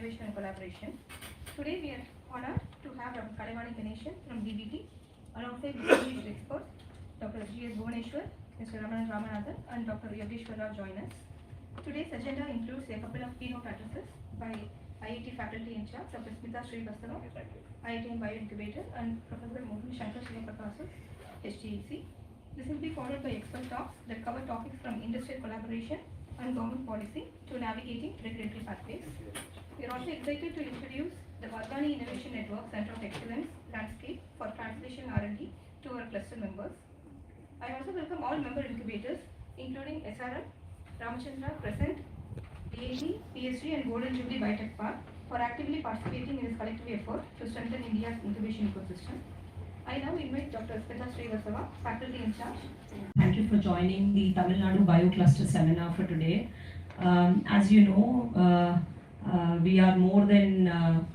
innovation and collaboration. Today we are honored to have Dr. Kalevani Ganeshan from DBT alongside distinguished experts Dr. G.S. Bhuvaneshwar, Mr. Ramanan Ramanathan and Dr. Yogeshwar Rao join us. Today's agenda includes a couple of keynote addresses by IIT faculty in charge, Dr. Smita Srivastava, IITM Bioincubator, and Professor Mohan Shankar Srinivasan, HTIC. This will be followed by expert talks that cover topics from industrial collaboration and government policy to navigating regulatory pathways. We are also excited to introduce the Vargani Innovation Network Center of Excellence landscape for translation R&D to our cluster members. I also welcome all member incubators, including SRL, Ramachandra, Present, DAT, PSG, and Golden Jubilee Biotech Park, for actively participating in this collective effort to strengthen India's incubation ecosystem. I now invite Dr. Smita Srivastava, faculty in charge. Thank you for joining the Tamilnadu BioCluster seminar for today. As you know, we are more than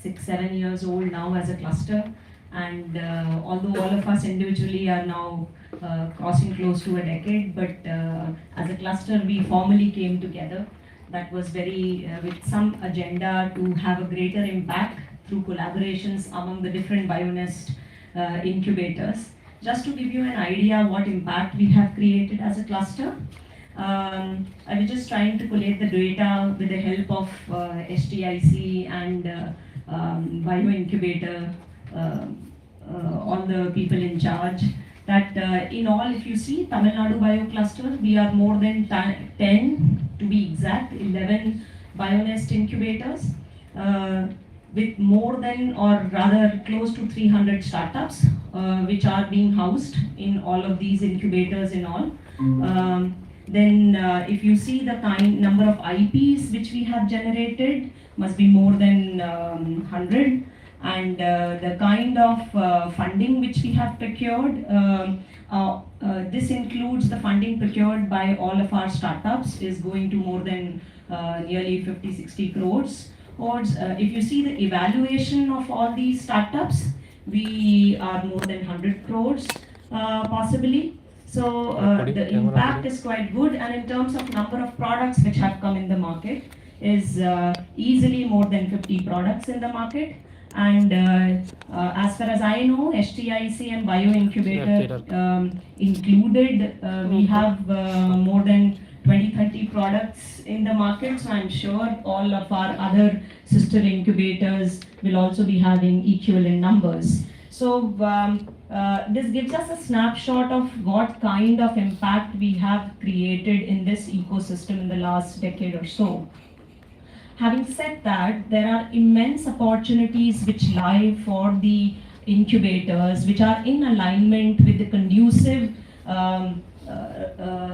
6-7 years old now as a cluster, and although all of us individually are now crossing close to a decade, but as a cluster we formally came together. That was very with some agenda to have a greater impact through collaborations among the different Bionest incubators. Just to give you an idea what impact we have created as a cluster, I was just trying to collate the data with the help of HTIC and Bioincubator, all the people in charge, that in all, if you see Tamilnadu BioCluster, we are more than 10, to be exact, 11 Bionest incubators, with more than, or rather close to 300 startups which are being housed in all of these incubators in all. Then if you see the number of IPs which we have generated, must be more than 100, and the kind of funding which we have procured, this includes the funding procured by all of our startups is going to more than nearly 50-60 crores. If you see the evaluation of all these startups, we are more than 100 crores possibly. So the impact is quite good, and in terms of number of products which have come in the market is easily more than 50 products in the market. And as far as I know, HTIC and Bioincubator included, we have more than 20-30 products in the market, so I'm sure all of our other sister incubators will also be having equivalent numbers. So this gives us a snapshot of what kind of impact we have created in this ecosystem in the last decade or so. Having said that, there are immense opportunities which lie for the incubators, which are in alignment with the conducive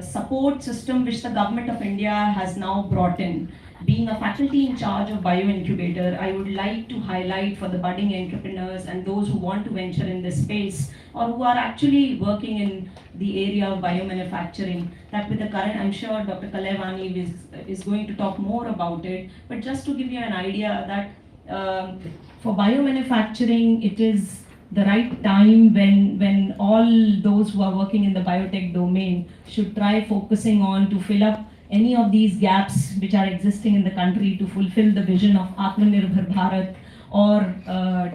support system which the government of India has now brought in. Being a faculty in charge of Bioincubator, I would like to highlight for the budding entrepreneurs and those who want to venture in this space or who are actually working in the area of biomanufacturing, that with the current, I'm sure Dr. Kalevani is going to talk more about it, but just to give you an idea that for biomanufacturing, it is the right time when all those who are working in the biotech domain should try focusing on to fill up any of these gaps which are existing in the country to fulfill the vision of Atmanirbhar Bharat or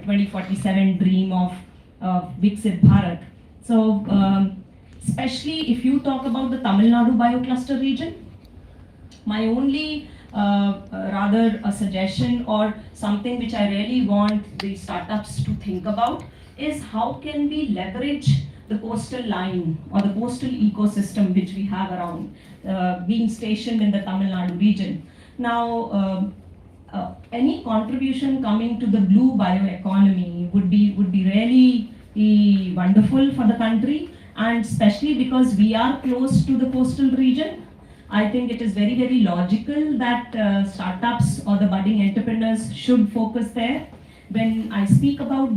2047 dream of Viksit Bharat. So especially if you talk about the Tamilnadu BioCluster region, my only rather a suggestion or something which I really want the startups to think about is how can we leverage the coastal line or the coastal ecosystem which we have around being stationed in the Tamil Nadu region. Now, any contribution coming to the blue bioeconomy would be really wonderful for the country, and especially because we are close to the coastal region. I think it is very, very logical that startups or the budding entrepreneurs should focus there. When I speak about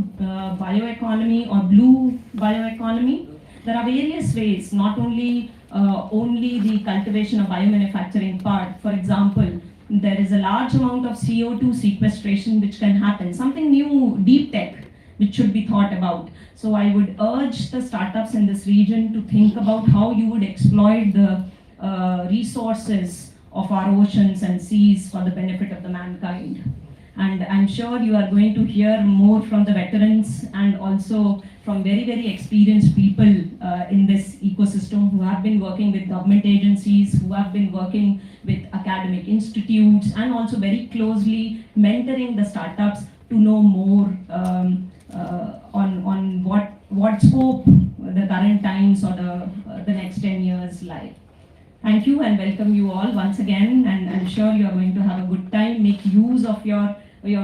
bioeconomy or blue bioeconomy, there are various ways, not only the cultivation of biomanufacturing part. For example, there is a large amount of CO2 sequestration which can happen, something new, deep tech, which should be thought about. So I would urge the startups in this region to think about how you would exploit the resources of our oceans and seas for the benefit of the mankind. And I'm sure you are going to hear more from the veterans and also from very, very experienced people in this ecosystem who have been working with government agencies, who have been working with academic institutes, and also very closely mentoring the startups to know more on what scope the current times or the next 10 years like. Thank you and welcome you all once again, and I'm sure you are going to have a good time. Make use of your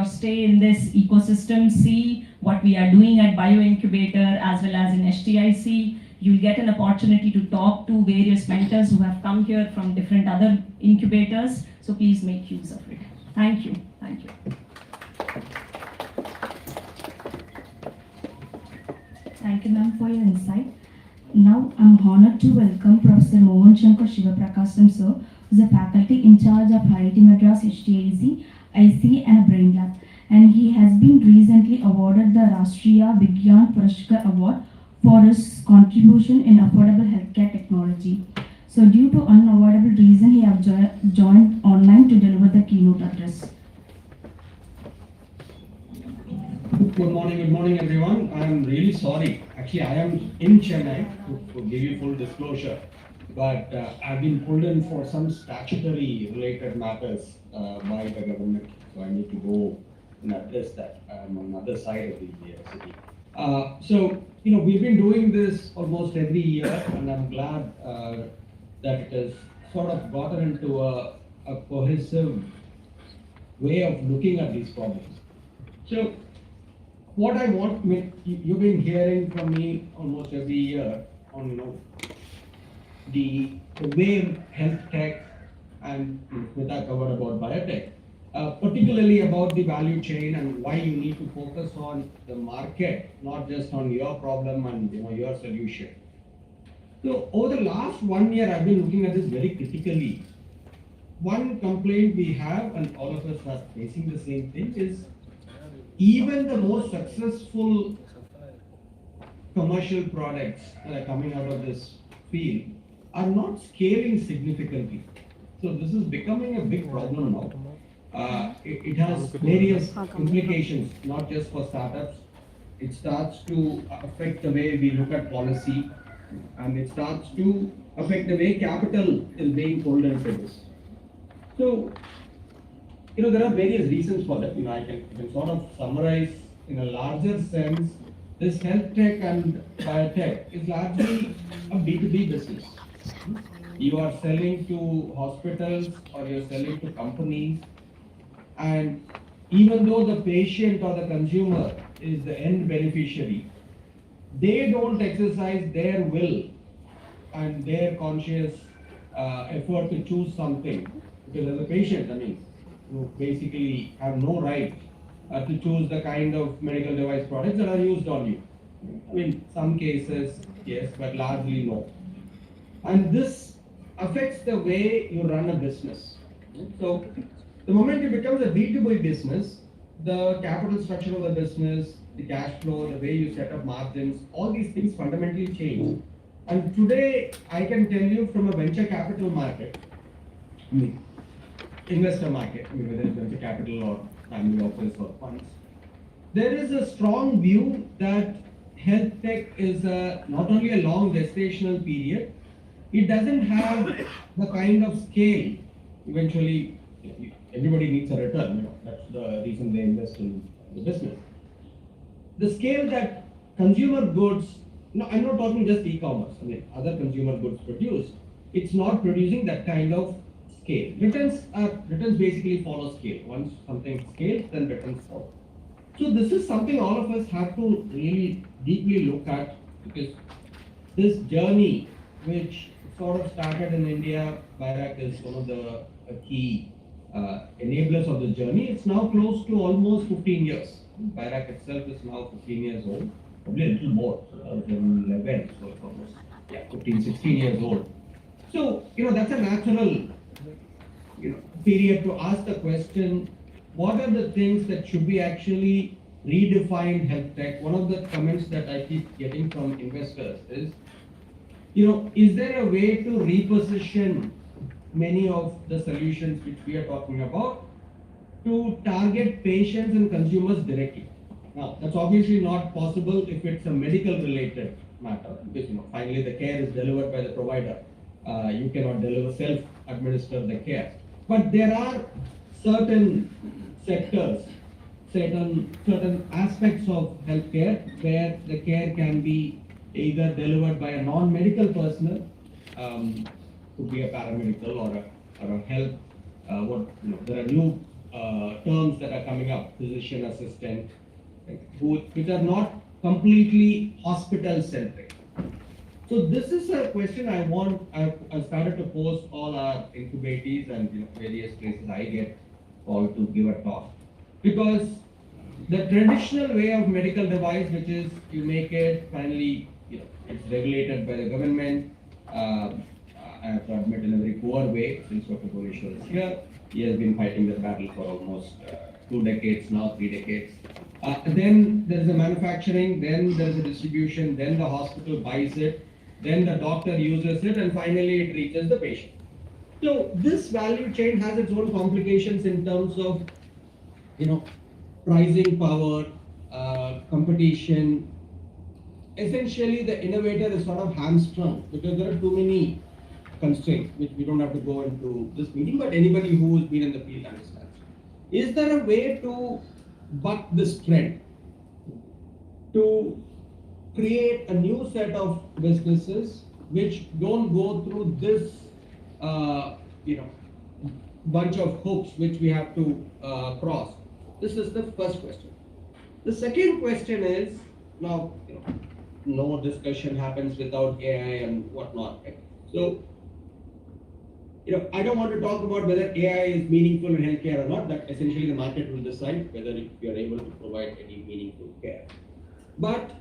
stay in this ecosystem, see what we are doing at Bio Incubator as well as in HTIC. You'll get an opportunity to talk to various mentors who have come here from different other incubators, so please make use of it. Thank you. Thank you. Thank you, ma'am, for your insight. Now, I'm honored to welcome Professor Mohan Shankar Shivaprakasam, sir, who is a faculty in charge of IIT Madras HTIC, IC and a Brain Lab. And he has been recently awarded the Rashtriya Vigyan Purashkar Award for his contribution in affordable healthcare technology. So, due to unavoidable reason, he has joined online to deliver the keynote address. Good morning everyone. I am really sorry. Actually, I am in Chennai to give you full disclosure, but I've been pulled in for some statutory related matters by the government. So I need to go and address that. I'm on the other side of the city. So, we've been doing this almost every year, and I'm glad that it has sort of gotten into a cohesive way of looking at these problems. So, what I want, you've been hearing from me almost every year on the way health tech and Smita covered about biotech, particularly about the value chain and why you need to focus on the market, not just on your problem and your solution. So over the last 1 year, I've been looking at this very critically. One complaint we have, and all of us are facing the same thing, is even the most successful commercial products that are coming out of this field are not scaling significantly. So this is becoming a big problem now. It has various implications, not just for startups. It starts to affect the way we look at policy, and it starts to affect the way capital is being pulled into this. So, there are various reasons for that. I can sort of summarize in a larger sense. This health tech and biotech is largely a B2B business. You are selling to hospitals or you're selling to companies, and even though the patient or the consumer is the end beneficiary, they don't exercise their will and their conscious effort to choose something. Because as a patient, you basically have no right to choose the kind of medical device products that are used on you. Some cases, yes, but largely no. And this affects the way you run a business. So, the moment it becomes a B2B business, the capital structure of the business, the cash flow, the way you set up margins, all these things fundamentally change. And today, I can tell you from a venture capital market, investor market, whether it's venture capital or family office or funds, there is a strong view that health tech is not only a long gestational period, it doesn't have the kind of scale. Eventually, everybody needs a return. That's the reason they invest in the business. The scale that consumer goods, I'm not talking just e-commerce, other consumer goods produce, it's not producing that kind of scale. Returns basically follow scale. Once something scales, then returns follow. So this is something all of us have to really deeply look at, because this journey, which sort of started in India, BIRAC is one of the key enablers of the journey. It's now close to almost 15 years. BIRAC itself is now 15 years old, probably a little more, 2011, so it's almost 15, 16 years old. So, that's a natural period to ask the question, what are the things that should be actually redefined health tech? One of the comments that I keep getting from investors is, is there a way to reposition many of the solutions which we are talking about to target patients and consumers directly. Now, that's obviously not possible if it's a medical related matter, because finally the care is delivered by the provider. You cannot self-administer the care. But there are certain sectors, certain aspects of healthcare where the care can be either delivered by a non-medical personnel, could be a paramedical or a health. There are new terms that are coming up, physician assistant, which are not completely hospital centric. So this is a question I've started to pose all our incubatees and various places I get called to give a talk, because the traditional way of medical device, which is you make it, finally it's regulated by the government. I have to admit, in a very poor way, since Dr. Bhuvneshwar is here. He has been fighting the battle for almost 2 decades now, 3 decades. Then there is a manufacturing, then there is a distribution, then the hospital buys it, then the doctor uses it, and finally it reaches the patient. So this value chain has its own complications in terms of pricing power, competition. Essentially, the innovator is sort of hamstrung because there are too many constraints, which we don't have to go into this meeting, but anybody who has been in the field understands. Is there a way to buck this trend, to create a new set of businesses which don't go through this bunch of hoops which we have to cross? This is the first question. The second question is, now no discussion happens without AI and whatnot, right? So I don't want to talk about whether AI is meaningful in healthcare or not. That essentially the market will decide whether you are able to provide any meaningful care. But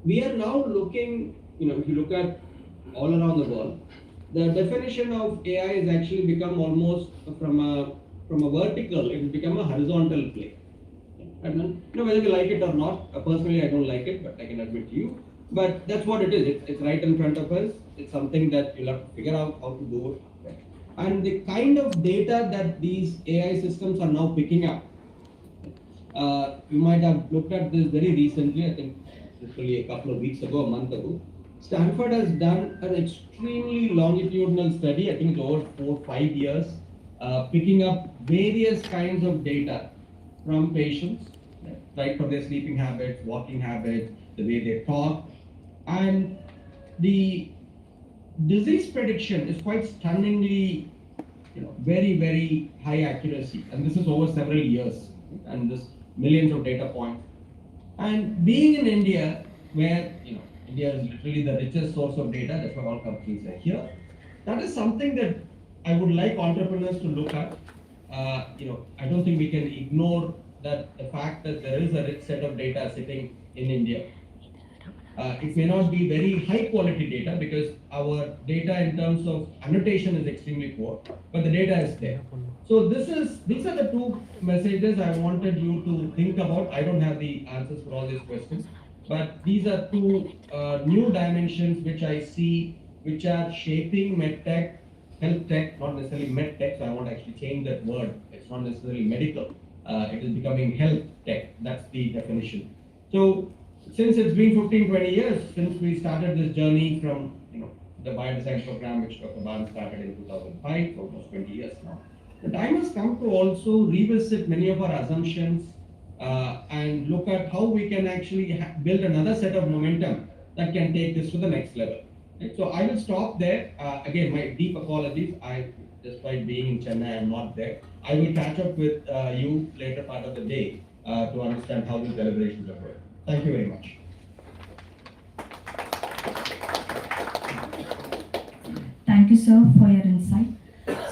we are now looking, if you look at all around the world, the definition of AI has actually become almost from a vertical, it has become a horizontal play. And whether you like it or not, personally I don't like it, but I can admit to you. But that's what it is. It's right in front of us. It's something that you'll have to figure out how to do it. And the kind of data that these AI systems are now picking up, you might have looked at this very recently, I think literally a couple of weeks ago, a month ago. Stanford has done an extremely longitudinal study, I think it's over 4 or 5 years, picking up various kinds of data from patients, right, for their sleeping habits, walking habits, the way they talk, and the disease prediction is quite stunningly, very, very high accuracy, and this is over several years, and this millions of data points. And being in India, where India is literally the richest source of data, that's why all companies are here. That is something that I would like entrepreneurs to look at. I don't think we can ignore that the fact that there is a rich set of data sitting in India. It may not be very high quality data because our data in terms of annotation is extremely poor, but the data is there. So these are the two messages I wanted you to think about. I don't have the answers for all these questions, but these are two new dimensions which I see, which are shaping medtech, health tech, not necessarily medtech. So I want to actually change that word. It's not necessarily medical. It is becoming health tech. That's the definition. So since it's been 15-20 years since we started this journey from the biodesign program, which Dr. Barnes started in 2005, almost 20 years now. The time has come to also revisit many of our assumptions and look at how we can actually build another set of momentum that can take this to the next level. Right? So I will stop there. Again, my deep apologies. Despite being in Chennai, I'm not there. I will catch up with you later part of the day to understand how the deliberations are going. Thank you very much. Thank you, sir, for your insight.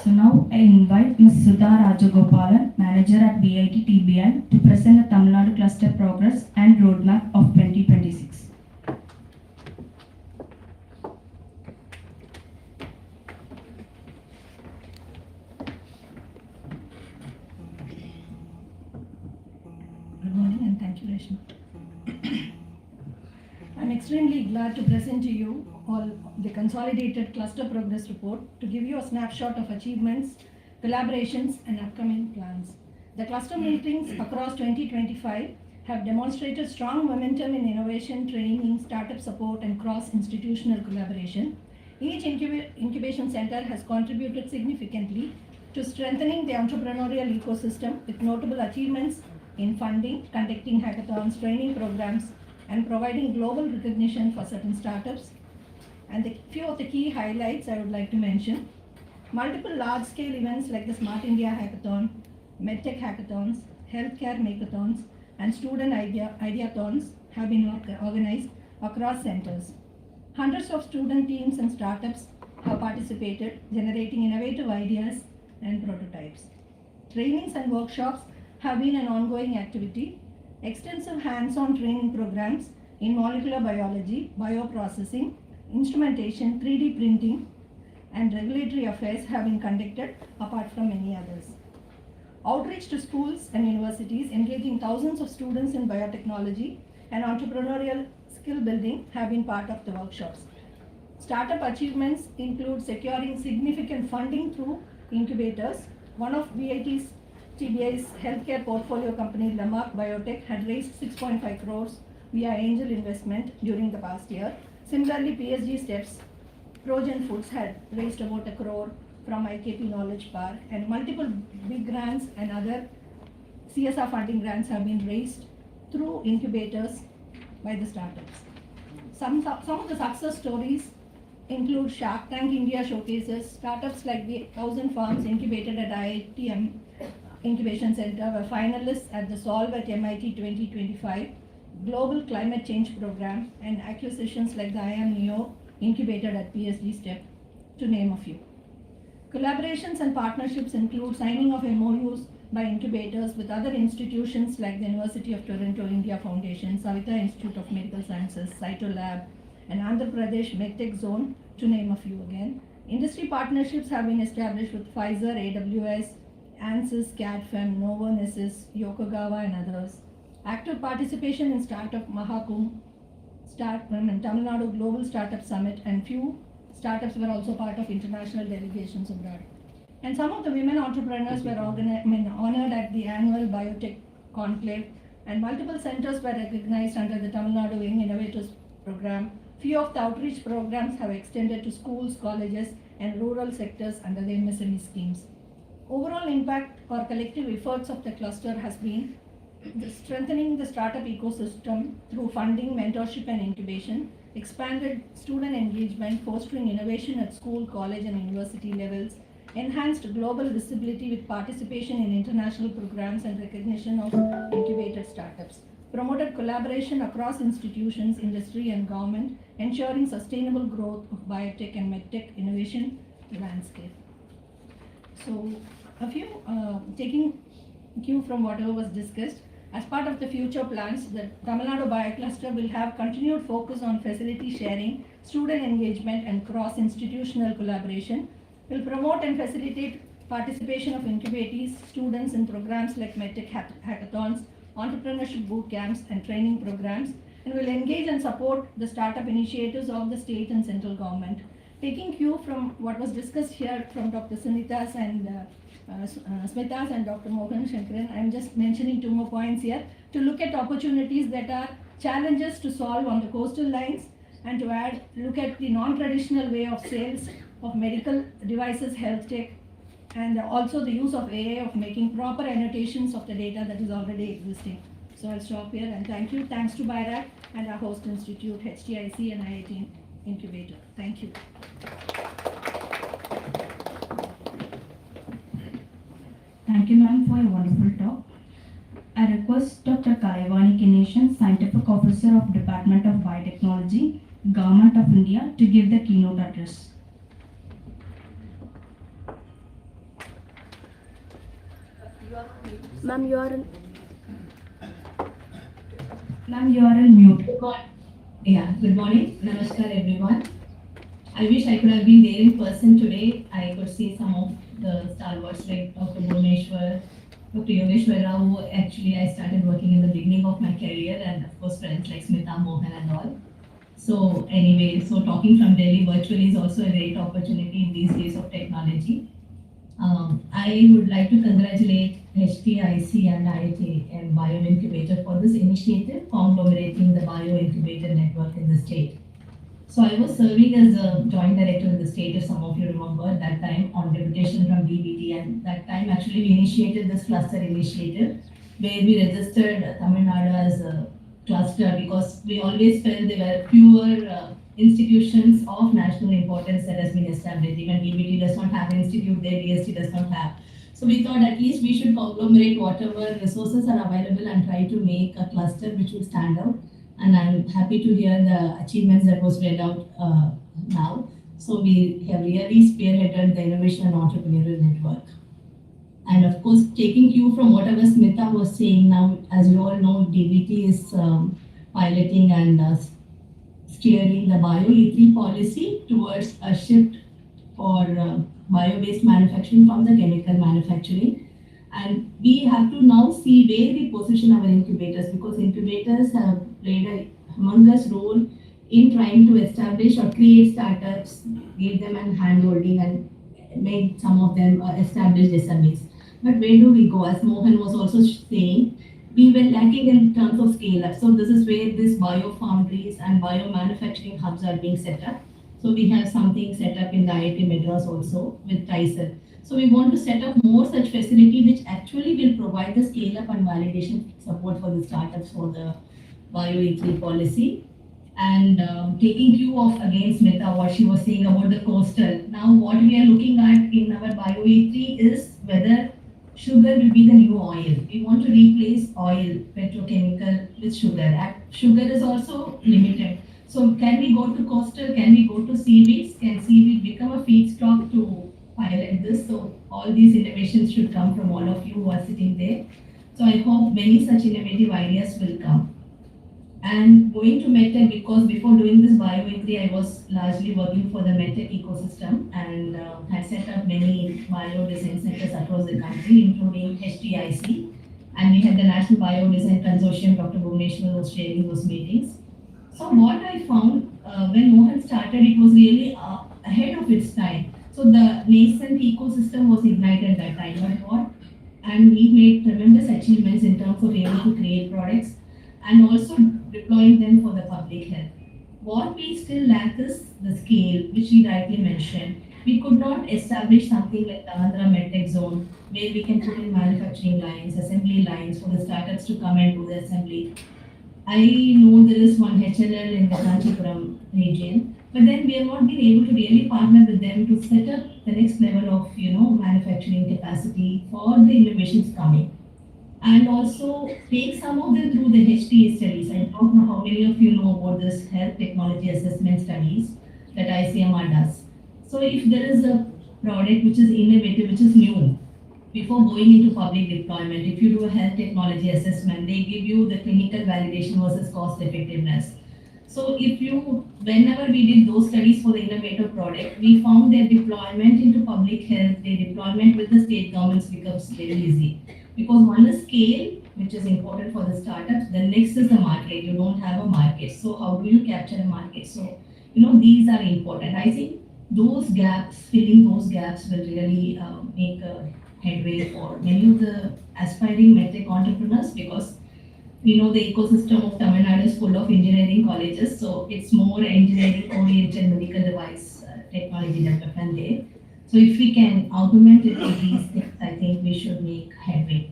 So now I invite Ms. Sudha Rajagopalan, Manager at VIT TBI, to present the Tamilnadu Cluster Progress and Roadmap of 2026. Good morning and thank you, Reshma. I'm extremely glad to present to you all the consolidated cluster progress report to give you a snapshot of achievements, collaborations, and upcoming plans. The cluster meetings across 2025 have demonstrated strong momentum in innovation, training, startup support, and cross-institutional collaboration. Each incubation center has contributed significantly to strengthening the entrepreneurial ecosystem with notable achievements in funding, conducting hackathons, training programs, and providing global recognition for certain startups. And the few of the key highlights I would like to mention: multiple large-scale events like the Smart India Hackathon, MedTech Hackathons, Healthcare Makeathons, and Student Ideathons have been organized across centers. Hundreds of student teams and startups have participated, generating innovative ideas and prototypes. Trainings and workshops have been an ongoing activity. Extensive hands-on training programs in molecular biology, bioprocessing, instrumentation, 3D printing, and regulatory affairs have been conducted, apart from many others. Outreach to schools and universities, engaging thousands of students in biotechnology and entrepreneurial skill building, have been part of the workshops. Startup achievements include securing significant funding through incubators. One of VIT's TBI's healthcare portfolio company, Lamarck Biotech, had raised 6.5 crores via angel investment during the past year. Similarly, PSG Steps, Progen Foods had raised about 1 crore from IKP Knowledge Park, and multiple big grants and other CSR funding grants have been raised through incubators by the startups. Some of the success stories include Shark Tank India showcases. Startups like the 1000 Farms incubated at IITM Incubation Center were finalists at the Solve at MIT 2025 Global Climate Change Program, and acquisitions like the IIM Neo incubated at PSG Step, to name a few. Collaborations and partnerships include signing of MOUs by incubators with other institutions like the University of Toronto India Foundation, Savita Institute of Medical Sciences, Cytolab, and Andhra Pradesh MedTech Zone, to name a few again. Industry partnerships have been established with Pfizer, AWS, ANSYS, CADFEM, Novo Nordisk, Yokogawa, and others. Active participation in Startup Mahakumbh, Tamilnadu Global Startup Summit, and few startups were also part of international delegations abroad. And some of the women entrepreneurs were honored at the annual Biotech Conclave, and multiple centers were recognized under the Tamilnadu Young Innovators Program. Few of the outreach programs have extended to schools, colleges, and rural sectors under the MSME schemes. Overall impact or collective efforts of the cluster has been strengthening the startup ecosystem through funding, mentorship, and incubation, expanded student engagement, fostering innovation at school, college, and university levels, enhanced global visibility with participation in international programs and recognition of incubated startups, promoted collaboration across institutions, industry, and government, ensuring sustainable growth of biotech and medtech innovation landscape. So, a few taking cue from whatever was discussed, as part of the future plans, the Tamil Nadu Biocluster will have continued focus on facility sharing, student engagement, and cross-institutional collaboration. Will promote and facilitate participation of incubatees, students in programs like MedTech hackathons, entrepreneurship boot camps, and training programs, and will engage and support the startup initiatives of the state and central government. Taking cue from what was discussed here from Dr. Smita's and Dr. Mohan Shankaran, I am just mentioning 2 more points here to look at opportunities that are challenges to solve on the coastal lines, and to add, look at the non-traditional way of sales of medical devices, health tech, and also the use of AI of making proper annotations of the data that is already existing. So I'll stop here and thank you. Thanks to BIRAC and our host institute, HTIC and IIT Incubator. Thank you. Thank you, ma'am, for your wonderful talk. I request Dr. Kalaivani Ganeshan, Scientific Officer of Department of Biotechnology, Government of India, to give the keynote address. Ma'am, you are Ma'am, you are on mute. Good morning. Namaskar, everyone. I wish I could have been there in person today. I could see some of the stalwarts like Dr. Bhuvneshwar, Dr. Yogeshwar Rao, who actually I started working in the beginning of my career, and of course friends like Smita, Mohan and all. So anyway, so talking from Delhi virtually is also a great opportunity in these days of technology. I would like to congratulate HTIC and IITM Bio Incubator for this initiative conglomerating the bio incubator network in the state. So I was serving as a joint director in the state, if some of you remember, at that time on deputation from DBT, and that time actually we initiated this cluster initiative where we registered Tamilnadu as a cluster because we always felt there were fewer institutions of national importance that has been established. Even DBT does not have an institute there, DST does not have. So we thought at least we should conglomerate whatever resources are available and try to make a cluster which would stand out. And I'm happy to hear the achievements that was read out now. So we have really spearheaded the innovation and entrepreneurial network. And of course, taking cue from whatever Smita was saying now, as you all know, DBT is piloting and steering the Bio-E3 policy towards a shift for bio-based manufacturing from the chemical manufacturing. And we have to now see where we position our incubators, because incubators have played a humongous role in trying to establish or create startups, give them a hand-holding and make some of them established SMEs. But where do we go? As Mohan was also saying, we were lacking in terms of scale-up. So this is where these bio-foundries and bio-manufacturing hubs are being set up. So we have something set up in the IIT Madras also with Tyson. So we want to set up more such facility which actually will provide the scale-up and validation support for the startups for the Bio-E3 policy. And taking cue of again Smita, what she was saying about the coastal. Now what we are looking at in our Bio-E3 is whether sugar will be the new oil. We want to replace oil, petrochemical with sugar. Sugar is also limited. So can we go to coastal? Can we go to seaweeds? Can seaweed become a feedstock to pilot this? So all these innovations should come from all of you who are sitting there. So I hope many such innovative ideas will come. And going to MedTech, because before doing this Bio-E3, I was largely working for the MedTech ecosystem and had set up many bio design centers across the country, including HTIC. And we had the National Bio Design Consortium, Dr. Bhuvaneshwar was chairing those meetings. So what I found when Mohan started, it was really ahead of its time. So the nascent ecosystem was ignited that time. And we made tremendous achievements in terms of able to create products and also deploying them for the public health. What we still lack is the scale, which we rightly mentioned. We could not establish something like the Andhra MedTech zone, where we can put in manufacturing lines, assembly lines for the startups to come and do the assembly. I know there is one HLL in the Kanchipuram region, but then we have not been able to really partner with them to set up the next level of manufacturing capacity for the innovations coming. And also take some of them through the HTA studies. I don't know how many of you know about this health technology assessment studies that ICMR does. So if there is a product which is innovative, which is new, before going into public deployment, if you do a health technology assessment, they give you the clinical validation versus cost effectiveness. So whenever we did those studies for the innovative product, we found their deployment into public health, their deployment with the state governments becomes very easy. Because one is scale, which is important for the startups. The next is the market. You don't have a market. So how do you capture a market? So, these are important. I think those gaps, filling those gaps will really make a headway for many of the aspiring medtech entrepreneurs, because the ecosystem of Tamil Nadu is full of engineering colleges. So it's more engineering oriented medical device technology development there. So if we can augment it with these things, I think we should make headway.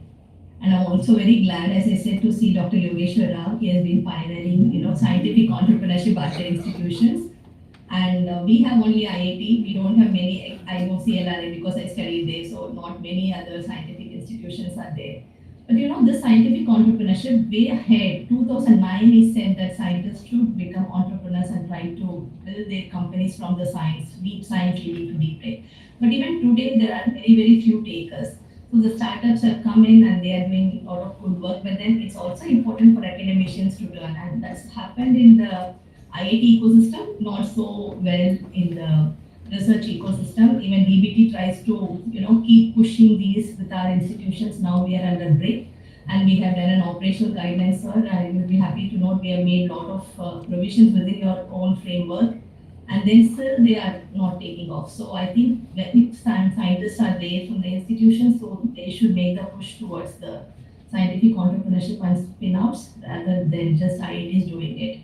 And I'm also very glad, as I said, to see Dr. Yogeshwar Rao. He has been pioneering, scientific entrepreneurship at their institutions. And we have only IIT. We don't have many. I know CLRA because I studied there, so not many other scientific institutions are there. But the scientific entrepreneurship way ahead. 2009, he said that scientists should become entrepreneurs and try to build their companies from the science, deep science leading to deep tech. But even today, there are very, very few takers. So the startups have come in and they are doing a lot of good work. But then it's also important for academicians to learn, and that's happened in the IIT ecosystem, not so well in the research ecosystem. Even DBT tries to, keep pushing these with our institutions. Now we are under break. and we have done an operational guidelines, sir. I will be happy to note we have made a lot of provisions within your own framework, and then still they are not taking off. So I think when scientists are there from the institution, so they should make the push towards the scientific entrepreneurship and spin-offs rather than just IITs doing it.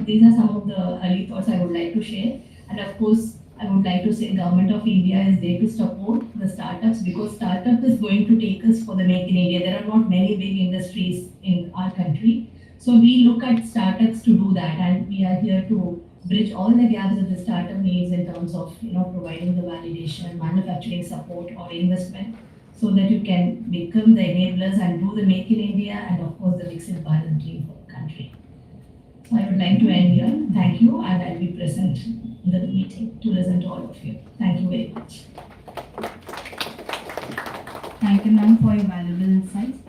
These are some of the early thoughts I would like to share. And of course, I would like to say Government of India is there to support the startups, because startup is going to take us for the Make in India. There are not many big industries in our country. So we look at startups to do that, and we are here to bridge all the gaps that the startup needs in terms of providing the validation, manufacturing support or investment, so that you can become the enablers and do the Make in India and of course the Viksit Bharat dream for the country. So I would like to end here. Thank you, and I'll be present in the meeting to listen to all of you. Thank you very much. Thank you, ma'am, for your valuable insights.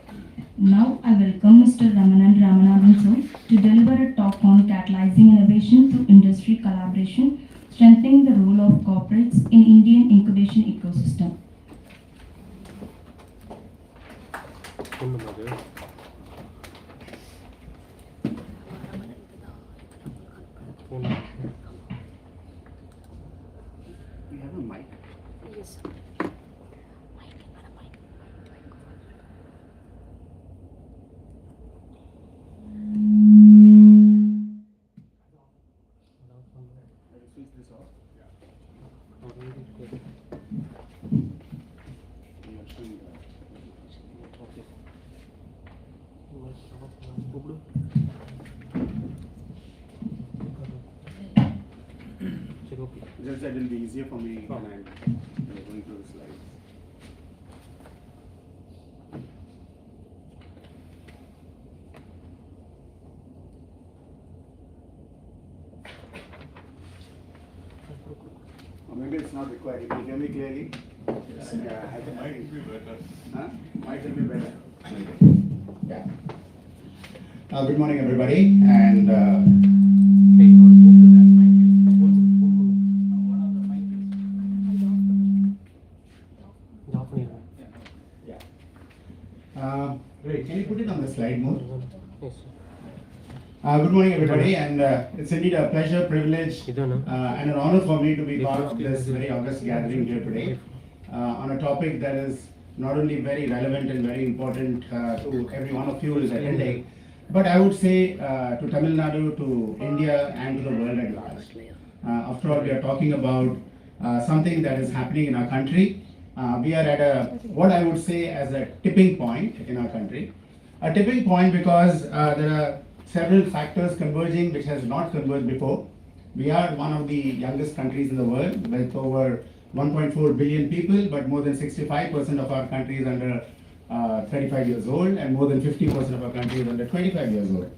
Now I welcome Mr. Ramanathan sir to deliver a talk on catalyzing innovation through industry collaboration, strengthening the role of corporates in Indian incubation ecosystem. We have a mic. Yes. Switch this off. Okay. Just that it will be easier for me when I'm going through the slides. Or maybe it's not required. You can hear me clearly? Yeah, I think might be better. Huh? Might will be better. Yeah. Good morning, everybody, and great. Can you put it on the slide mode? Good morning, everybody, and it's indeed a pleasure, privilege, and an honor for me to be part of this very august gathering here today on a topic that is not only very relevant and very important to every one of you who is attending, but I would say to Tamilnadu, to India, and to the world at large. After all, we are talking about something that is happening in our country. We are at what I would say as a tipping point in our country. A tipping point because there are several factors converging which has not converged before. We are one of the youngest countries in the world with over 1.4 billion people, but more than 65% of our country is under 35 years old, and more than 50% of our country is under 25 years old.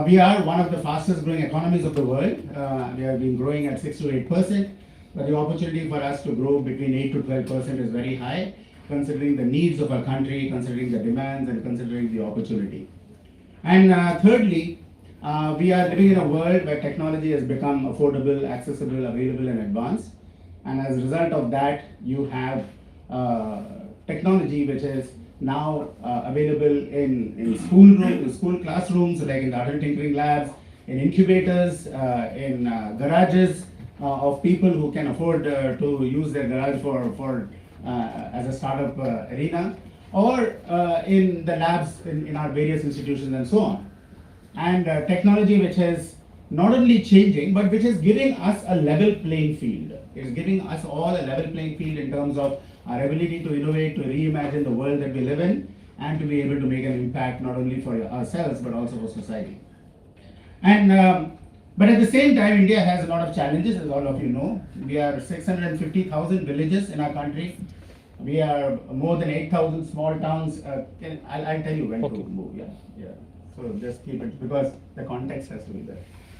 We are one of the fastest growing economies of the world. We have been growing at 6 to 8%, but the opportunity for us to grow between 8 to 12% is very high, considering the needs of our country, considering the demands, and considering the opportunity. And thirdly, we are living in a world where technology has become affordable, accessible, available, and advanced. And as a result of that, you have technology which is now available in school classrooms, like in garden tinkering labs, in incubators, in garages of people who can afford to use their garage for as a startup arena, or in the labs in our various institutions and so on. And technology which is not only changing, but which is giving us a level playing field. It is giving us all a level playing field in terms of our ability to innovate, to reimagine the world that we live in, and to be able to make an impact not only for ourselves, but also for society. And but at the same time, India has a lot of challenges, as all of you know. We are 650,000 villages in our country. We are more than 8,000 small towns. I'll tell you when to move. Yeah. So just keep it, because the context has to be there.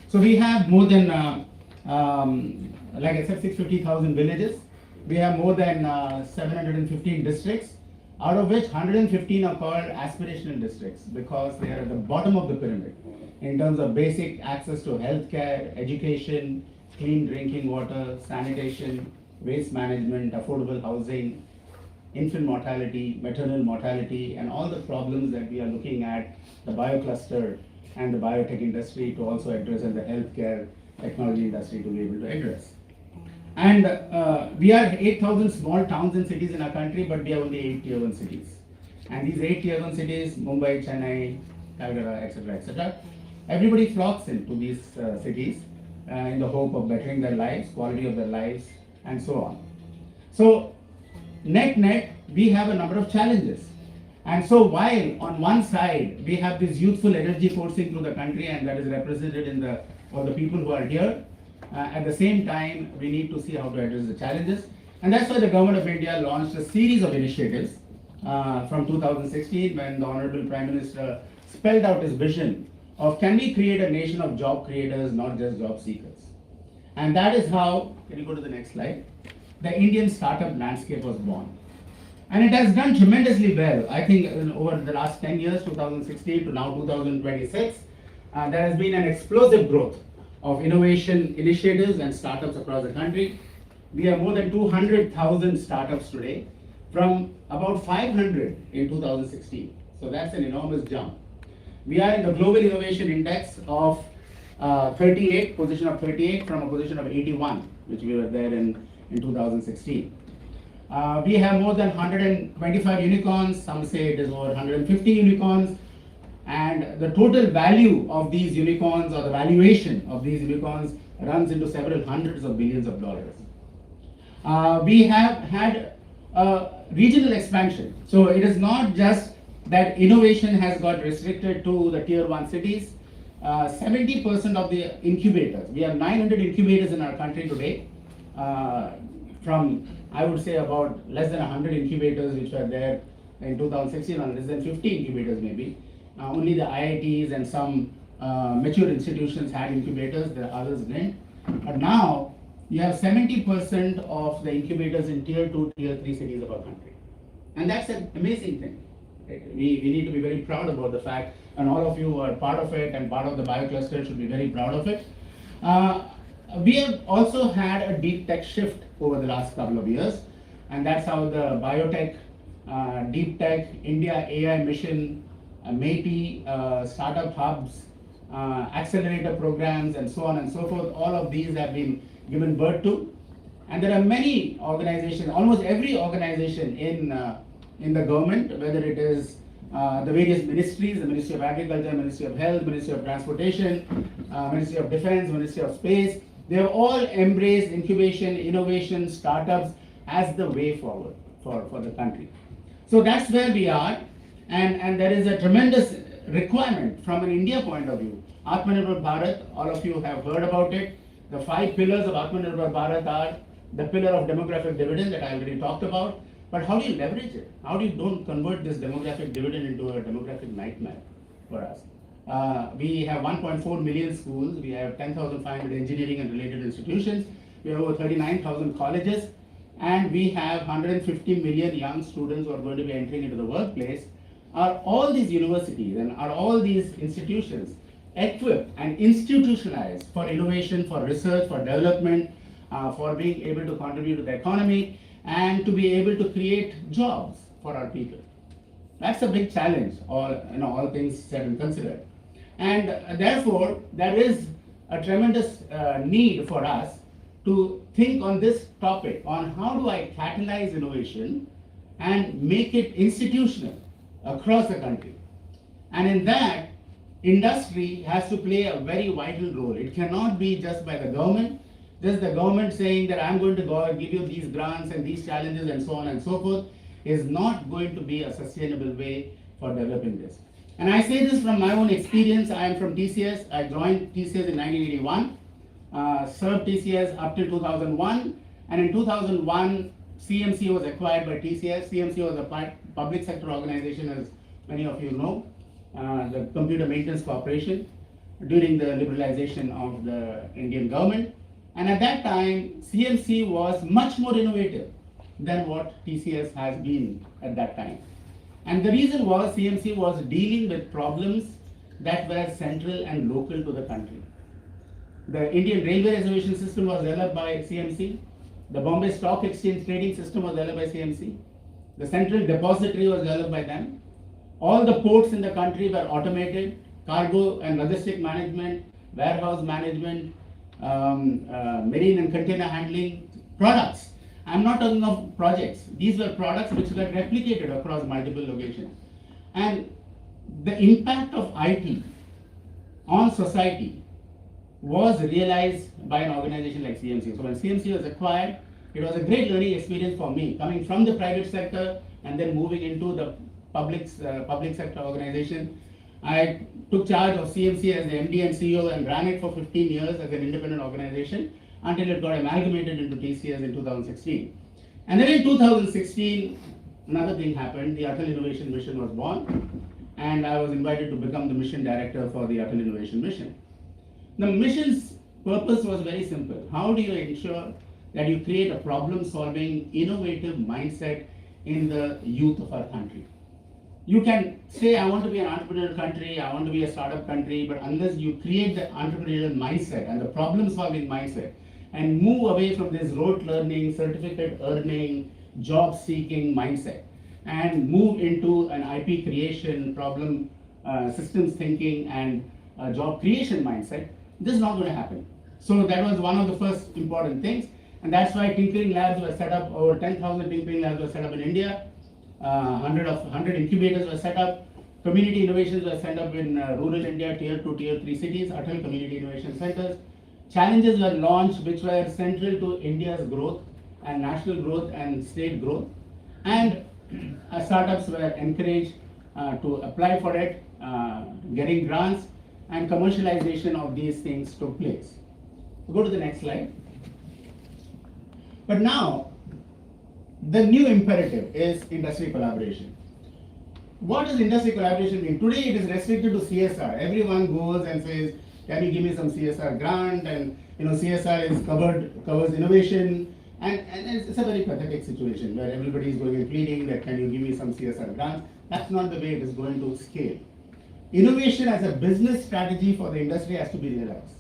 So we have more than, like I said, 650,000 villages. We have more than 715 districts, out of which 115 are called aspirational districts, because they are at the bottom of the pyramid in terms of basic access to healthcare, education, clean drinking water, sanitation, waste management, affordable housing, infant mortality, maternal mortality, and all the problems that we are looking at the biocluster and the biotech industry to also address, and the healthcare technology industry to be able to address. And we are 8,000 small towns and cities in our country, but we have only 8 tier 1 cities. And these 8 tier 1 cities, Mumbai, Chennai, Calcutta, etc., everybody flocks into these cities in the hope of bettering their lives, quality of their lives, and so on. So, net, we have a number of challenges. And so while on one side we have this youthful energy coursing through the country, and that is represented in all the people who are here, at the same time we need to see how to address the challenges. And that's why the Government of India launched a series of initiatives from 2016, when the Honorable Prime Minister spelled out his vision of, can we create a nation of job creators, not just job seekers. And that is how, can you go to the next slide, the Indian startup landscape was born. And it has done tremendously well. I think over the last 10 years, 2016 to now 2026, there has been an explosive growth of innovation initiatives and startups across the country. We have more than 200,000 startups today, from about 500 in 2016. So that's an enormous jump. We are in the Global Innovation Index of 38, position of 38 from a position of 81, which we were there in 2016. We have more than 125 unicorns, some say it is over 150 unicorns, and the total value of these unicorns, or the valuation of these unicorns, runs into several hundreds of billions of dollars. We have had regional expansion. So it is not just that innovation has got restricted to the tier 1 cities. 70% of the incubators, we have 900 incubators in our country today, from, I would say, about less than 100 incubators which were there in 2016, or less than 50 incubators maybe. Only the IITs and some mature institutions had incubators, the others didn't. But now you have 70% of the incubators in tier 2, tier 3 cities of our country. And that's an amazing thing. We need to be very proud about the fact, and all of you who are part of it and part of the biocluster should be very proud of it. We have also had a deep tech shift over the last couple of years, and that's how the biotech, deep tech, India AI mission, MATI, startup hubs, accelerator programs, and so on and so forth, all of these have been given birth to. And there are many organizations, almost every organization in the government, whether it is the various ministries, the Ministry of Agriculture, Ministry of Health, Ministry of Transportation, Ministry of Defense, Ministry of Space, they have all embraced incubation, innovation, startups as the way forward for the country. So that's where we are, and there is a tremendous requirement from an India point of view. Atmanirbhar Bharat, all of you have heard about it. The 5 pillars of Atmanirbhar Bharat are the pillar of demographic dividend that I already talked about. But how do you leverage it? How do you don't convert this demographic dividend into a demographic nightmare for us? We have 1.4 million schools. We have 10,500 engineering and related institutions. We have over 39,000 colleges. And we have 150 million young students who are going to be entering into the workplace. Are all these universities and are all these institutions equipped and institutionalized for innovation, for research, for development, for being able to contribute to the economy, and to be able to create jobs for our people? That's a big challenge, all things said and considered. And therefore, there is a tremendous need for us to think on this topic, on how do I catalyze innovation and make it institutional across the country. And in that, industry has to play a very vital role. It cannot be just by the government, just the government saying that I'm going to go and give you these grants and these challenges and so on and so forth is not going to be a sustainable way for developing this. And I say this from my own experience. I am from TCS. I joined TCS in 1981, served TCS up till 2001, and in 2001, CMC was acquired by TCS. CMC was a public sector organization, as many of you know, the Computer Maintenance Corporation, during the liberalization of the Indian government. And at that time, CMC was much more innovative than what TCS has been at that time. And the reason was CMC was dealing with problems that were central and local to the country. The Indian Railway Reservation System was developed by CMC. The Bombay Stock Exchange trading system was developed by CMC. The central depository was developed by them. All the ports in the country were automated, cargo and logistic management, warehouse management, marine and container handling, products. I'm not talking of projects. These were products which were replicated across multiple locations. And the impact of IT on society was realized by an organization like CMC. So when CMC was acquired, it was a great learning experience for me, coming from the private sector and then moving into the public sector organization. I took charge of CMC as the MD and CEO and ran it for 15 years as an independent organization until it got amalgamated into TCS in 2016. And then in 2016, another thing happened. The Atal Innovation Mission was born, and I was invited to become the mission director for the Atal Innovation Mission. The mission's purpose was very simple. How do you ensure that you create a problem-solving, innovative mindset in the youth of our country? You can say, I want to be an entrepreneurial country, I want to be a startup country, but unless you create the entrepreneurial mindset and the problem-solving mindset and move away from this rote learning, certificate earning, job-seeking mindset and move into an IP creation, problem systems thinking and job creation mindset, this is not going to happen. So that was one of the first important things, and that's why tinkering labs were set up. Over 10,000 tinkering labs were set up in India. 100 incubators were set up. Community innovations were set up in rural India, tier 2, tier 3 cities, Atal Community Innovation Centers. Challenges were launched which were central to India's growth and national growth and state growth. And startups were encouraged to apply for it, getting grants, and commercialization of these things took place. Go to the next slide. But now, the new imperative is industry collaboration. What does industry collaboration mean? Today it is restricted to CSR. Everyone goes and says, can you give me some CSR grant? And CSR is covers innovation. And it's a very pathetic situation where everybody is going and pleading that can you give me some CSR grant? That's not the way it is going to scale. Innovation as a business strategy for the industry has to be realized.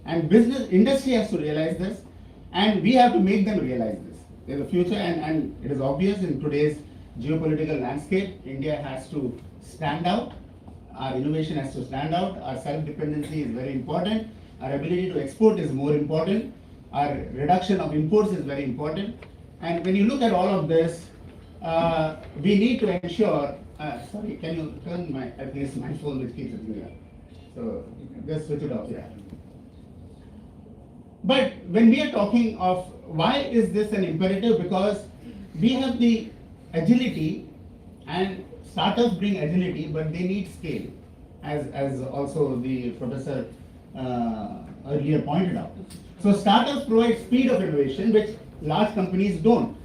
And industry has to realize this, and we have to make them realize this. There's a future, and it is obvious in today's geopolitical landscape, India has to stand out. Our innovation has to stand out. Our self-dependency is very important. Our ability to export is more important. Our reduction of imports is very important. And when you look at all of this, we need to ensure, sorry, can you turn at least my phone which keeps it here. So just switch it off, yeah. But when we are talking of why is this an imperative? Because we have the agility, and startups bring agility, but they need scale, as also the professor earlier pointed out. So startups provide speed of innovation, which large companies don't.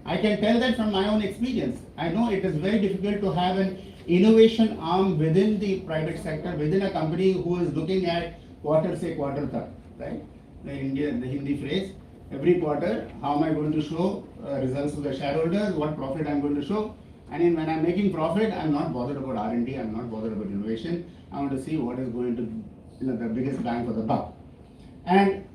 I can tell that from my own experience. I know it is very difficult to have an innovation arm within the private sector, within a company who is looking at quarter third, right? The Hindi phrase, every quarter, how am I going to show results to the shareholders, what profit I'm going to show. And when I'm making profit, I'm not bothered about R&D, I'm not bothered about innovation. I want to see what is going to, the biggest bang for the buck. And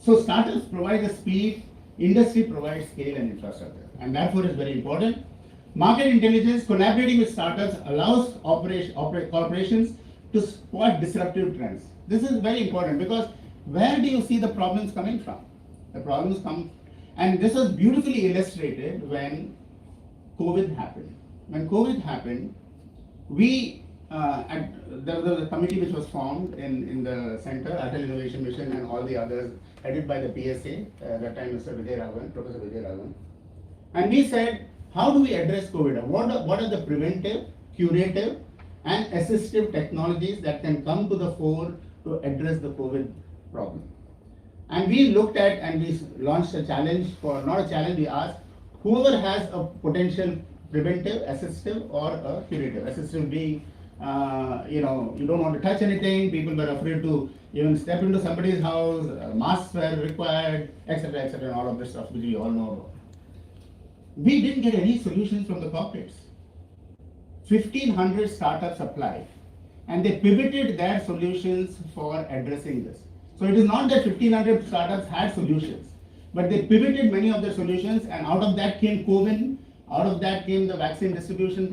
so startups provide the speed, industry provides scale and infrastructure. And therefore it's very important. Market intelligence, collaborating with startups allows corporations to spot disruptive trends. This is very important because where do you see the problems coming from? The problems come, and this was beautifully illustrated when COVID happened. When COVID happened, there was a committee which was formed in the center, Atal Innovation Mission and all the others, headed by the PSA, at that time Professor Vijay Raghavan. And we said, how do we address COVID? What are the preventive, curative and assistive technologies that can come to the fore to address the COVID problem? And we looked at and we launched a challenge not a challenge, we asked whoever has a potential preventive, assistive or a curative. Assistive being, you don't want to touch anything, people were afraid to even step into somebody's house, masks were required, etc., and all of this stuff which we all know about. We didn't get any solutions from the corporates. 1,500 startups applied and they pivoted their solutions for addressing this. So it is not that 1,500 startups had solutions, but they pivoted many of their solutions, and out of that came COVID, Out of that came the vaccine distribution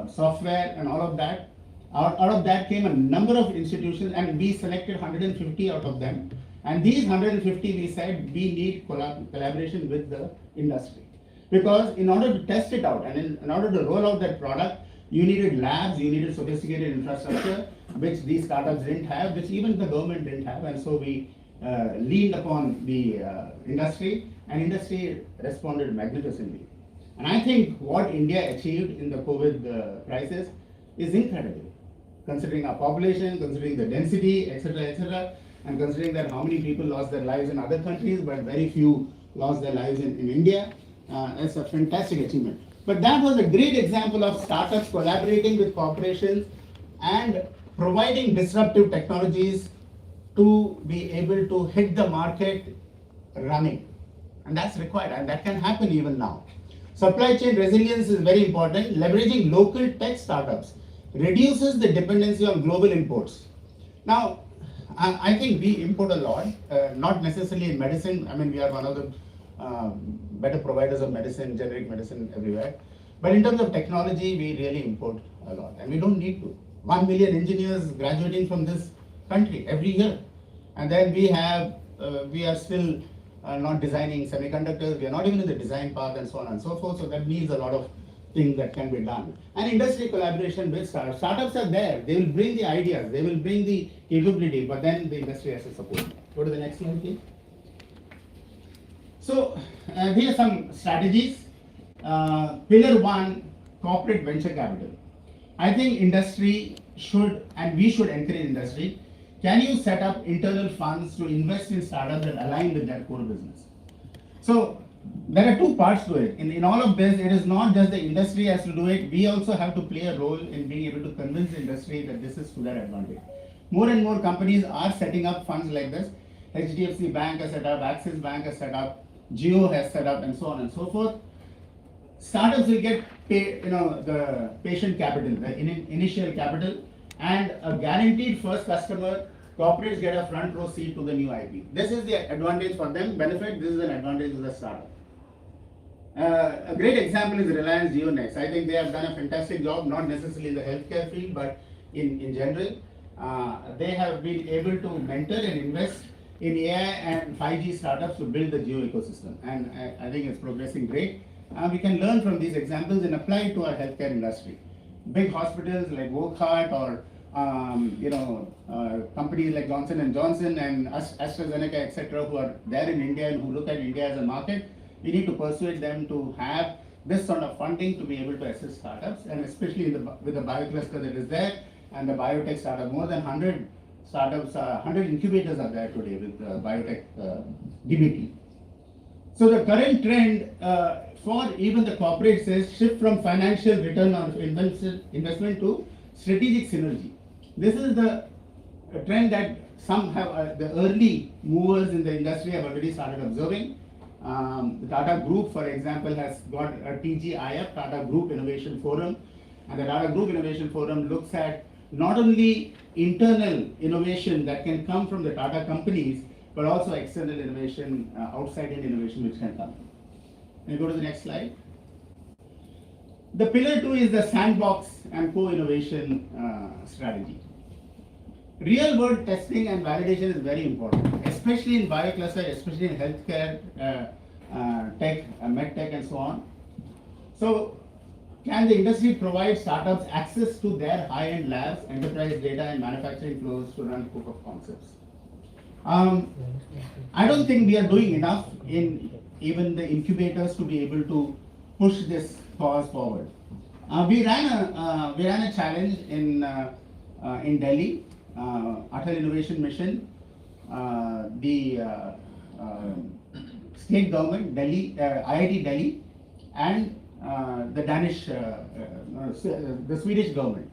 software and all of that. Out of that came a number of institutions, and we selected 150 out of them. And these 150, we said we need collaboration with the industry. Because in order to test it out and in order to roll out that product, you needed labs, you needed sophisticated infrastructure, which these startups didn't have, which even the government didn't have. And so we leaned upon the industry, and industry responded magnificently. And I think what India achieved in the COVID crisis is incredible, considering our population, considering the density, etc., and considering that how many people lost their lives in other countries, but very few lost their lives in India. It's a fantastic achievement. But that was a great example of startups collaborating with corporations and providing disruptive technologies to be able to hit the market running. And that's required, and that can happen even now. Supply chain resilience is very important. Leveraging local tech startups reduces the dependency on global imports. Now, I think we import a lot, not necessarily in medicine. I mean, we are one of the better providers of medicine, generic medicine everywhere. But in terms of technology, we really import a lot, and we don't need to. 1 million engineers graduating from this country every year. And then we are still not designing semiconductors, we are not even in the design path and so on and so forth. So that means a lot of things that can be done. And industry collaboration with startups. Startups are there, they will bring the ideas, they will bring the capability, but then the industry has to support. Go to the next slide, please. So here are some strategies. Pillar 1, corporate venture capital. I think industry should, and we should encourage industry. Can you set up internal funds to invest in startups that align with their core business? So there are two parts to it. In all of this, it is not just the industry has to do it. We also have to play a role in being able to convince the industry that this is to their advantage. More and more companies are setting up funds like this. HDFC Bank has set up, Axis Bank has set up, Jio has set up, and so on and so forth. Startups will get the patient capital, the initial capital, and a guaranteed first customer. Corporates get a front row seat to the new IP. This is the advantage for them, benefit. This is an advantage to the startup. A great example is Reliance JioNext. I think they have done a fantastic job, not necessarily in the healthcare field, but in general. They have been able to mentor and invest in AI and 5G startups to build the Jio ecosystem. And I think it's progressing great. We can learn from these examples and apply it to our healthcare industry. Big hospitals like Wockhardt or companies like Johnson & Johnson and AstraZeneca, etc., who are there in India and who look at India as a market, we need to persuade them to have this sort of funding to be able to assist startups, and especially with the biocluster that is there and the biotech startup. More than 100 startups, 100 incubators are there today with biotech DBT. So the current trend for even the corporates is shift from financial return on investment to strategic synergy. This is the trend that some have, the early movers in the industry have already started observing. The Tata Group, for example, has got a TGIF, Tata Group Innovation Forum, and the Tata Group Innovation Forum looks at not only internal innovation that can come from the Tata companies, but also external innovation, outside-in innovation which can come. Can you go to the next slide? The pillar 2 is the sandbox and co-innovation strategy. Real world testing and validation is very important, especially in biocluster, especially in healthcare, tech, medtech and so on. So can the industry provide startups access to their high-end labs, enterprise data and manufacturing flows to run proof of concepts? I don't think we are doing enough in even the incubators to be able to push this cause forward. We ran a challenge in Delhi, Atal Innovation Mission, the state government, Delhi, IIT Delhi, and the Danish, the Swedish government.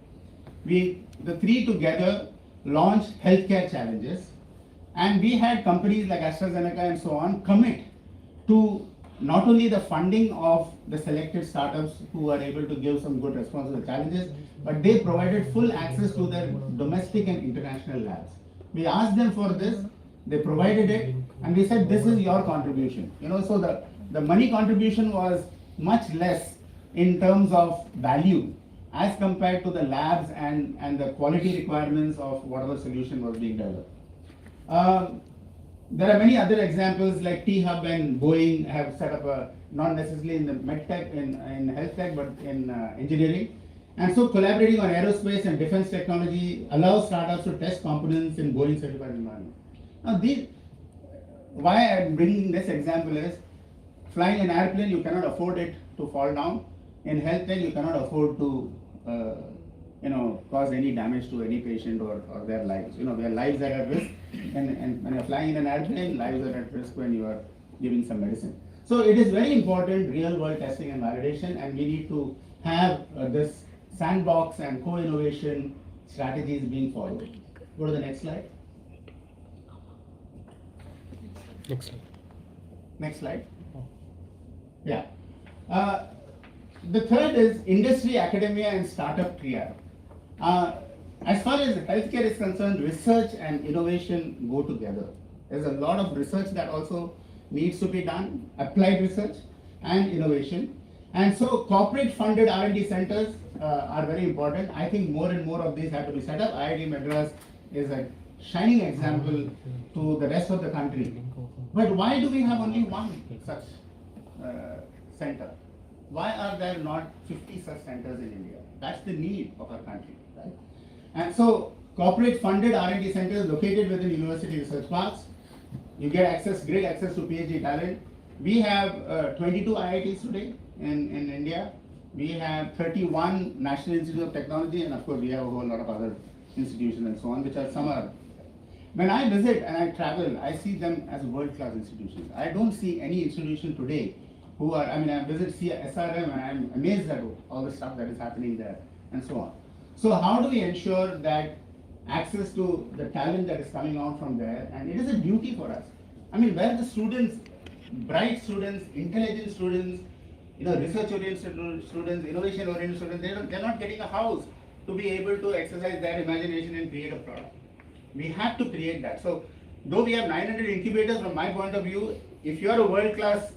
The three together launched healthcare challenges, and we had companies like AstraZeneca and so on commit to not only the funding of the selected startups who are able to give some good response to the challenges, but they provided full access to their domestic and international labs. We asked them for this, they provided it, and we said this is your contribution. So the the money contribution was much less in terms of value as compared to the labs and the quality requirements of whatever solution was being developed. There are many other examples like T-Hub and Boeing have set up a, not necessarily in the medtech, in health tech, but in engineering. And so collaborating on aerospace and defense technology allows startups to test components in Boeing certified environment. Now why I'm bringing this example is, flying an airplane, you cannot afford it to fall down. In health tech, you cannot afford to cause any damage to any patient or their lives. Their lives are at risk, and when you're flying in an airplane, lives are at risk when you are giving some medicine. So it is very important, real world testing and validation, and we need to have this sandbox and co-innovation strategies being followed. Go to the next slide. Next slide. Next slide. Yeah. The third is industry, academia, and startup triad. As far as healthcare is concerned, research and innovation go together. There's a lot of research that also needs to be done, applied research and innovation. And so corporate funded R&D centers are very important. I think more and more of these have to be set up. IIT Madras is a shining example to the rest of the country. But why do we have only one such center? Why are there not 50 such centers in India? That's the need of our country, right? And so corporate funded R&D centers located within university research parks. You get access, great access to PhD talent. We have 22 IITs today in India. We have 31 National Institute of Technology, and of course we have a whole lot of other institutions and so on, which are some are. When I visit and I travel, I see them as world-class institutions. I don't see any institution today who are, I visit SRM and I'm amazed at all the stuff that is happening there and so on. So how do we ensure that access to the talent that is coming out from there, and it is a duty for us. Where the students, bright students, intelligent students, research-oriented students, innovation-oriented students, they're not getting a house to be able to exercise their imagination and create a product. We have to create that. So though we have 900 incubators, from my point of view, if you are a world-class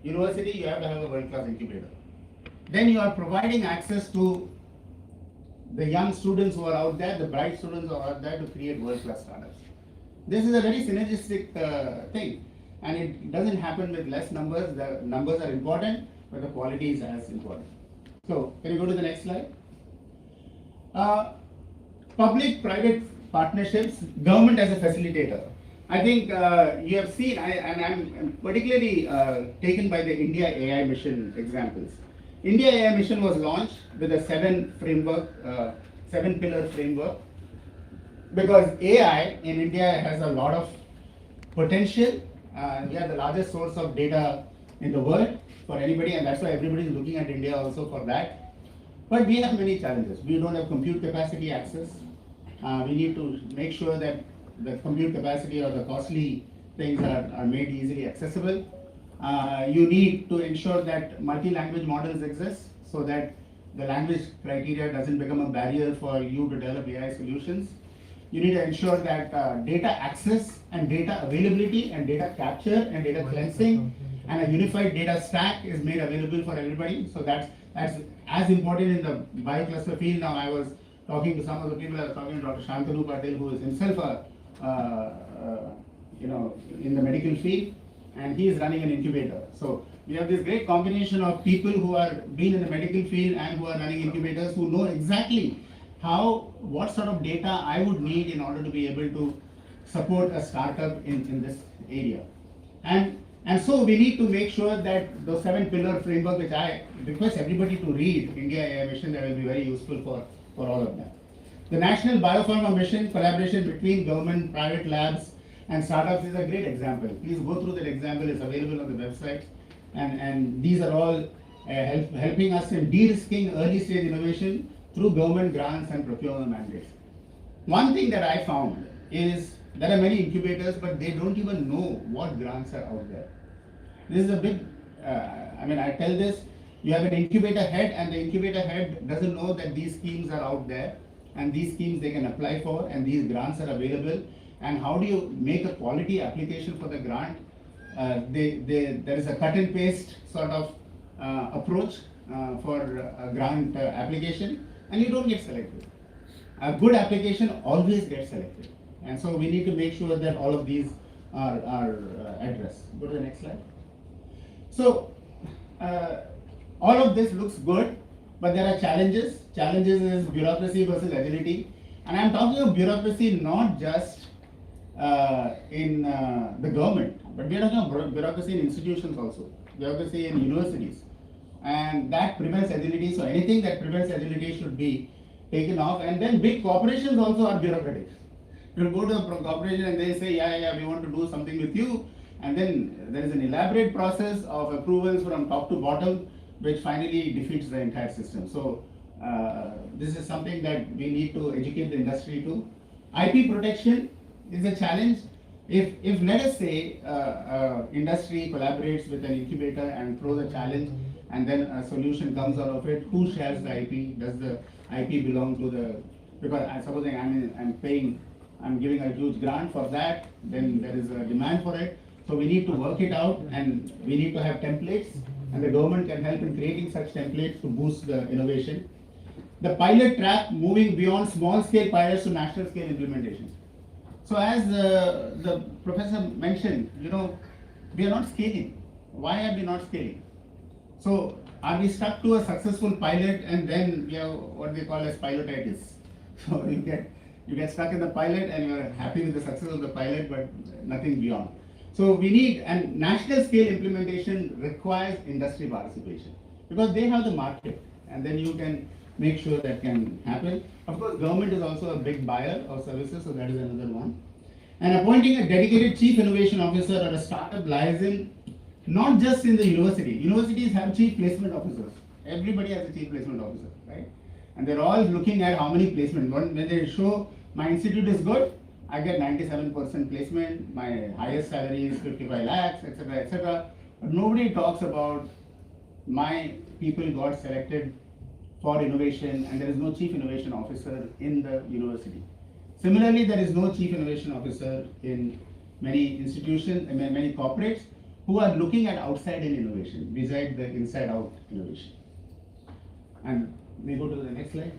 university, you have to have a world-class incubator. Then you are providing access to the young students who are out there, the bright students who are out there to create world-class startups. This is a very synergistic thing, and it doesn't happen with less numbers. The numbers are important, but the quality is as important. So, can you go to the next slide? Public-private partnerships, government as a facilitator. I think you have seen, and I'm particularly taken by the India AI mission examples. India AI mission was launched with a 7-pillar framework, because AI in India has a lot of potential. We are the largest source of data in the world for anybody, and that's why everybody is looking at India also for that. But we have many challenges. We don't have compute capacity access. We need to make sure that the compute capacity or the costly things are made easily accessible. You need to ensure that multi-language models exist so that the language criteria doesn't become a barrier for you to develop AI solutions. You need to ensure that data access and data availability and data capture and data cleansing and a unified data stack is made available for everybody. So that's as important in the biocluster field. Now I was talking to some of the people, I was talking to Dr. Shantanu Patel, who is himself in the medical field, and he is running an incubator. So we have this great combination of people who are been in the medical field and who are running incubators, who know exactly what sort of data I would need in order to be able to support a startup in this area. And so we need to make sure that the 7-pillar framework, which I request everybody to read, India AI Mission, that will be very useful for all of them. The National Biopharma Mission, collaboration between government, private labs, and startups is a great example. Please go through that example, it's available on the website. And these are all helping us in de-risking early stage innovation through government grants and procurement mandates. One thing that I found is there are many incubators, but they don't even know what grants are out there. This is a big, I tell this, you have an incubator head, and the incubator head doesn't know that these schemes are out there, and these schemes they can apply for, and these grants are available. And how do you make a quality application for the grant? there is a cut and paste sort of approach for a grant application, and you don't get selected. A good application always gets selected, and so we need to make sure that all of these are addressed. Go to the next slide. So all of this looks good, but there are challenges. Challenges is bureaucracy versus agility, and I'm talking of bureaucracy not just in the government, but we are talking about bureaucracy in institutions also, bureaucracy in universities, and that prevents agility. So anything that prevents agility should be taken off. And then big corporations also are bureaucratic. You go to a corporation and they say, yeah, we want to do something with you, and then there is an elaborate process of approvals from top to bottom, which finally defeats the entire system. So this is something that we need to educate the industry to. IP protection is a challenge. If let us say industry collaborates with an incubator and throws a challenge, and then a solution comes out of it, who shares the IP? Does the IP belong to the, because supposing I'm giving a huge grant for that, then there is a demand for it. So we need to work it out, and we need to have templates, and the government can help in creating such templates to boost the innovation. The pilot track, moving beyond small scale pilots to national scale implementation. So as the professor mentioned, we are not scaling. Why are we not scaling? So are we stuck to a successful pilot, and then we have what they call as pilotitis? So you get stuck in the pilot and you are happy with the success of the pilot, but nothing beyond. So we need, and national scale implementation requires industry participation, because they have the market, and then you can make sure that can happen. Of course, government is also a big buyer of services, so that is another one. And appointing a dedicated chief innovation officer or a startup lies in, not just in the university. Universities have chief placement officers. Everybody has a chief placement officer, right? And they're all looking at how many placements. When they show my institute is good, I get 97% placement, my highest salary is 55 lakhs, etc., etc. But nobody talks about my people got selected for innovation, and there is no chief innovation officer in the university. Similarly, there is no chief innovation officer in many institutions, many corporates who are looking at outside-in innovation besides the inside-out innovation. And we go to the next slide.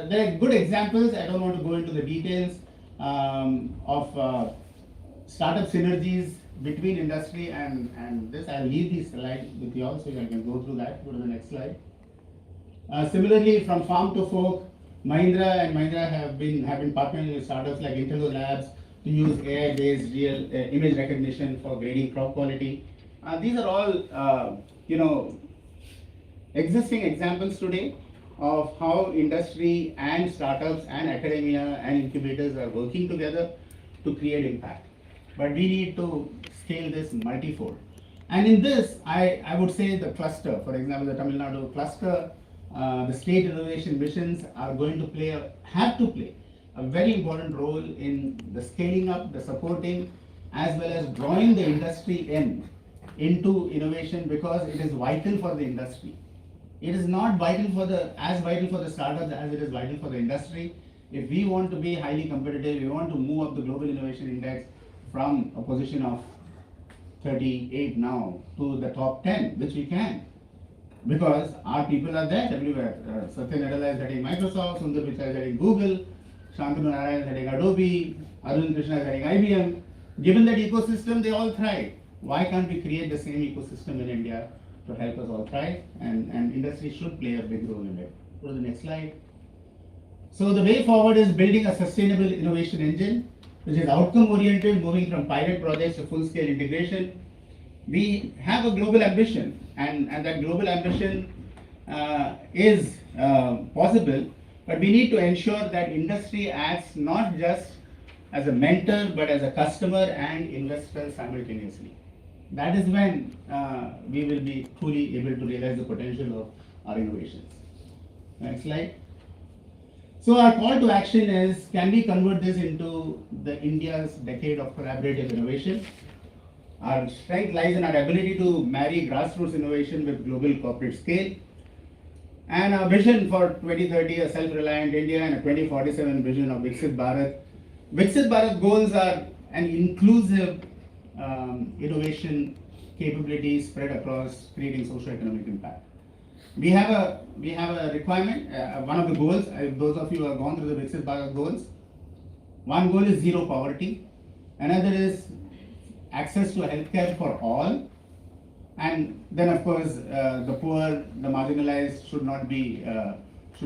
There are good examples. I don't want to go into the details of startup synergies between industry and this. I'll leave this slide with you all so you can go through that. Go to the next slide. Similarly, from farm to fork, Mahindra and Mahindra have been partnering with startups like Intello Labs to use AI-based real image recognition for grading crop quality. These are all existing examples today of how industry and startups and academia and incubators are working together to create impact. But we need to scale this multifold. And in this, I would say the cluster, for example, the Tamilnadu cluster, the state innovation missions are going to have to play a very important role in the scaling up, the supporting, as well as drawing the industry into innovation, because it is vital for the industry. It is not as vital for the startups as it is vital for the industry. If we want to be highly competitive, we want to move up the global innovation index from a position of 38 now to the top 10, which we can, because our people are there everywhere. Satya Nadella is heading Microsoft, Sundar Pichai is heading Google, Shantanu Narayan is heading Adobe, Arun Krishna is heading IBM. Given that ecosystem, they all thrive. Why can't we create the same ecosystem in India to help us all thrive? And industry should play a big role in it. Go to the next slide. So the way forward is building a sustainable innovation engine, which is outcome oriented, moving from pilot projects to full scale integration. We have a global ambition, and that global ambition is possible, but we need to ensure that industry acts not just as a mentor, but as a customer and investor simultaneously. That is when we will be truly able to realize the potential of our innovations. Next slide. So our call to action is, can we convert this into the India's decade of collaborative innovation? Our strength lies in our ability to marry grassroots innovation with global corporate scale. And our vision for 2030, a self-reliant India, and a 2047 vision of Viksit Bharat. Viksit Bharat goals are and inclusive innovation capabilities spread across creating socio-economic impact. We have a requirement, one of the goals, those of you who have gone through the Viksit Bharat goals, one goal is zero poverty, another is access to healthcare for all, and then of course the poor, the marginalized should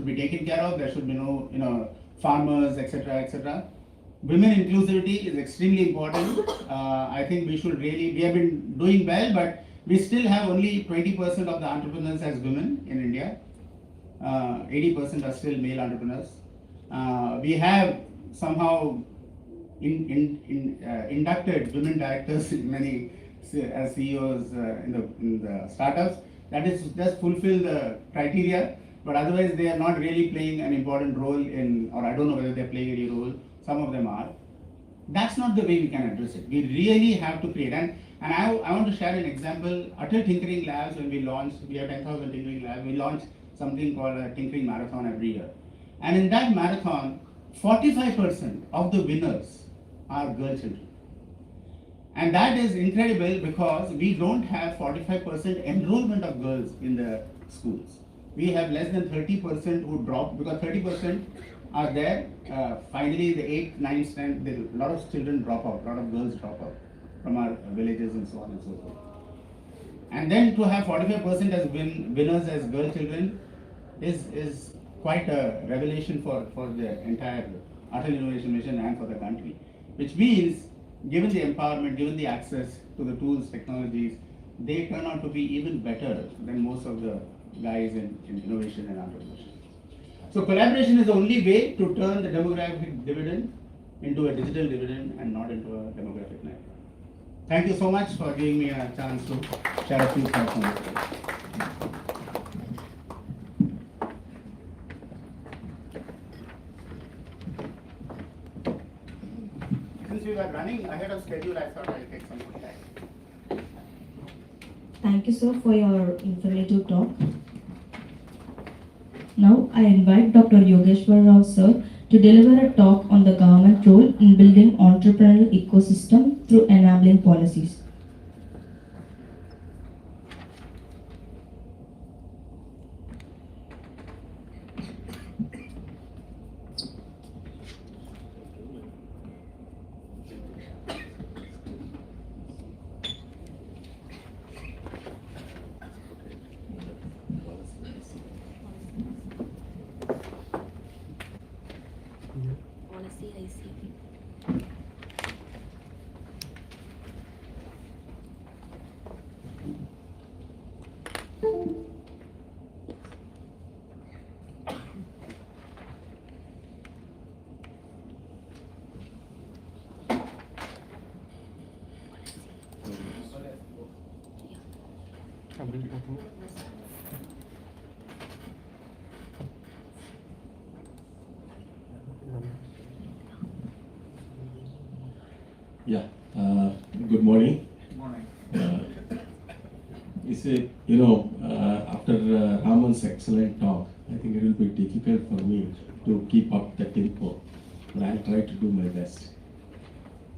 be taken care of. There should be no farmers, etc., etc. Women inclusivity is extremely important. I think we have been doing well, but we still have only 20% of the entrepreneurs as women in India. 80% are still male entrepreneurs. We have somehow inducted women directors in many as CEOs in the startups. That is just fulfill the criteria, but otherwise they are not really playing an important role or I don't know whether they're playing any role. Some of them are. That's not the way we can address it. We really have to create. And I want to share an example. Atal Tinkering Labs, when we launched, we have 10,000 Tinkering Labs, we launched something called a Tinkering Marathon every year. And in that marathon, 45% of the winners are girl children. And that is incredible because we don't have 45% enrollment of girls in the schools. We have less than 30% who drop, because 30% are there. Finally, the 8th, 9th, 10th, a lot of children drop out, a lot of girls drop out from our villages and so on and so forth. And then to have 45% as winners as girl children is quite a revelation for the entire Atal Innovation Mission and for the country. Which means, given the empowerment, given the access to the tools, technologies, they turn out to be even better than most of the guys in innovation and entrepreneurship. So collaboration is the only way to turn the demographic dividend into a digital dividend and not into a demographic net. Thank you so much for giving me a chance to share a few thoughts on this. Since we were running ahead of schedule, I thought I'll take some more time. Thank you, sir, for your informative talk. Now I invite Dr. Yogeshwar Rao, sir, to deliver a talk on the government role in building entrepreneurial ecosystem through enabling policies. Yeah, good morning. Good morning. After Raman's excellent talk, I think it will be difficult for me to keep up the tempo, but I'll try to do my best.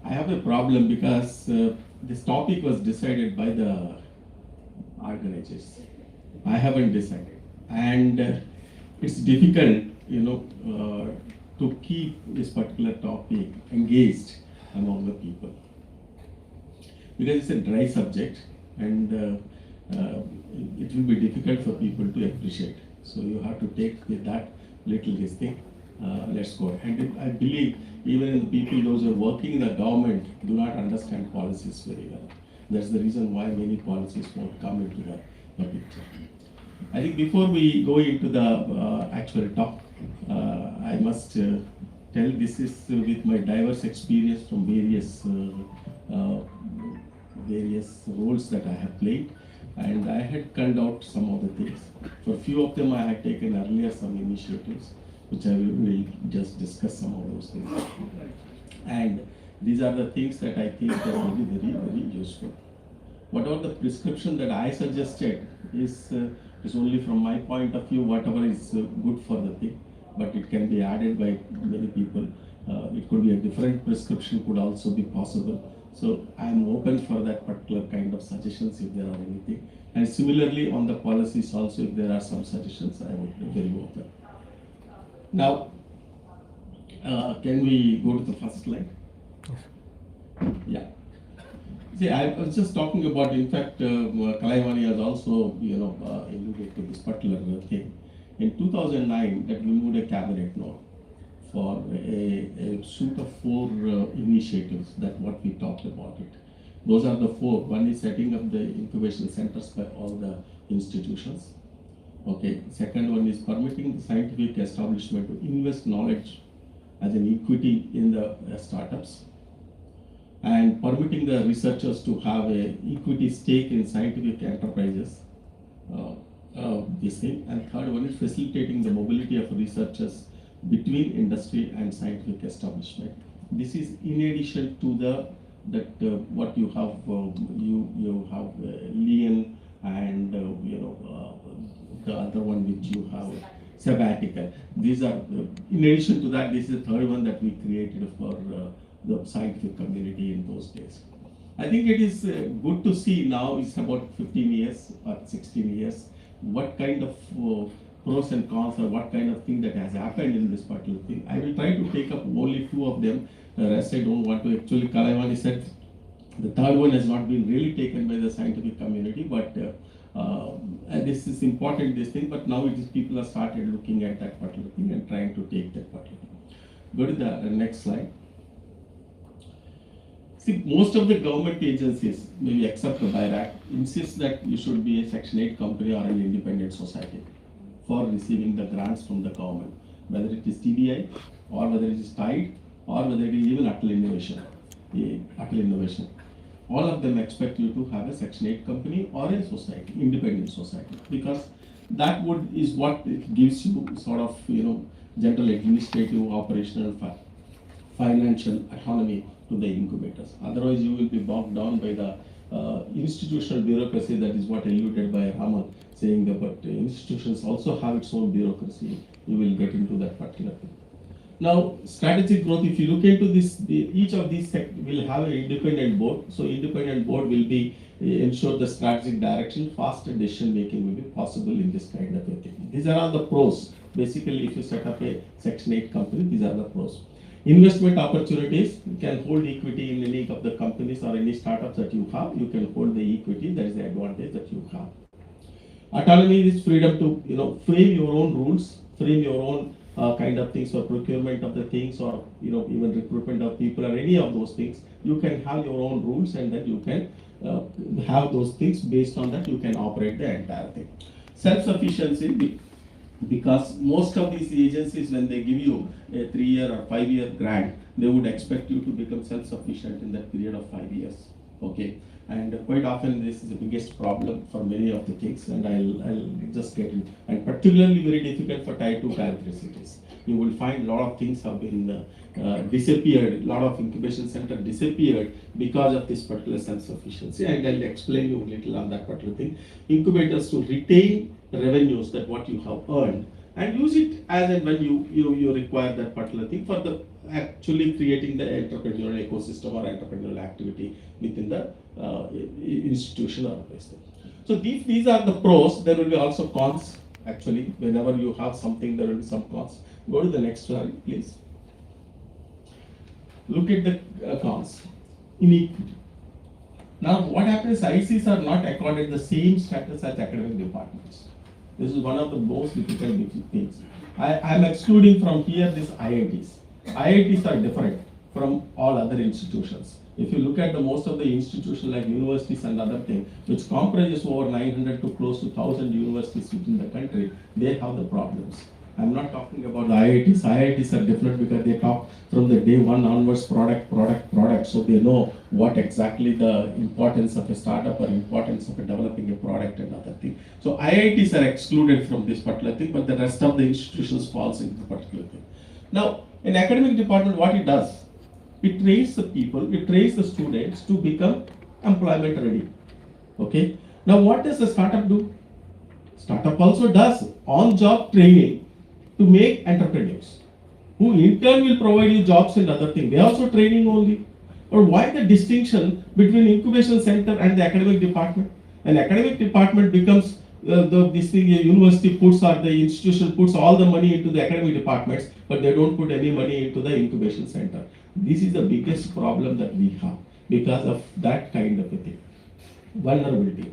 I have a problem because this topic was decided by the organizers. I haven't decided, and it's difficult, to keep this particular topic engaged among the people, because it's a dry subject and it will be difficult for people to appreciate. So you have to take with that little this thing. Let's go. And I believe even the people, those who are working in the government, do not understand policies very well. That's the reason why many policies won't come into the picture. I think before we go into the actual talk, I must tell this is with my diverse experience from various roles that I have played, and I had culled out some of the things. For a few of them I had taken earlier some initiatives, which I will just discuss some of those things. And these are the things that I think that will be very, very useful. Whatever the prescription that I suggested is only from my point of view, whatever is good for the thing, but it can be added by many people, It could be a different prescription could also be possible. So I am open for that particular kind of suggestions if there are anything. And similarly on the policies also, if there are some suggestions, I would be very open. Now, can we go to the first slide? Yeah. See, I was just talking about, in fact, Kalaimani has also, alluded to this particular thing. In 2009, that we moved a cabinet note for a suite of 4 initiatives that what we talked about it. Those are the 4. One is setting up the incubation centers by all the institutions. Okay. Second one is permitting the scientific establishment to invest knowledge as an equity in the startups, and permitting the researchers to have a equity stake in scientific enterprises. This thing. And third one is facilitating the mobility of researchers between industry and scientific establishment. This is in addition to what you have. You have Lian and the other one which you have sabbatical. These are in addition to that. This is the third one that we created for the scientific community in those days. I think it is good to see now. It's about 15 years or 16 years. What kind of pros and cons, or what kind of thing that has happened in this particular thing. I will try to take up only 2 of them. The rest I don't want to. Actually, Kalaimani said the third one has not been really taken by the scientific community, but this is important, this thing. But now it is people have started looking at that particular thing and trying to take that particular thing. Go to the next slide. See, most of the government agencies, maybe except the BIRAC, insist that you should be a Section 8 company or an independent society for receiving the grants from the government, whether it is TBI or whether it is TIDE or whether it is even Atal Innovation. All of them expect you to have a Section 8 company or a society, independent society, because that is what it gives you sort of, general administrative, operational, financial autonomy to the incubators. Otherwise, you will be bogged down by the institutional bureaucracy. That is what alluded by Raman, saying that but institutions also have its own bureaucracy. You will get into that particular thing. Now, strategic growth, if you look into this, each of these will have an independent board. So independent board will be ensure the strategic direction, faster decision making will be possible in this kind of a thing. These are all the pros. Basically, if you set up a Section 8 company, these are the pros. Investment opportunities, you can hold equity in any of the companies or any startups that you have. You can hold the equity. That is the advantage that you have. Autonomy is freedom to frame your own rules, frame your own kind of things for procurement of the things, or even recruitment of people or any of those things. You can have your own rules, and then you can have those things. Based on that, you can operate the entire thing. Self-sufficiency, because most of these agencies, when they give you a 3-year or 5-year grant, they would expect you to become self-sufficient in that period of 5 years. Okay, and quite often this is the biggest problem for many of the things, and I'll just get in. And particularly very difficult for Tier 2, Tier 3 cities. You will find a lot of things have been disappeared. A lot of incubation centers disappeared because of this particular self-sufficiency, and I'll explain you a little on that particular thing. Incubators to retain revenues that what you have earned and use it as and when you require that particular thing for the actually creating the entrepreneurial ecosystem or entrepreneurial activity within the institution or place. So these are the pros. There will be also cons. Actually, whenever you have something, there will be some cons. Go to the next slide, please. Look at the cons. Inequity. Now, what happens? ICs are not accorded the same status as academic departments. This is one of the most difficult things. I am excluding from here these IITs. IITs are different from all other institutions. If you look at the most of the institutions like universities and other things, which comprises over 900 to close to 1,000 universities within the country, they have the problems. I'm not talking about the IITs. IITs are different because they talk from the day one onwards, product. So they know what exactly the importance of a startup or importance of developing a product and other thing. So IITs are excluded from this particular thing, but the rest of the institutions falls into the particular thing. Now, in academic department, what it does, it trains the people, it trains the students to become employment ready. Okay. Now, what does the startup do? Startup also does on-job training to make entrepreneurs. who in turn will provide you jobs and other things. They are also training only. Or why the distinction between incubation center and the academic department? An academic department becomes this thing, a university puts or the institution puts all the money into the academic departments, but they don't put any money into the incubation center. This is the biggest problem that we have because of that kind of a thing. Vulnerability.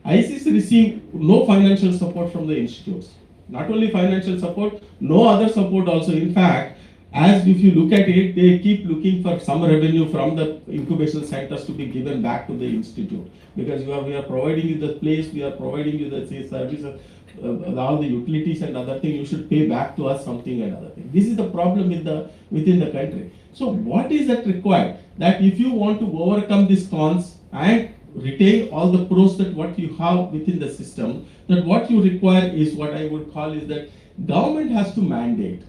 ICs receive no financial support from the institutes. Not only financial support, no other support also. In fact, as if you look at it, they keep looking for some revenue from the incubation centers to be given back to the institute. Because we are providing you the place, we are providing you the services, all the utilities and other things, you should pay back to us something and other thing. This is the problem within the country. So what is that required? That if you want to overcome these cons and retain all the pros that what you have within the system, that what you require is what I would call is that government has to mandate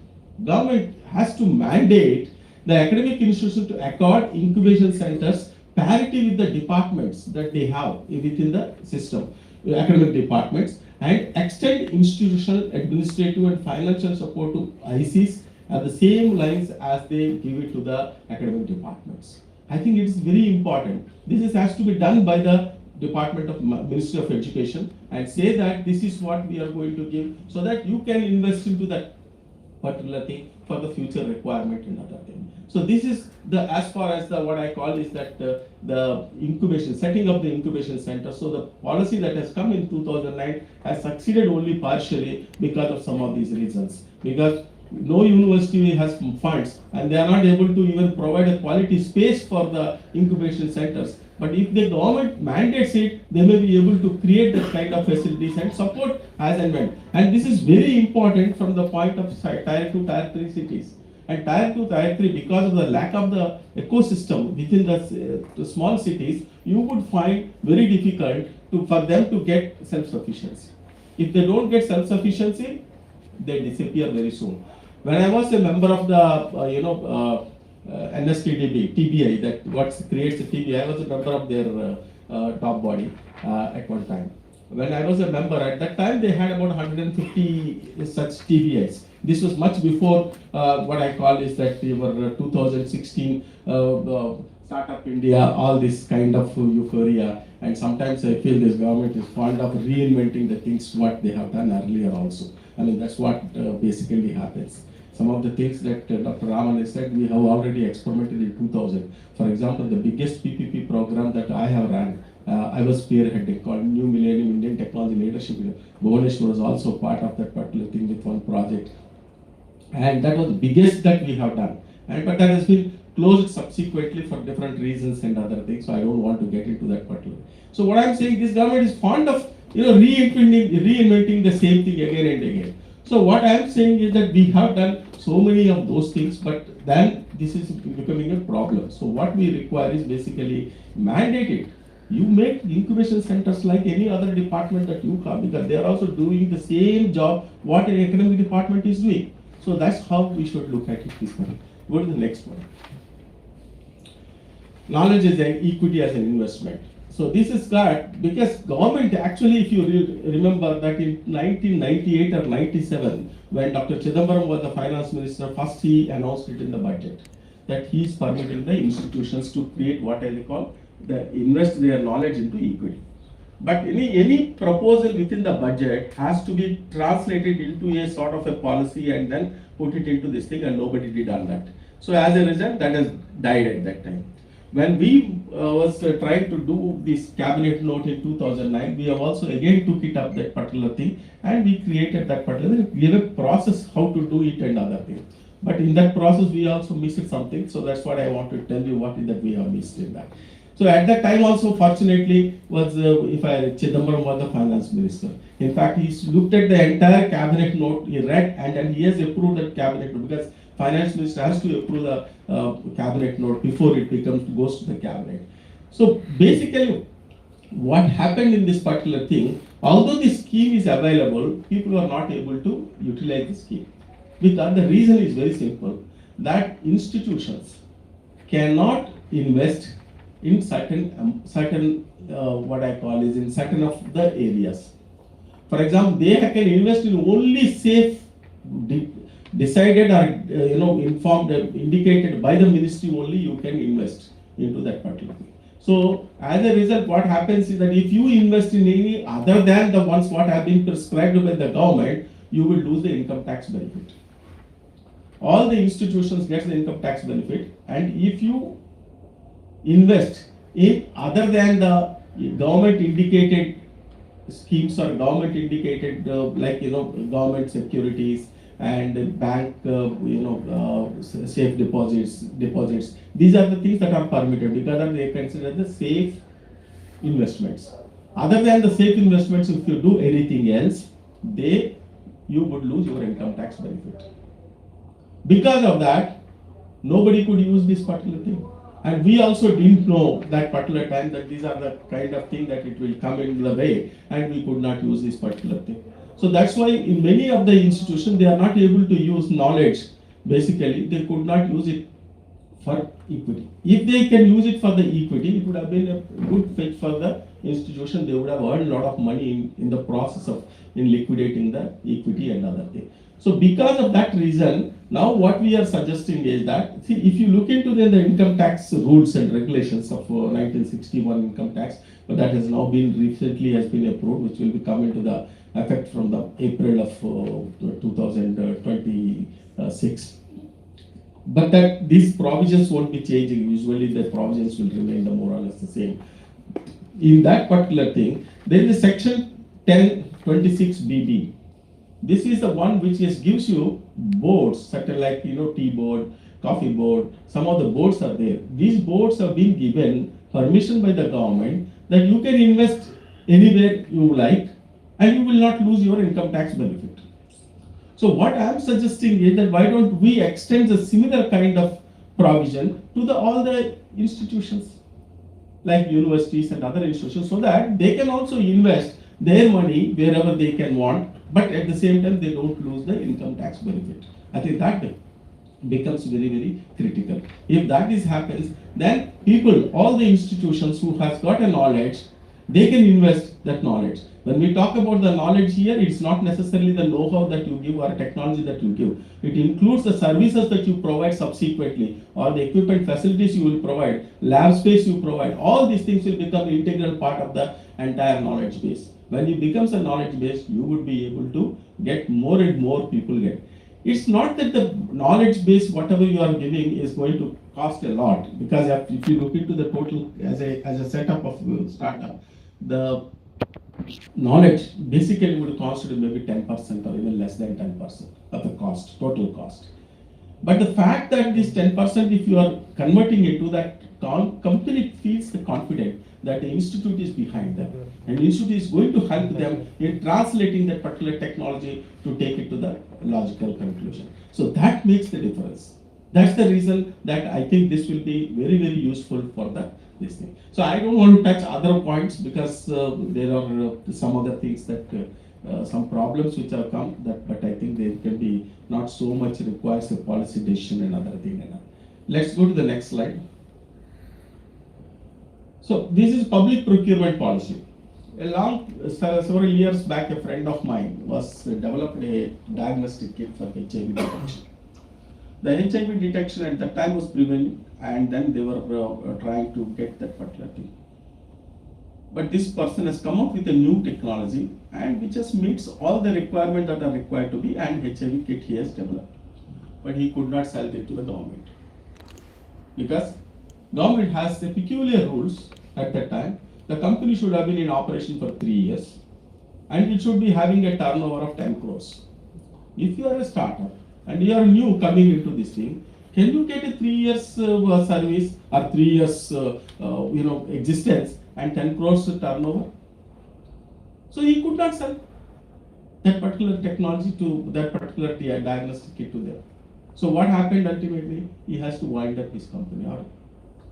the academic institutions to accord incubation centers parity with the departments that they have within the system, academic departments, and extend institutional, administrative and financial support to ICs at the same lines as they give it to the academic departments. I think it is very important. This has to be done by the Department of Ministry of Education and say that this is what we are going to give so that you can invest into that particular thing for the future requirement and other thing. So this is the as far as the what I call is that the incubation, setting up the incubation center. So the policy that has come in 2009 has succeeded only partially because of some of these reasons. Because no university has funds and they are not able to even provide a quality space for the incubation centers. But if the government mandates it, they may be able to create that kind of facilities and support as and when. And this is very important from the point of tier 2, tier 3 cities. And tier 2, tier 3, because of the lack of the ecosystem within the small cities, you would find very difficult for them to get self-sufficiency. If they don't get self-sufficiency, they disappear very soon. When I was a member of the NSTDB, TBI, that what creates the TBI, I was a member of their top body at one time. When I was a member at that time, they had about 150 such TBIs. This was much before what I call is that we were 2016 Startup India, all this kind of euphoria. And sometimes I feel this government is fond of reinventing the things what they have done earlier also. I mean, that's what basically happens. Some of the things that Dr. Raman has said, we have already experimented in 2000. For example, the biggest PPP program that I have run, I was spearheading, called New Millennium Indian Technology Leadership. Bhubaneswar was also part of that particular thing with one project. And that was the biggest that we have done. But that has been closed subsequently for different reasons and other things, so I don't want to get into that particular. So what I'm saying, this government is fond of reinventing the same thing again and again. So what I am saying is that we have done so many of those things, but then this is becoming a problem. So what we require is basically mandated. You make incubation centers like any other department that you have, because they are also doing the same job what an academic department is doing. So that's how we should look at it this way. Go to the next one. Knowledge is an equity as an investment. So this is that because government actually, if you remember that in 1998 or 97, when Dr. Chidambaram was the finance minister, first he announced it in the budget that he is permitting the institutions to create what I call invest their knowledge into equity. But any proposal within the budget has to be translated into a sort of a policy and then put it into this thing, and nobody did on that. So as a result, that has died at that time. When we was trying to do this cabinet note in 2009, we have also again took it up that particular thing, and we created that particular, we have a process how to do it and other things. But in that process, we also missed something. So that's what I want to tell you what is that we have missed in that. So at that time also, fortunately, was Chidambaram was the finance minister. In fact, he looked at the entire cabinet note, he read, and then he has approved that cabinet note, because finance minister has to approve the cabinet note before it goes to the cabinet. So basically, what happened in this particular thing, although the scheme is available, people are not able to utilize the scheme. Because the reason is very simple, that institutions cannot invest in certain what I call is in certain of the areas. For example, they can invest in only safe decided or informed, indicated by the ministry only, you can invest into that particular thing. So as a result, what happens is that if you invest in any other than the ones what have been prescribed by the government, you will lose the income tax benefit. All the institutions get the income tax benefit, and if you invest in other than the government indicated schemes or government indicated government securities and bank safe deposits, these are the things that are permitted because they are considered the safe investments. Other than the safe investments, if you do anything else, you would lose your income tax benefit. Because of that, nobody could use this particular thing. And we also didn't know that particular time that these are the kind of thing that it will come in the way, and we could not use this particular thing. So that's why in many of the institutions, they are not able to use knowledge. Basically, they could not use it for equity. If they can use it for the equity, it would have been a good fit for the institution. They would have earned a lot of money in the process of liquidating the equity and other things. So because of that reason, now what we are suggesting is that, see, if you look into the income tax rules and regulations of 1961 income tax, but that has now been recently has been approved, which will be coming to the effect from the April of 2026. But that these provisions won't be changing. Usually the provisions will remain more or less the same. In that particular thing, there is a section 1026BB. This is the one which gives you boards, such like tea board, coffee board. Some of the boards are there. These boards have been given permission by the government that you can invest anywhere you like, and you will not lose your income tax benefit. So what I am suggesting is that why don't we extend the similar kind of provision to all the institutions like universities and other institutions, so that they can also invest their money wherever they can want, but at the same time they don't lose the income tax benefit. I think that becomes very, very critical. If that happens, then people, all the institutions who has got a knowledge, they can invest that knowledge. When we talk about the knowledge here, it's not necessarily the know-how that you give or technology that you give. It includes the services that you provide subsequently, or the equipment facilities you will provide, lab space you provide. All these things will become integral part of the entire knowledge base. When it becomes a knowledge base, you would be able to get more and more people get. It's not that the knowledge base, whatever you are giving, is going to cost a lot, because if you look into the total as a setup of startup, the knowledge basically would constitute maybe 10% or even less than 10% of the cost, total cost. But the fact that this 10%, if you are converting it to that, company feels the confident that the institute is behind them, and the institute is going to help them in translating that particular technology to take it to the logical conclusion. So that makes the difference. That's the reason that I think this will be very, very useful for this thing. So I don't want to touch other points, because there are some other things that some problems which have come, but I think they can be not so much requires a policy decision and other thing. Let's go to the next slide. So this is public procurement policy. Several years back, a friend of mine developed a diagnostic kit for HIV detection. The HIV detection at that time was prevailing, and then they were trying to get that particular thing. But this person has come up with a new technology, and which just meets all the requirements that are required to be, and HIV kit he has developed. But he could not sell it to the government, because government has the peculiar rules at that time. The company should have been in operation for 3 years, and it should be having a turnover of 10 crores. If you are a startup and you are new coming into this thing, can you get a 3 years service or 3 years existence and 10 crores turnover? So he could not sell that particular technology to that particular diagnostic kit to them. So what happened ultimately? He has to wind up his company or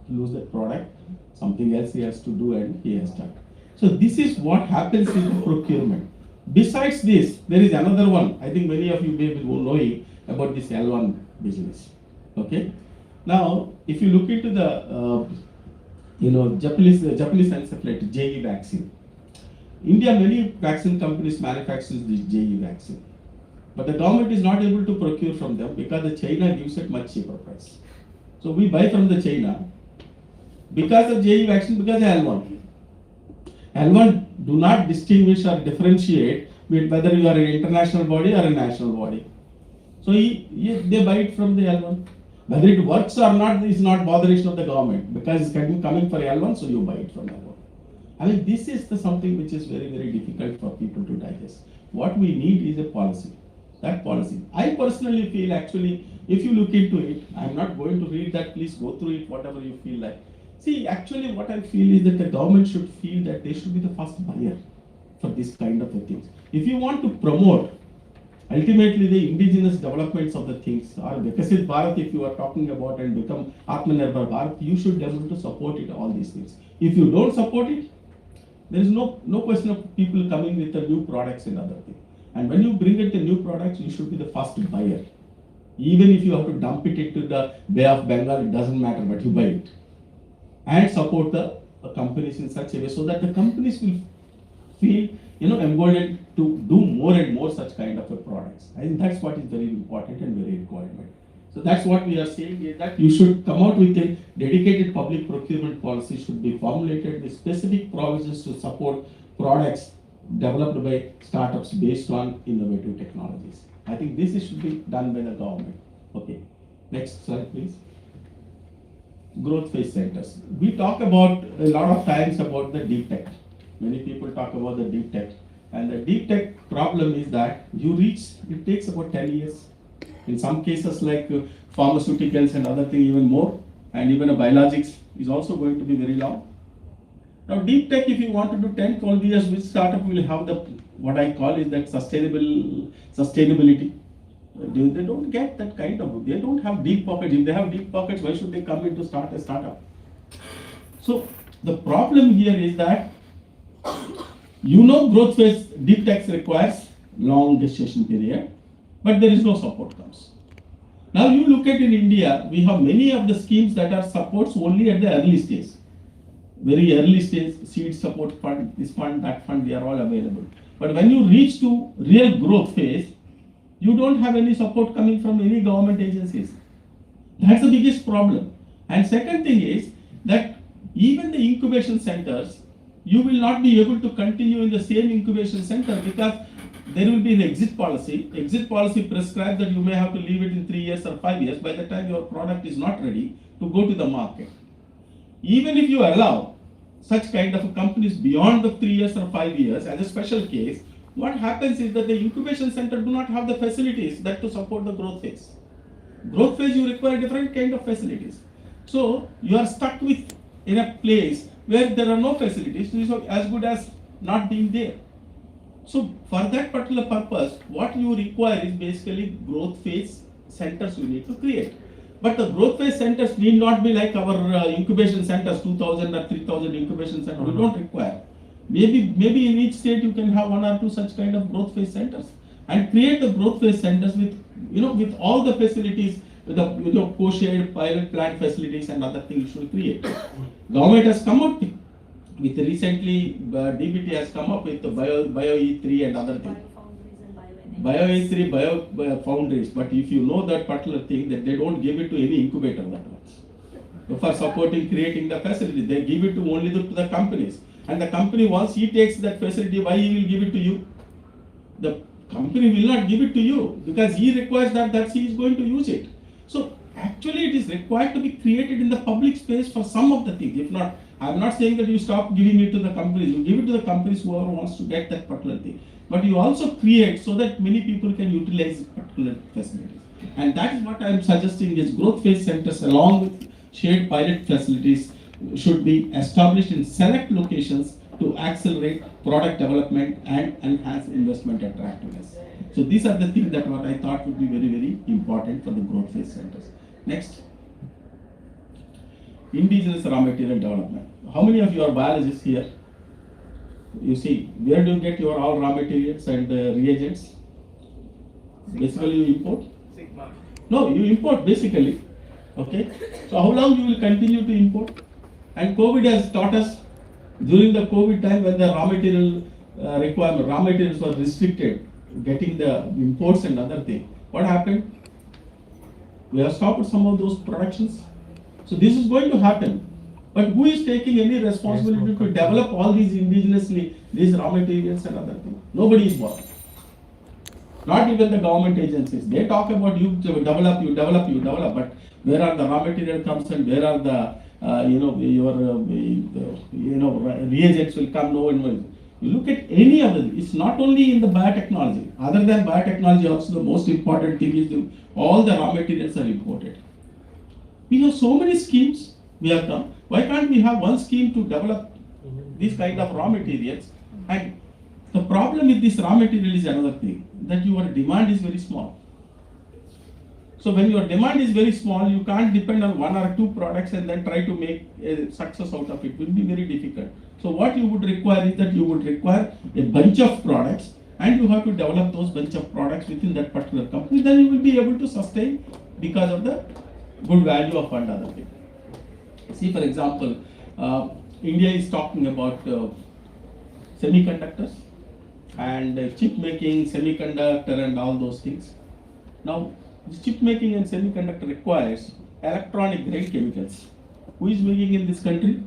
lose that product. Something else he has to do, and he has done. So this is what happens in procurement. Besides this, there is another one. I think many of you may be knowing about this L1 business. Okay. Now, if you look into the Japanese encephalitis JE vaccine. India, many vaccine companies manufacture this JE vaccine. But the government is not able to procure from them because the China gives it much cheaper price. So we buy from the China because of JE vaccine, because of L1. L1 do not distinguish or differentiate with whether you are an international body or a national body. So they buy it from the L1. Whether it works or not is not botheration of the government, because it's coming for L1, so you buy it from L1. I mean, this is something which is very, very difficult for people to digest. What we need is a policy. That policy. I personally feel, actually, if you look into it, I'm not going to read that, please go through it, whatever you feel like. See, actually what I feel is that the government should feel that they should be the first buyer for this kind of things. If you want to promote ultimately the indigenous developments of the things, or Vikasit Bharat, if you are talking about, and become Atmanirbhar Bharat, you should be able to support it, all these things. If you don't support it, there is no question of people coming with the new products and other things. And when you bring it the new products, you should be the first buyer. Even if you have to dump it into the Bay of Bengal, it doesn't matter, but you buy it. And support the companies in such a way so that the companies will feel, emboldened to do more and more such kind of a products. I think that's what is very important and very requirement. So that's what we are saying, is that you should come out with a dedicated public procurement policy, should be formulated with specific provisions to support products developed by startups based on innovative technologies. I think this should be done by the government. Okay, next slide please. Growth phase centers. We talk about a lot of times about the deep tech. Many people talk about the deep tech, and the deep tech problem is that it takes about 10 years. In some cases like pharmaceuticals and other things even more, and even biologics is also going to be very long. Now deep tech, if you want to do 10, 12 years, which startup will have the, what I call is that sustainability. They don't get that kind of, they don't have deep pockets. If they have deep pockets, why should they come in to start a startup? So the problem here is that, growth phase deep tech requires long gestation period, but there is no support comes. Now you look at in India, we have many of the schemes that are supports only at the early stage. Very early stage, seed support fund, this fund, that fund, they are all available. But when you reach to real growth phase, you don't have any support coming from any government agencies. That's the biggest problem. And second thing is that even the incubation centers, you will not be able to continue in the same incubation center because there will be an exit policy. Exit policy prescribes that you may have to leave it in 3 years or 5 years by the time your product is not ready to go to the market. Even if you allow such kind of companies beyond the 3 years or 5 years as a special case, what happens is that the incubation center do not have the facilities that to support the growth phase. Growth phase, you require different kind of facilities. So you are stuck with in a place where there are no facilities, so as good as not being there. So for that particular purpose, what you require is basically growth phase centers you need to create. But the growth phase centers need not be like our incubation centers, 2,000 or 3,000 incubation centers. We don't require. Maybe in each state you can have 1 or 2 such kind of growth phase centers, and create the growth phase centers with with all the facilities, with the co-shared pilot plant facilities and other things you should create. Government has come up with recently, DBT has come up with the Bio E3 and other things. Bio E3, Bio Foundries, but if you know that particular thing, that they don't give it to any incubator that much. For supporting, creating the facility, they give it to only to the companies. And the company, once he takes that facility, why he will give it to you? The company will not give it to you because he requires that he is going to use it. So actually it is required to be created in the public space for some of the things. If not, I am not saying that you stop giving it to the companies. You give it to the companies whoever wants to get that particular thing. But you also create so that many people can utilize particular facilities. And that is what I am suggesting is growth phase centers along with shared pilot facilities should be established in select locations to accelerate product development and enhance investment attractiveness. So these are the things that what I thought would be very, very important for the growth phase centers. Next. Indigenous raw material development. How many of you are biologists here? You see, where do you get your all raw materials and reagents? Basically you import? No, you import basically. Okay. So how long you will continue to import? And COVID has taught us, during the COVID time when the raw material requirement, raw materials were restricted, getting the imports and other thing. What happened? We have stopped some of those productions. So this is going to happen. But who is taking any responsibility to develop all these indigenously, these raw materials and other things? Nobody is bothered. Not even the government agencies. They talk about you develop, but where are the raw material comes and where are the reagents will come, no one will. You look at any of them, it's not only in the biotechnology. Other than biotechnology, also the most important thing is all the raw materials are imported. We have so many schemes we have done. Why can't we have one scheme to develop these kind of raw materials? And the problem with this raw material is another thing, that your demand is very small. So when your demand is very small, you can't depend on one or two products and then try to make a success out of it. It will be very difficult. So what you would require is that you would require a bunch of products and you have to develop those bunch of products within that particular company. Then you will be able to sustain because of the good value of one other thing. See, for example, India is talking about semiconductors and chip making, semiconductor and all those things. Now, the chip making and semiconductor requires electronic grade chemicals. Who is making in this country?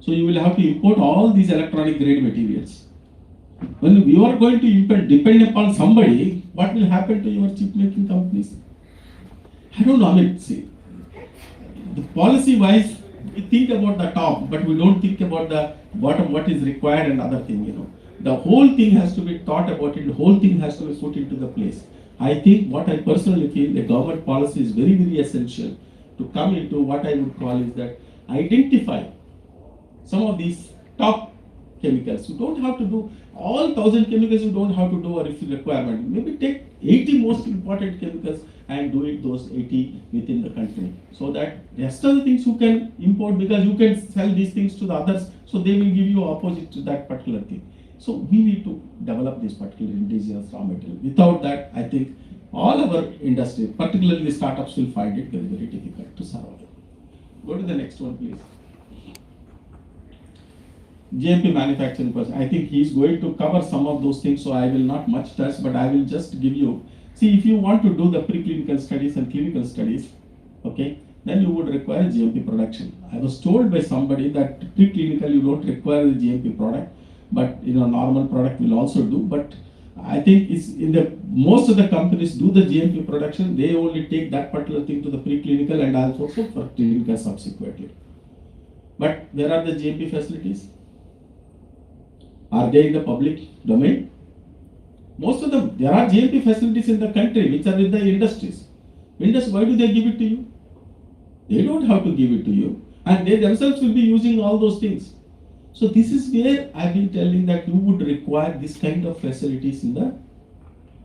So you will have to import all these electronic grade materials. When you are going to depend upon somebody, what will happen to your chip making companies? I don't know. I mean, see, the policy wise, we think about the top, but we don't think about the bottom, what is required and other thing, The whole thing has to be thought about it, the whole thing has to be put into the place. I think what I personally feel, the government policy is very, very essential to come into what I would call is that identify some of these top chemicals. You don't have to do all 1,000 chemicals, you don't have to do a requirement. Maybe take 80 most important chemicals and do it those 80 within the country. So that rest of the things you can import because you can sell these things to the others, so they will give you opposite to that particular thing. So we need to develop this particular indigenous raw material. Without that, I think all our industry, particularly startups, will find it very, very difficult to survive. Go to the next one, please. GMP manufacturing person. I think he is going to cover some of those things, so I will not much touch, but I will just give you. See, if you want to do the preclinical studies and clinical studies, okay, then you would require GMP production. I was told by somebody that preclinical you don't require the GMP product, but normal product will also do. But I think it's in the most of the companies do the GMP production. They only take that particular thing to the preclinical and also for clinical subsequently. But where are the GMP facilities? Are they in the public domain? Most of them, there are GMP facilities in the country which are with the industries. Why do they give it to you? They don't have to give it to you, and they themselves will be using all those things. So this is where I've been telling that you would require this kind of facilities in the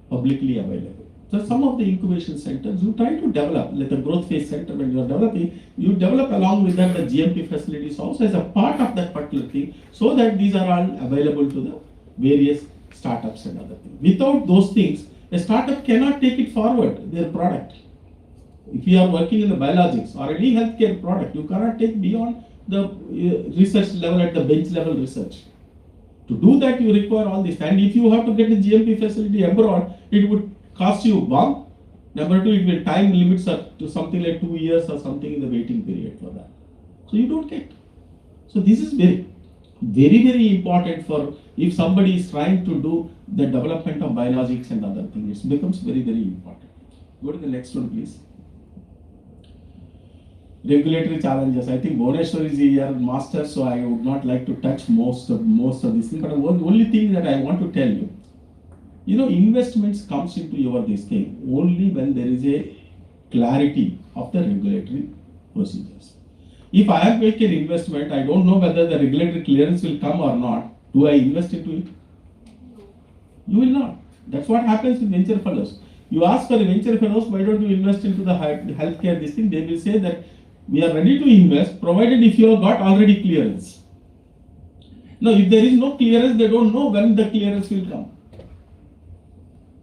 publicly available. So some of the incubation centers, you try to develop, like the growth phase center when you are developing, you develop along with that the GMP facilities also as a part of that particular thing, so that these are all available to the various startups and other things. Without those things, a startup cannot take it forward, their product. If you are working in the biologics or any healthcare product, you cannot take beyond the research level at the bench level research. To do that, you require all this. And if you have to get a GMP facility abroad, it would cost you one. Number two, it will time limits up to something like 2 years or something in the waiting period for that. So you don't get. So this is very, very, very important for if somebody is trying to do the development of biologics and other things. It becomes very, very important. Go to the next one, please. Regulatory challenges. I think Bhubaneswar is a master, so I would not like to touch most of these things. But the only thing that I want to tell you, investments comes into this thing only when there is a clarity of the regulatory procedures. If I have made an investment, I don't know whether the regulatory clearance will come or not. Do I invest into it? You will not. That's what happens with venture fellows. You ask for the venture fellows, why don't you invest into the healthcare, this thing? They will say that we are ready to invest, provided if you have got already clearance. Now, if there is no clearance, they don't know when the clearance will come.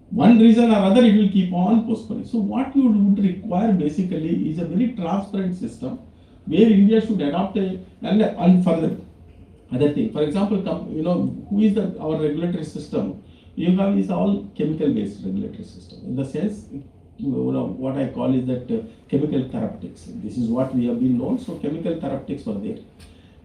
One reason or other, it will keep on postponing. So what you would require basically is a very transparent system where India should adopt and for the other thing. For example, who is our regulatory system? you have is all chemical based regulatory system. In the sense, what I call is that chemical therapeutics. This is what we have been known. So chemical therapeutics were there.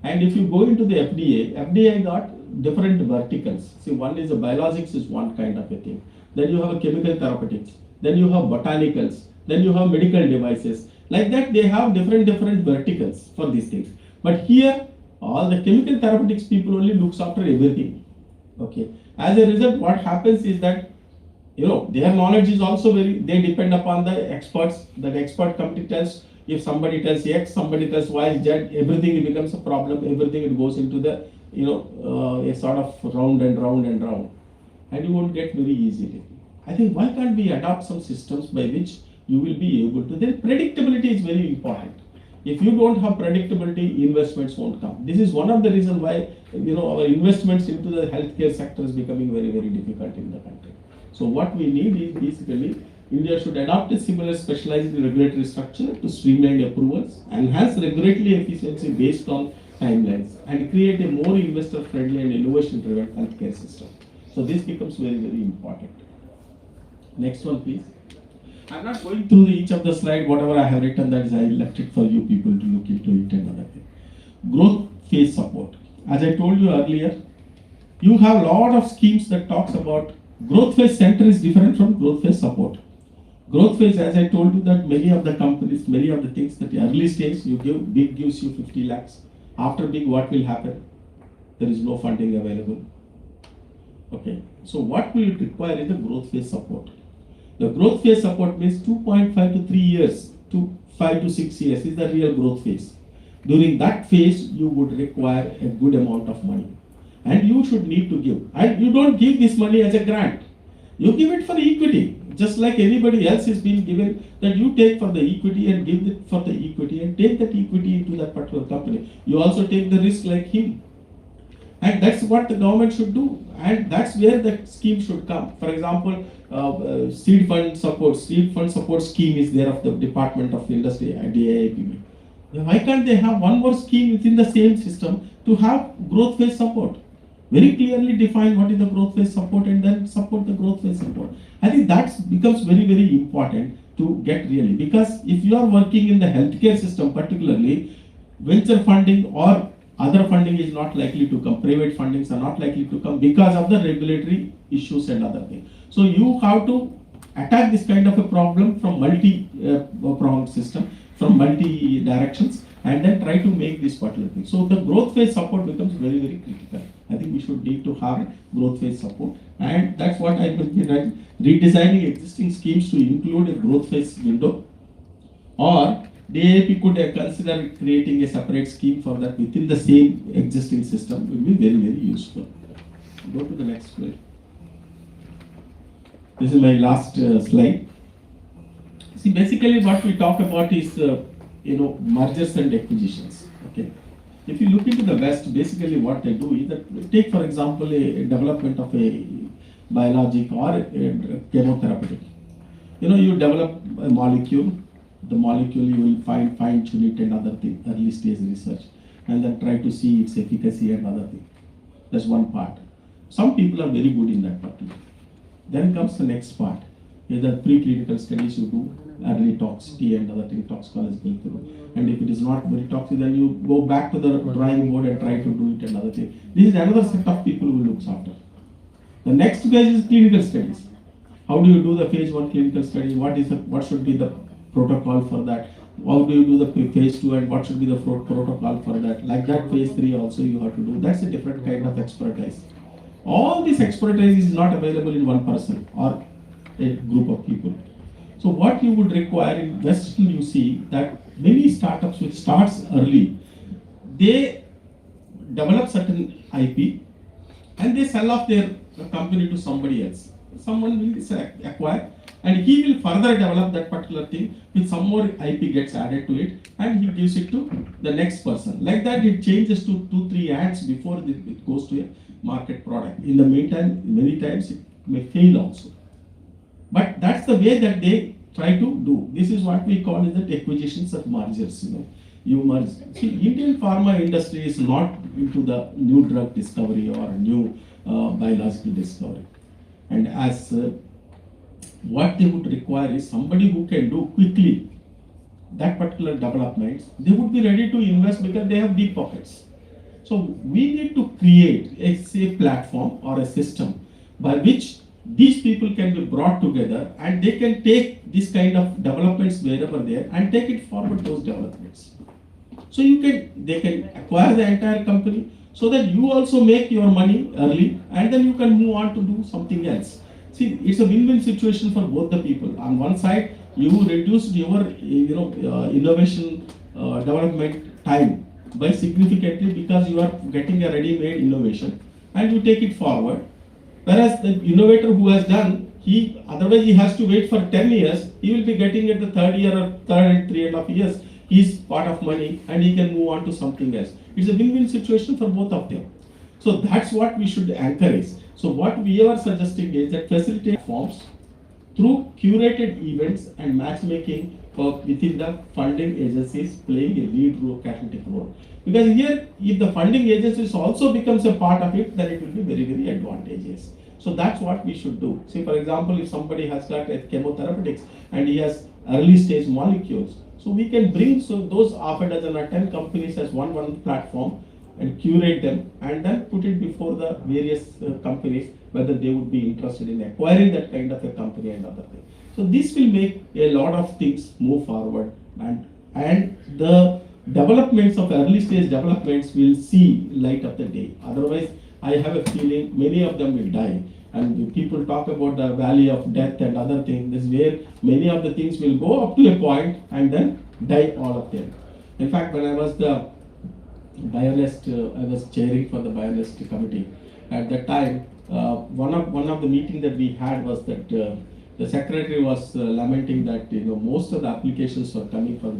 And if you go into the FDA got different verticals. See, one is the biologics is one kind of a thing. Then you have a chemical therapeutics. Then you have botanicals. Then you have medical devices. Like that, they have different verticals for these things. But here, all the chemical therapeutics people only looks after everything. Okay. As a result, what happens is that their knowledge is also they depend upon the experts. That expert committee tells, if somebody tells X, somebody tells Y, Z, everything becomes a problem, everything it goes into the, a sort of round and round and round. And you won't get very easily. I think why can't we adopt some systems by which you will be able to, then predictability is very important. If you don't have predictability, investments won't come. This is one of the reasons why, our investments into the healthcare sector is becoming very, very difficult in the country. So what we need is basically, India should adopt a similar specialized regulatory structure to streamline approvals, enhance regulatory efficiency based on timelines, and create a more investor-friendly and innovation-driven healthcare system. So this becomes very, very important. Next one, please. I'm not going through each of the slide, whatever I have written, that is I left it for you people to look into it and other thing. Growth phase support. As I told you earlier, you have a lot of schemes that talks about growth phase center is different from growth phase support. Growth phase, as I told you, that many of the companies, many of the things that early stage you give, big gives you 50 lakhs. After big, what will happen? There is no funding available. Okay. So what we require is the growth phase support. The growth phase support means 2.5 to 3 years to 5 to 6 years is the real growth phase. During that phase, you would require a good amount of money. And you should need to give. And you don't give this money as a grant. You give it for equity. Just like anybody else is being given, that you take for the equity and give it for the equity and take that equity into that particular company. You also take the risk like him. And that's what the government should do. And that's where the scheme should come. For example, seed fund support scheme is there of the Department of Industry and IITM. Why can't they have one more scheme within the same system to have growth phase support? Very clearly define what is the growth phase support and then support the growth phase support. I think that becomes very, very important to get really, because if you are working in the healthcare system particularly, venture funding or other funding is not likely to come, private fundings are not likely to come because of the regulatory issues and other things. So you have to attack this kind of a problem from multi-pronged system, from multi directions, and then try to make this particular thing. So the growth phase support becomes very, very critical. I think we should need to have growth phase support, and that's what I will be redesigning existing schemes to include a growth phase window, or the AIP could consider creating a separate scheme for that within the same existing system. Will be very, very useful. Go to the next slide. This is my last slide. See, basically what we talk about is mergers and acquisitions. Okay. If you look into the West, basically what they do is that, take for example a development of a biologic or a chemotherapeutic. You develop a molecule. The molecule you will fine tune it and other thing, early stage research, and then try to see its efficacy and other thing. That's one part. Some people are very good in that particular. Then comes the next part. Either preclinical studies you do, early toxicity and other thing, toxicological through. And if it is not very toxic, then you go back to the drawing board and try to do it and other thing. This is another set of people who looks after. The next phase is clinical studies. How do you do the phase 1 clinical study? What should be the protocol for that? How do you do the phase 2 and what should be the protocol for that? Like that, phase 3 also you have to do. That's a different kind of expertise. All this expertise is not available in one person or a group of people. So what you would require in West, you see that many startups which starts early, they develop certain IP and they sell off their company to somebody else. Someone will acquire and he will further develop that particular thing with some more IP gets added to it and he gives it to the next person. Like that, it changes to 2-3 hands before it goes to a market product. In the meantime, many times it may fail also. But that's the way that they try to do. This is what we call is the acquisitions of mergers. You merge. See, Indian pharma industry is not into the new drug discovery or new biological discovery. And as what they would require is somebody who can do quickly that particular developments. They would be ready to invest because they have deep pockets. So we need to create a say platform or a system by which these people can be brought together and they can take this kind of developments wherever they are and take it forward those developments. So they can acquire the entire company so that you also make your money early and then you can move on to do something else. See, it's a win-win situation for both the people. On one side, you reduced your innovation development time by significantly because you are getting a ready-made innovation and you take it forward. Whereas the innovator who has done, otherwise he has to wait for 10 years, he will be getting at the third year or third and 3.5 years, his part of money and he can move on to something else. It's a win-win situation for both of them. So that's what we should encourage. So what we are suggesting is that facilitate forms through curated events and matchmaking within the funding agencies playing a lead role, catalytic role. Because here, if the funding agencies also becomes a part of it, then it will be very, very advantageous. So that's what we should do. Say, for example, if somebody has got a chemotherapeutics and he has early stage molecules, so we can bring those half a dozen or 10 companies as one platform and curate them and then put it before the various companies whether they would be interested in acquiring that kind of a company and other things. So this will make a lot of things move forward and the developments of early stage developments will see light of the day. Otherwise, I have a feeling many of them will die. And people talk about the valley of death and other things. This is where many of the things will go up to a point and then die all of them. In fact, when I was the Bionest, I was chairing for the Bionest committee. At that time, one of the meeting that we had was that the secretary was lamenting that most of the applications were coming for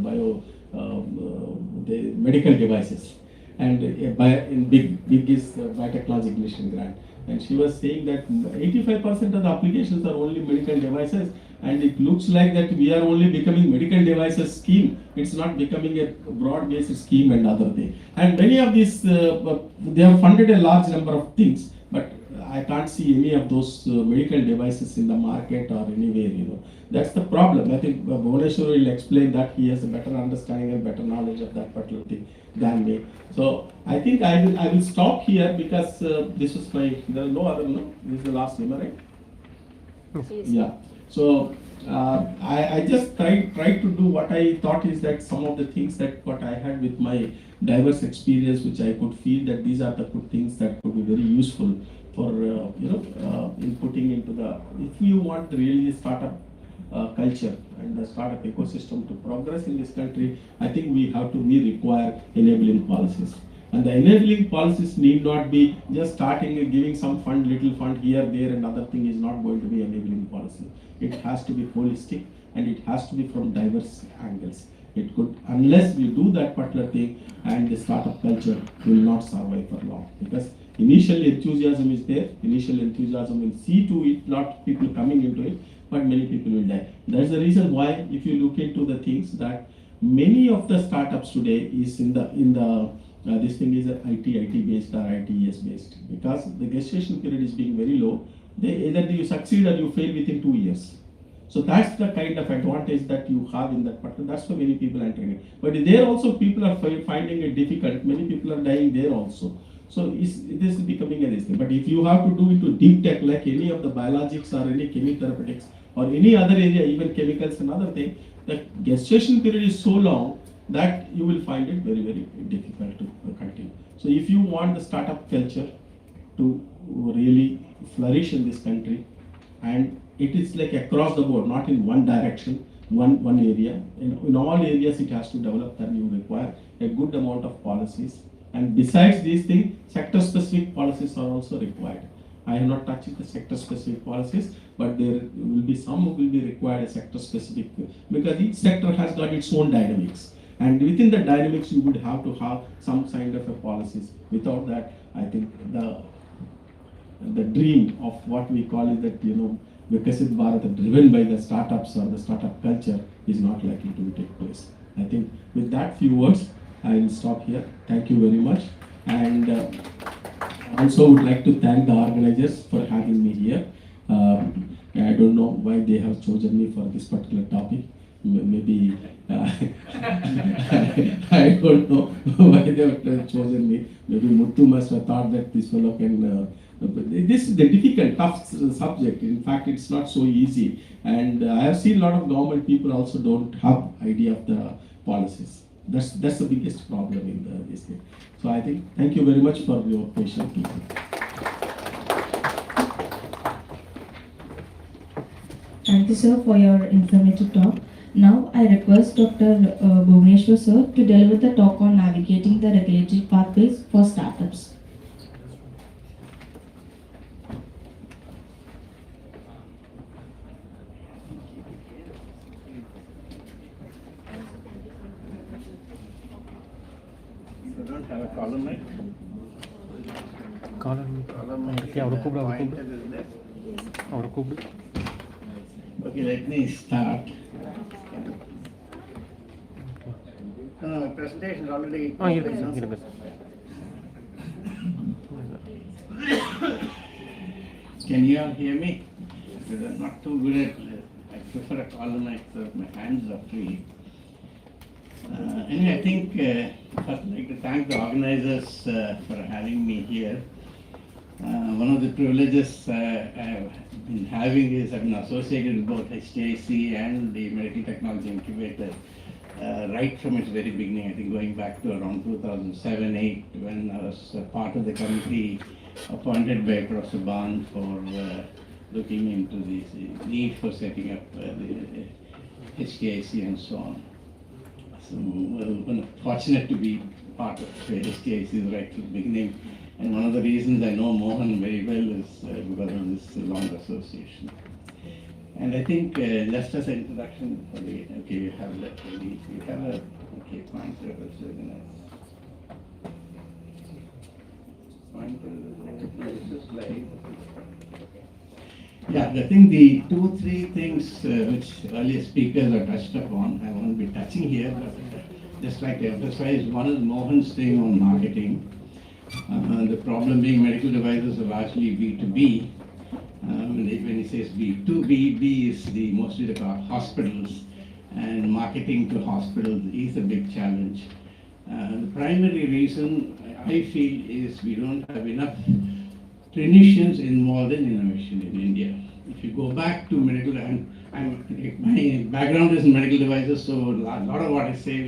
the medical devices, and in big is biotechnology ignition grant. And she was saying that 85% of the applications are only medical devices, and it looks like that we are only becoming medical devices scheme. It's not becoming a broad-based scheme and other thing. And many of these, they have funded a large number of things, but I can't see any of those medical devices in the market or anywhere. That's the problem. I think Bhuvaneshwar will explain that. He has a better understanding and better knowledge of that particular thing than me. So I think I will stop here because this is my, there is no other, this is the last name, right? Yes. Yeah. So I just tried to do what I thought is that some of the things that what I had with my diverse experience, which I could feel that these are the good things that could be very useful for in putting into the, if you want really startup culture and the startup ecosystem to progress in this country, I think we require enabling policies. And the enabling policies need not be just starting and giving some fund, little fund here, there, and other thing is not going to be enabling policy. It has to be holistic and it has to be from diverse angles. It could, unless we do that particular thing, and the startup culture will not survive for long. Because initial enthusiasm is there, initial enthusiasm will see to it, not people coming into it, but many people will die. That's the reason why, if you look into the things that many of the startups today is this thing is IIT based or IITS based, because the gestation period is being very low. Either you succeed or you fail within 2 years. So that's the kind of advantage that you have in that part. That's why many people are entering it. But there also people are finding it difficult. Many people are dying there also. So this is becoming a risk. But if you have to do it to deep tech, like any of the biologics or any chemotherapeutics or any other area, even chemicals and other thing, the gestation period is so long that you will find it very, very difficult to continue. So if you want the startup culture to really flourish in this country, and it is like across the board, not in one direction, one area. In all areas it has to develop, then you require a good amount of policies. And besides these things, sector-specific policies are also required. I have not touched the sector-specific policies, but there will be some will be required a sector-specific, because each sector has got its own dynamics. And within the dynamics, you would have to have some kind of a policies. Without that, I think the dream of what we call it that, Vikasit Bharat, driven by the startups or the startup culture, is not likely to take place. I think with that few words, I will stop here. Thank you very much. And also would like to thank the organizers for having me here. I don't know why they have chosen me for this particular topic. Maybe I don't know why they have chosen me. Maybe Muthu must have thought that this fellow can. But this is the difficult, tough subject. In fact, it's not so easy. And I have seen a lot of government people also don't have idea of the policies. That's the biggest problem in this thing. So I think, thank you very much for your patience. Thank you, sir, for your informative talk. Now, I request Dr. Bhuvaneshwar, sir, to deliver the talk on navigating the regulatory pathways for startups. You don't have a column, right? Okay, let me start. Presentation is already. Can you all hear me? Because I'm not too good at, I prefer a column like that, my hands are free. Anyway, I think first I'd like to thank the organizers for having me here. One of the privileges I've been having is I've been associated with both HTIC and the Medical Technology Incubator right from its very beginning, I think going back to around 2007-8 when I was part of the committee appointed by Professor Bhan for looking into the need for setting up the HTIC and so on. So we're fortunate to be part of HTIC right from the beginning. And one of the reasons I know Mohan very well is because of this long association. And I think just as an introduction for the, okay, you have that ready. You have a, okay, pointer, that's very nice. Pointer, slide. Yeah, I think the 2-3 things which earlier speakers have touched upon, I won't be touching here, but just like to emphasize, one is Mohan's thing on marketing. The problem being medical devices are largely B2B. When he says B2B, B is mostly the hospitals, and marketing to hospitals is a big challenge. The primary reason I feel is we don't have enough clinicians involved in innovation in India. If you go back to medical, my background is in medical devices, so a lot of what I say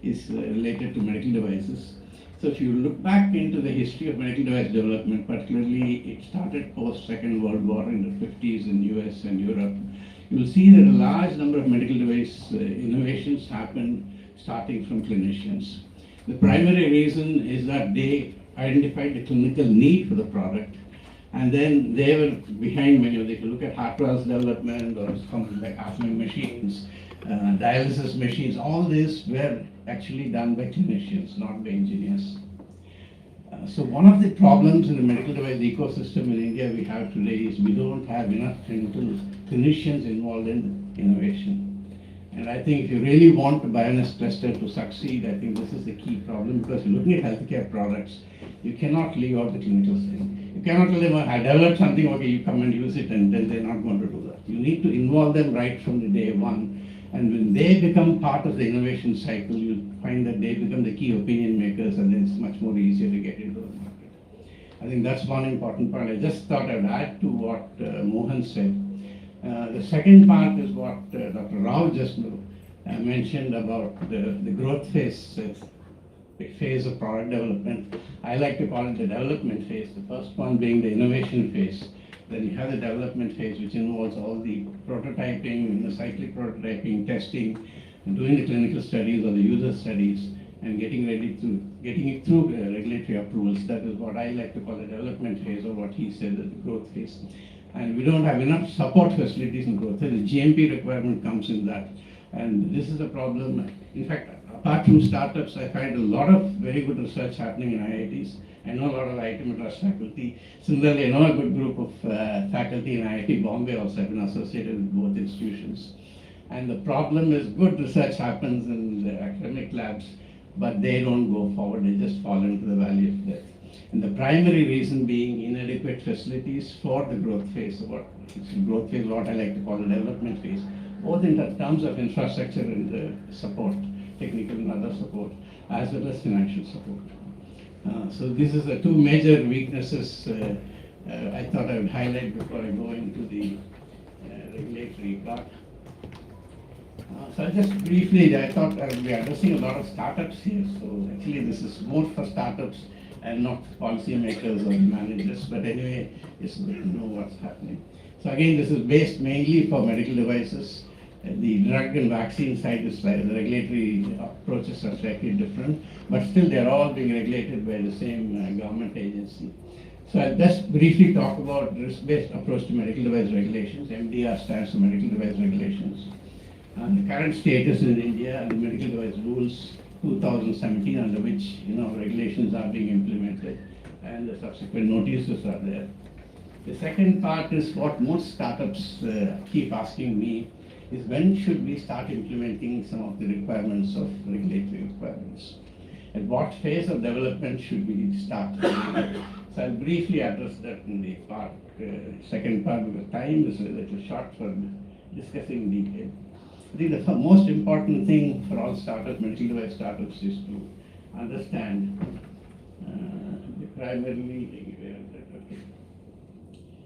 is related to medical devices. So if you look back into the history of medical device development, particularly it started post Second World War in the 50s in US and Europe, you will see that a large number of medical device innovations happened starting from clinicians. The primary reason is that they identified the clinical need for the product, and then they were behind many of them. If you look at heart valves development or something like heart-lung machines, dialysis machines, all these were actually done by clinicians, not by engineers. So one of the problems in the medical device ecosystem in India we have today is we don't have enough clinicians involved in innovation. And I think if you really want the Bioness cluster to succeed, I think this is the key problem, because you're looking at healthcare products, you cannot leave out the clinical thing. You cannot tell them, I developed something, okay, you come and use it, and then they're not going to do that. You need to involve them right from the day one. And when they become part of the innovation cycle, you'll find that they become the key opinion makers, and then it's much more easier to get into the market. I think that's one important part. I just thought I'd add to what Mohan said. The second part is what Dr. Rao just mentioned about the growth phase of product development. I like to call it the development phase, the first one being the innovation phase. Then you have the development phase, which involves all the prototyping, the cyclic prototyping, testing, and doing the clinical studies or the user studies, and getting it through regulatory approvals. That is what I like to call the development phase, or what he said, the growth phase. And we don't have enough support facilities in growth. The GMP requirement comes in that. And this is a problem. In fact, apart from startups, I find a lot of very good research happening in IITs. I know a lot of IIT Madras faculty. Similarly, I know a good group of faculty in IIT Bombay also have been associated with both institutions. And the problem is good research happens in the academic labs, but they don't go forward. They just fall into the valley of death. And the primary reason being inadequate facilities for the growth phase, what I like to call the development phase, both in terms of infrastructure and support, technical and other support, as well as financial support. So these are the two major weaknesses I thought I would highlight before I go into the regulatory part. So just briefly, I thought I would be addressing a lot of startups here. So actually this is more for startups and not policymakers or managers, but anyway, it's good to know what's happening. So again, this is based mainly for medical devices. The drug and vaccine side is like the regulatory approaches are slightly different, but still they're all being regulated by the same government agency. So I'll just briefly talk about risk-based approach to medical device regulations. MDR stands for Medical Device Regulations. And the current status in India and the medical device rules 2017, under which regulations are being implemented, and the subsequent notices are there. The second part is what most startups keep asking me is when should we start implementing some of the requirements of regulatory requirements? At what phase of development should we start? So I'll briefly address that in the second part, because time is a little short for discussing detail. I think the most important thing for all startups, medical device startups, is to understand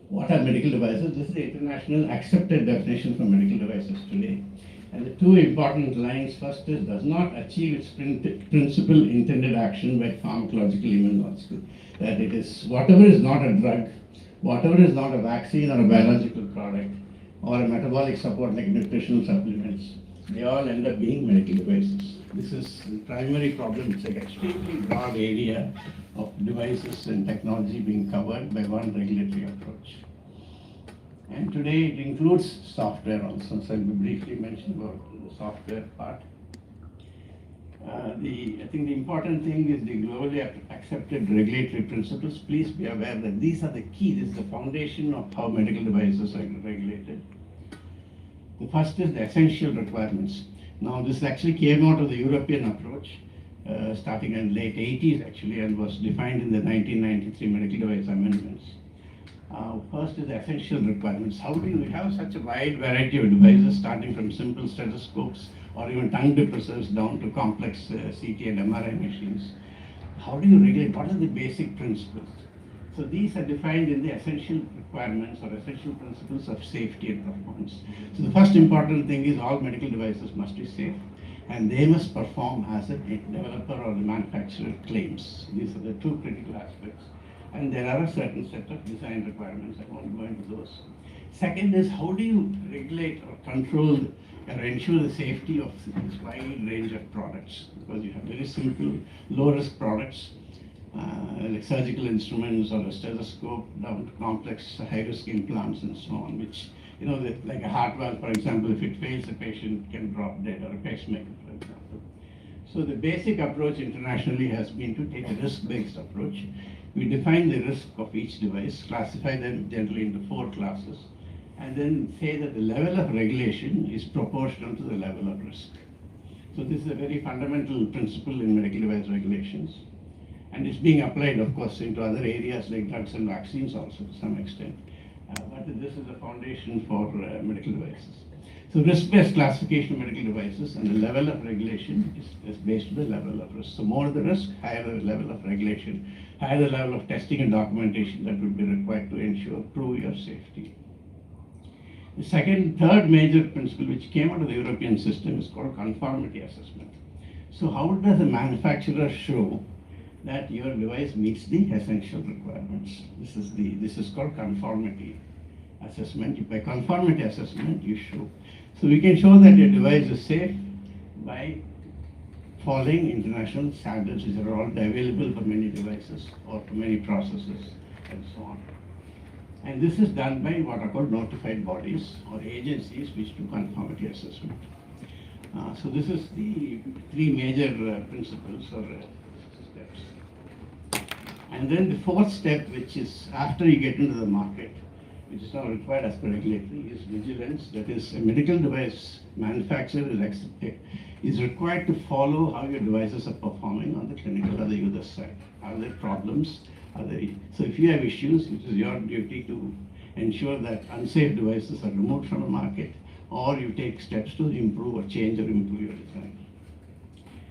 what are medical devices. This is the international accepted definition for medical devices today. And the two important lines, first is does not achieve its principal intended action by pharmacological immunological. That it is whatever is not a drug, whatever is not a vaccine or a biological product, or a metabolic support like nutritional supplements, they all end up being medical devices. This is the primary problem. It's an extremely broad area of devices and technology being covered by one regulatory approach. And today it includes software also, so I'll briefly mention about the software part. I think the important thing is the globally accepted regulatory principles. Please be aware that these are the key, this is the foundation of how medical devices are regulated. The first is the essential requirements. Now this actually came out of the European approach, starting in late 80s actually, and was defined in the 1993 medical device amendments. First is the essential requirements. How do you have such a wide variety of devices, starting from simple stethoscopes or even tongue depressors down to complex CT and MRI machines? How do you regulate? What are the basic principles? So these are defined in the essential requirements or essential principles of safety and performance. So the first important thing is all medical devices must be safe, and they must perform as a developer or the manufacturer claims. These are the two critical aspects. And there are a certain set of design requirements. I won't go into those. Second is how do you regulate or control or ensure the safety of this wide range of products? Because you have very simple, low-risk products, like surgical instruments or a stethoscope, down to complex high-risk implants and so on, which, like a heart valve, for example, if it fails, the patient can drop dead, or a pacemaker, for example. So the basic approach internationally has been to take a risk-based approach. We define the risk of each device, classify them generally into 4 classes, and then say that the level of regulation is proportional to the level of risk. So this is a very fundamental principle in medical device regulations. And it's being applied, of course, into other areas like drugs and vaccines also to some extent. But this is the foundation for medical devices. So risk-based classification of medical devices and the level of regulation is based on the level of risk. So more the risk, higher the level of regulation, higher the level of testing and documentation that will be required to prove your safety. The third major principle which came out of the European system is called conformity assessment. So how does a manufacturer show that your device meets the essential requirements? This is called conformity assessment. By conformity assessment, you show. So we can show that your device is safe by following international standards which are all available for many devices or for many processes and so on. And this is done by what are called notified bodies or agencies which do conformity assessment. So this is the 3 major principles or steps. And then the 4th step, which is after you get into the market, which is now required as per regulatory, is vigilance. That is, a medical device manufacturer is required to follow how your devices are performing on the clinical or the user side. Are there problems? So if you have issues, it is your duty to ensure that unsafe devices are removed from the market, or you take steps to improve or change or improve your design.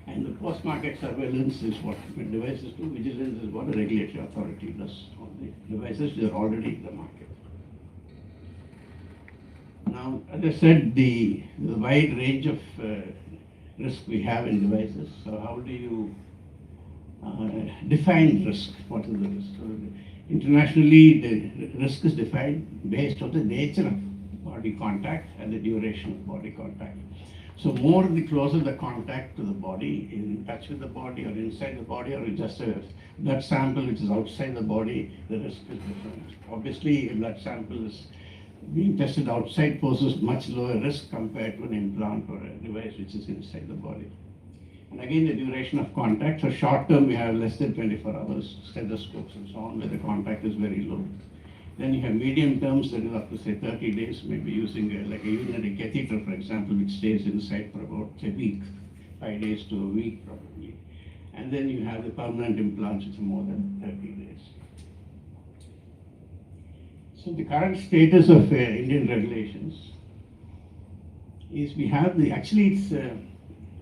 And the post-market surveillance is what devices do. Vigilance is what a regulatory authority does on the devices that are already in the market. Now, as I said, the wide range of risk we have in devices. So how do you define risk? What is the risk? So internationally, the risk is defined based on the nature of body contact and the duration of body contact. So more the closer the contact to the body, in touch with the body or inside the body, or just a blood sample which is outside the body, the risk is different. Obviously, a blood sample is being tested outside poses much lower risk compared to an implant or a device which is inside the body. And again, the duration of contact. So short term, we have less than 24 hours, stethoscopes and so on, where the contact is very low. Then you have medium terms, that is up to say 30 days, maybe using like a urinary catheter, for example, which stays inside for about a week, 5 days to a week probably. And then you have the permanent implants, which are more than 30 days. So the current status of Indian regulations is we have actually it's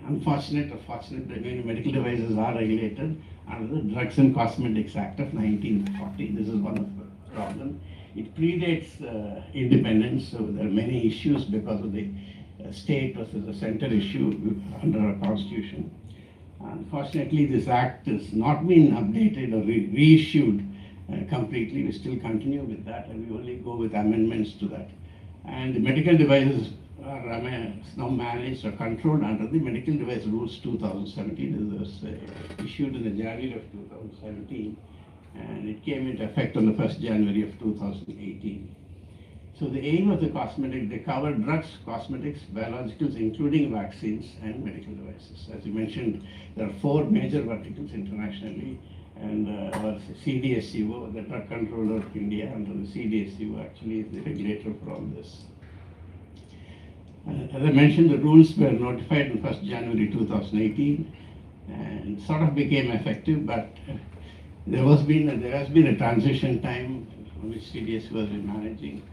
unfortunate or fortunate that many medical devices are regulated under the Drugs and Cosmetics Act of 1940. This is one of the problems. It predates independence, so there are many issues because of the state versus the center issue under our constitution. Unfortunately, this act has not been updated or reissued completely. We still continue with that, and we only go with amendments to that. And the medical devices are now managed or controlled under the Medical Device Rules 2017. This was issued in the January of 2017, and it came into effect on the 1st January of 2018. So the aim of the cosmetic, they cover drugs, cosmetics, biologicals, including vaccines and medical devices. As you mentioned, there are 4 major verticals internationally, and our CDSCO, the Drug Controller of India, under the CDSCO actually is the regulator for all this. As I mentioned, the rules were notified on 1st January 2018 and sort of became effective, but there has been a transition time which CDSCO has been managing.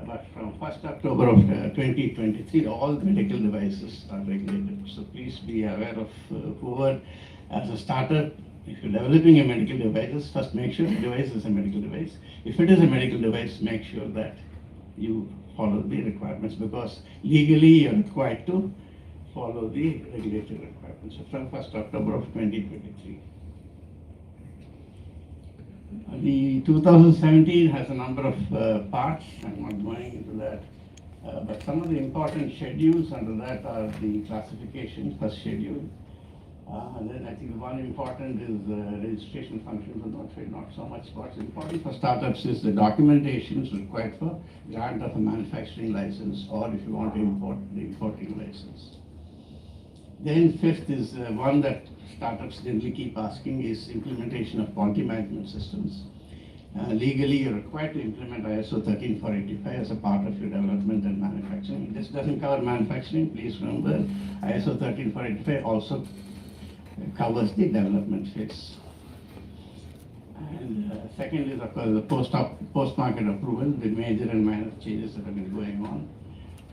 But from 1st October of 2023, all medical devices are regulated. So please be aware of whoever, as a startup, if you're developing a medical device, first make sure the device is a medical device. If it is a medical device, make sure that you follow the requirements, because legally you're required to follow the regulatory requirements. So from 1st October of 2023. The 2017 has a number of parts. I'm not going into that. But some of the important schedules under that are the classification, first schedule. And then I think one important is registration functions, and not so much. What's important for startups is the documentation is required for grant of a manufacturing license, or if you want to import, the importing license. Then 5th is one that startups generally keep asking is implementation of quality management systems. Legally, you're required to implement ISO 13485 as a part of your development and manufacturing. This doesn't cover manufacturing. Please remember, ISO 13485 also covers the development phase. And second is, of course, the post-market approval, the major and minor changes that have been going on,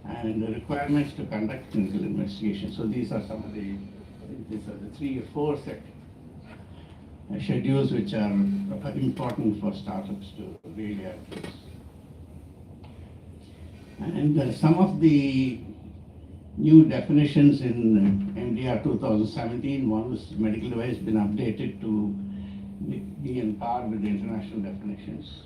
and the requirements to conduct clinical investigation. So these are some of the 3 or 4 schedules which are important for startups to really address. And some of the new definitions in MDR 2017, one was medical device been updated to be in par with the international definitions.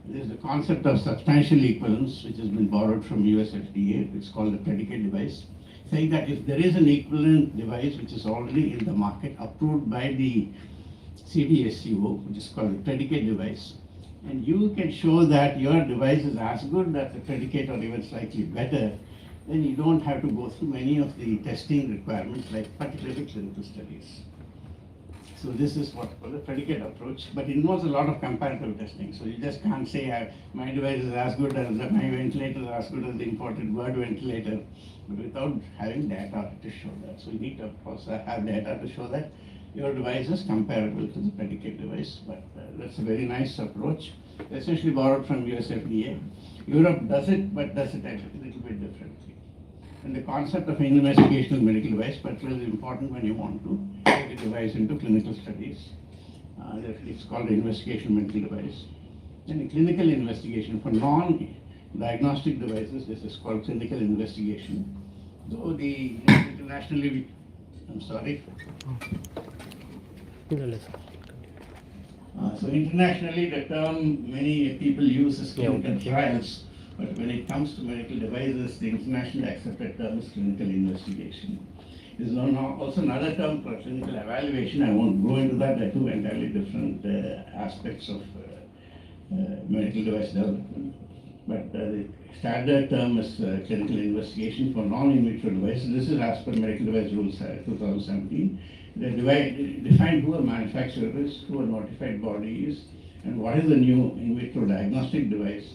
There is the concept of substantial equivalence, which has been borrowed from US FDA. It's called a predicate device, saying that if there is an equivalent device which is already in the market approved by the CDSCO, which is called a predicate device, and you can show that your device is as good as the predicate or even slightly better, then you don't have to go through many of the testing requirements, like particularly clinical studies. So this is what's called a predicate approach, but it involves a lot of comparative testing. So you just can't say my device is as good as my ventilator is as good as the imported Word ventilator, but without having data to show that. So you need to, of course, have data to show that. your device is comparable to the predicate device. But that's a very nice approach, essentially borrowed from US FDA. Europe does it, but does it a little bit differently. And the concept of an investigational medical device, particularly important when you want to take a device into clinical studies. It's called an investigational medical device. And a clinical investigation for non-diagnostic devices, this is called clinical investigation. Though the internationally, I'm sorry. So internationally, the term many people use is clinical trials, but when it comes to medical devices, the internationally accepted term is clinical investigation. There's also another term for clinical evaluation. I won't go into that. They're two entirely different aspects of medical device development. But the standard term is clinical investigation for non-in vitro devices. This is as per Medical Device Rules 2017. They define who a manufacturer is, who a notified body is, and what is the new in vitro diagnostic device.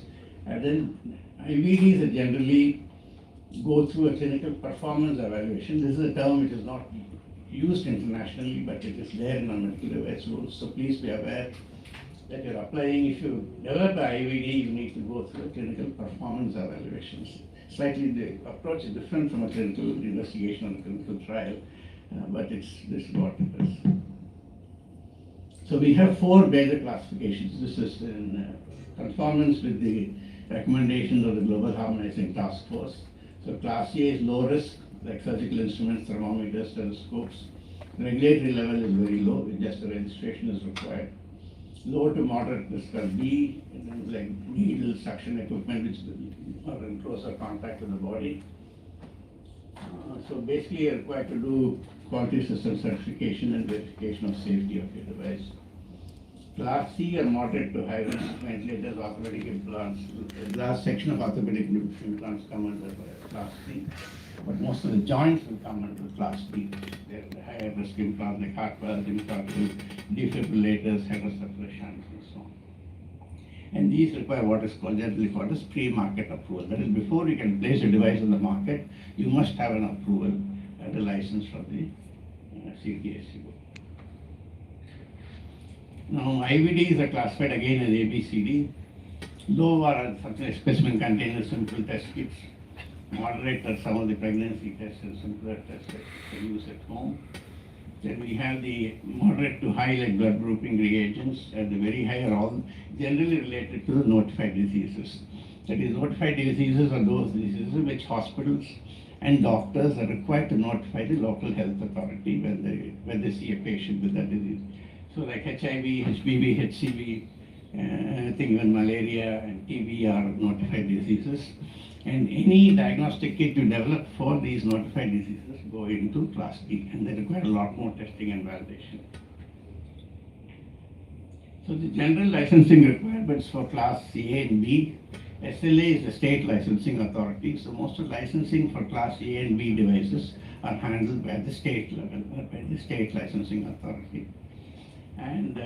And then IVDs are generally go through a clinical performance evaluation. This is a term which is not used internationally, but it is there in our medical device rules. So please be aware that you're applying. If you develop an IVD, you need to go through a clinical performance evaluations. Slightly, the approach is different from a clinical investigation or a clinical trial, but this is what it is. So we have 4 major classifications. This is in conformance with the recommendations of the Global Harmonizing Task Force. So class A is low risk, like surgical instruments, thermometers, stethoscopes. The regulatory level is very low, just a registration is required. Low to moderate risk are B, and then like needle suction equipment, which are in closer contact with the body. So basically, you're required to do quality system certification and verification of safety of your device. Class C are moderate to high risk ventilators, orthopedic implants. The last section of orthopedic implants come under Class C, but most of the joints will come under Class D. They're the higher risk implants like heart valves, implantable defibrillators, hydrocephalus shunts, and so on. And these require what is generally called as pre-market approval. That is, before you can place a device on the market, you must have an approval and a license from the CDSC. Now, IVDs are classified again as ABCD. Low are something like specimen containers, simple test kits. Moderate are some of the pregnancy tests and simpler tests that you can use at home. Then we have the moderate to high like blood grouping reagents, and the very high are all generally related to the notified diseases. That is, notified diseases are those diseases which hospitals and doctors are required to notify the local health authority when they see a patient with that disease. So like HIV, HBV, HCV, I think even malaria and TB are notified diseases. And any diagnostic kit you develop for these notified diseases go into Class D, and they require a lot more testing and validation. So the general licensing requirements for Class A and B, SLA is the state licensing authority. So most of licensing for Class A and B devices are handled by the state level, by the state licensing authority. And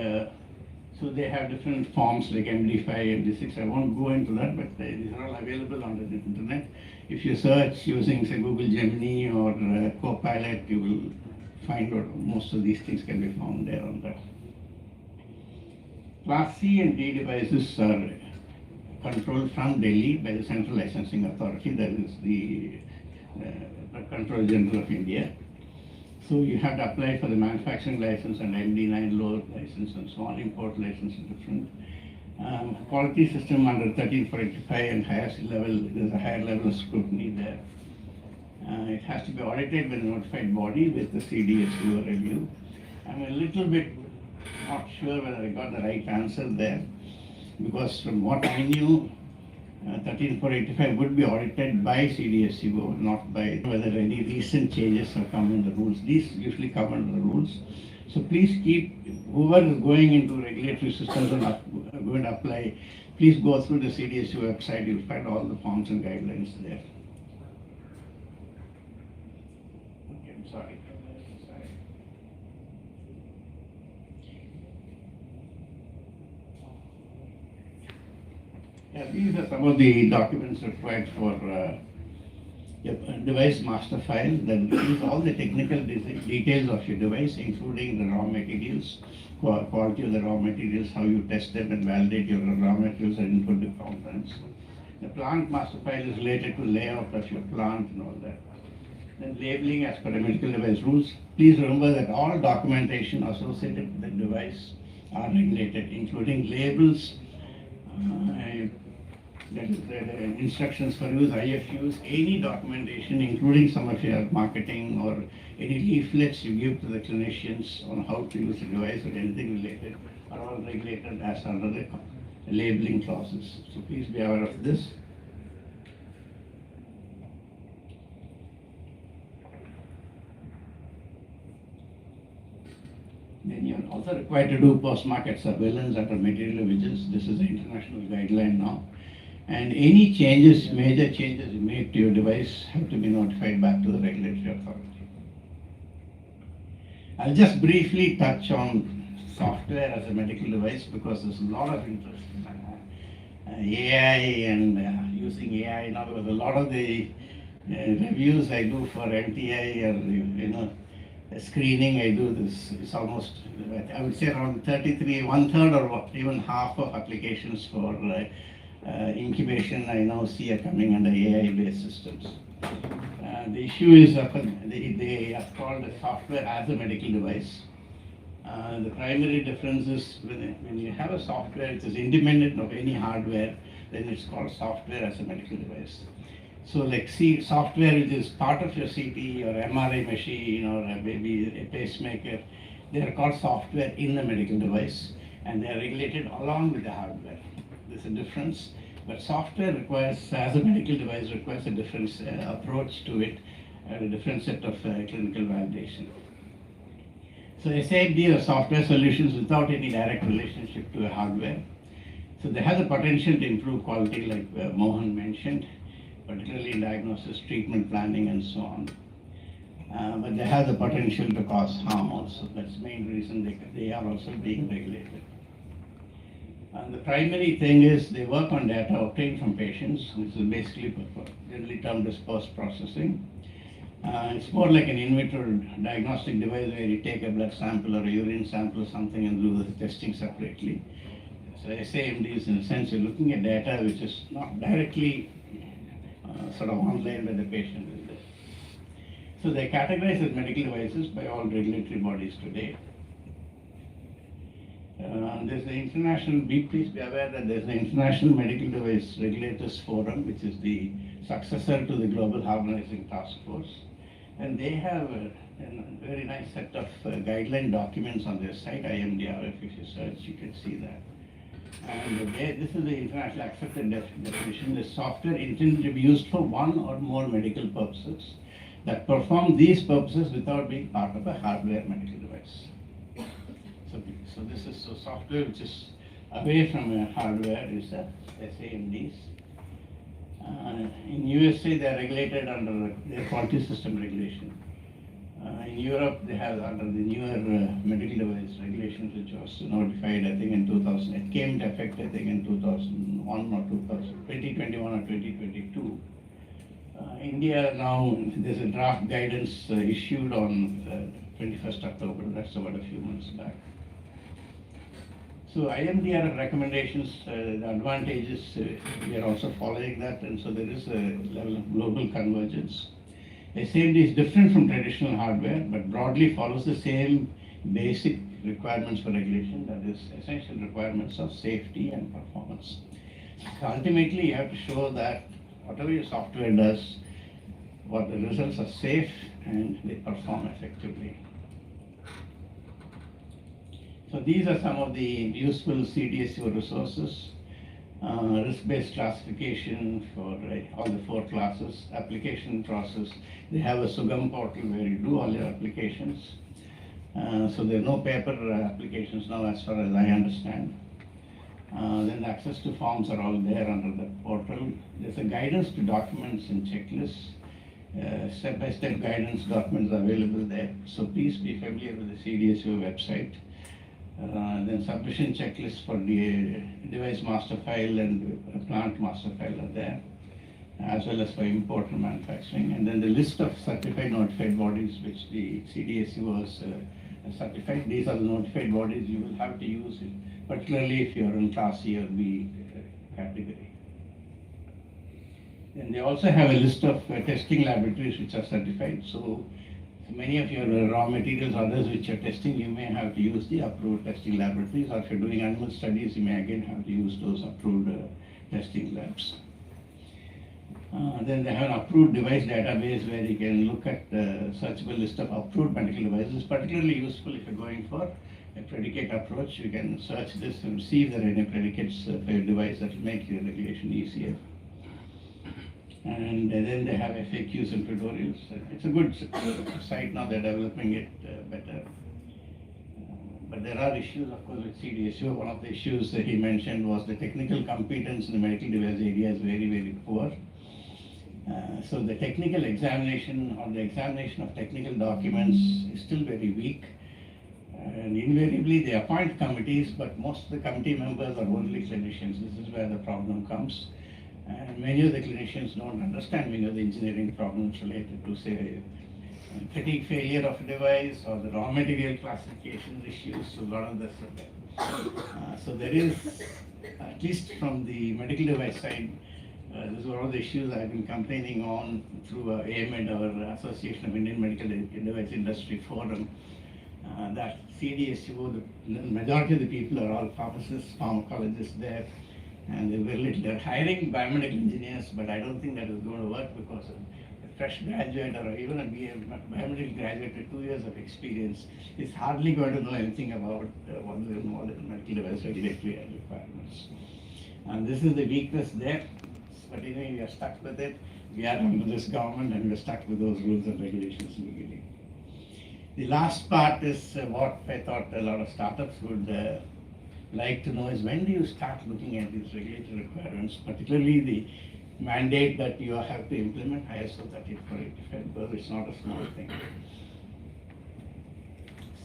so they have different forms like MD5, MD6. I won't go into that, but these are all available on the internet. If you search using, say, Google Gemini or Copilot, you will find out most of these things can be found there on that. Class C and D devices are controlled from Delhi by the Central Licensing Authority, that is the Control General of India. So you have to apply for the manufacturing license and MD9 load license and so on. Import license is different. Quality system under 13485 and highest level, there's a higher level of scrutiny there. It has to be audited by the notified body with the CDSU review. I'm a little bit not sure whether I got the right answer there, because from what I knew, 13485 would be audited by CDSCO, not by whether any recent changes have come in the rules. These usually come under the rules. So please keep, whoever is going into regulatory systems and going to apply, please go through the CDSCO website. You'll find all the forms and guidelines there. Okay, I'm sorry. Yeah, these are some of the documents required for your device master file that gives all the technical details of your device, including the raw materials, quality of the raw materials, how you test them and validate your raw materials and input the components. The plant master file is related to layout of your plant and all that. Then labeling as per the medical device rules. Please remember that all documentation associated with the device are regulated, including labels, the instructions for use, IFUs, any documentation, including some of your marketing or any leaflets you give to the clinicians on how to use the device or anything related, are all regulated as under the labeling clauses. So please be aware of this. Then you are also required to do post-market surveillance under material vigilance. This is the international guideline now. And any changes, major changes you make to your device have to be notified back to the regulatory authority. I'll just briefly touch on software as a medical device because there's a lot of interest in AI and using AI now. Because a lot of the reviews I do for MTI or screening I do, this is almost, I would say around 33, 1/3 or even half of applications for incubation I now see are coming under AI-based systems. The issue is they are called the software as a medical device. The primary difference is when you have a software which is independent of any hardware, then it's called software as a medical device. So like software which is part of your CT or MRI machine or maybe a pacemaker, they are called software in the medical device and they are regulated along with the hardware. There's a difference, but software requires, as a medical device, requires a different approach to it and a different set of clinical validation. So SIMD are software solutions without any direct relationship to a hardware. So they have the potential to improve quality like Mohan mentioned, particularly in diagnosis, treatment planning and so on. But they have the potential to cause harm also. That's the main reason they are also being regulated. And the primary thing is they work on data obtained from patients, which is basically generally termed as post-processing. It's more like an in vitro diagnostic device where you take a blood sample or a urine sample or something and do the testing separately. So SAMD is in a sense you're looking at data which is not directly sort of online by the patient. So they're categorized as medical devices by all regulatory bodies today. There's the international, please be aware that there's the International Medical Device Regulators Forum, which is the successor to the Global Harmonizing Task Force. And they have a very nice set of guideline documents on their site, IMDR. If you search, you can see that. And this is the international accepted definition. The software intended to be used for one or more medical purposes that perform these purposes without being part of a hardware medical device. So this is software which is away from a hardware is SAMDs. In USA they are regulated under their quality system regulation. In Europe they have under the newer medical device regulations which was notified I think in 2000. It came into effect I think in 2001 or 2021 or 2022. India now there's a draft guidance issued on 21st October. That's about a few months back. So IMDR recommendations, the advantages, we are also following that, and so there is a level of global convergence. SAMD is different from traditional hardware, but broadly follows the same basic requirements for regulation, that is essential requirements of safety and performance. So ultimately, you have to show that whatever your software does, what the results are safe and they perform effectively. So these are some of the useful CDSU resources. Risk-based classification for all the 4 classes, application process. They have a Sugam portal where you do all your applications. So there are no paper applications now as far as I understand. Then access to forms are all there under the portal. There's a guidance to documents and checklists. Step-by-step guidance documents are available there. So please be familiar with the CDSU website. Then submission checklists for the device master file and plant master file are there. as well as for import and manufacturing. And then the list of certified notified bodies which the CDSU was certified. These are the notified bodies you will have to use, particularly if you are in Class C or B category. And they also have a list of testing laboratories which are certified. So many of your raw materials, others which you're testing, you may have to use the approved testing laboratories, or if you're doing animal studies, you may again have to use those approved testing labs. Then they have an approved device database where you can look at the searchable list of approved medical devices, particularly useful if you're going for a predicate approach. You can search this and see if there are any predicates for your device that will make your regulation easier. And then they have FAQs and tutorials. It's a good site now, they're developing it better. But there are issues, of course, with CDSU. One of the issues that he mentioned was the technical competence in the medical device area is very, very poor. So the technical examination or the examination of technical documents is still very weak. And invariably they appoint committees, but most of the committee members are only clinicians. This is where the problem comes. And many of the clinicians don't understand many of the engineering problems related to, say, fatigue failure of a device or the raw material classification issues. So a lot of this. So there is, at least from the medical device side, this is one of the issues I've been campaigning on through AMED, or Association of Indian Medical Device Industry Forum, that CDSU, the majority of the people are all pharmacists, pharmacologists there, and they're hiring biomedical engineers, but I don't think that is going to work because a fresh graduate or even a biomedical graduate with 2 years of experience is hardly going to know anything about what is involved in medical device regulatory requirements. And this is the weakness there. But anyway, we are stuck with it. We are under this government and we are stuck with those rules and regulations legally. The last part is what I thought a lot of startups would like to know is, when do you start looking at these regulatory requirements, particularly the mandate that you have to implement ISO 13485, because it's not a small thing.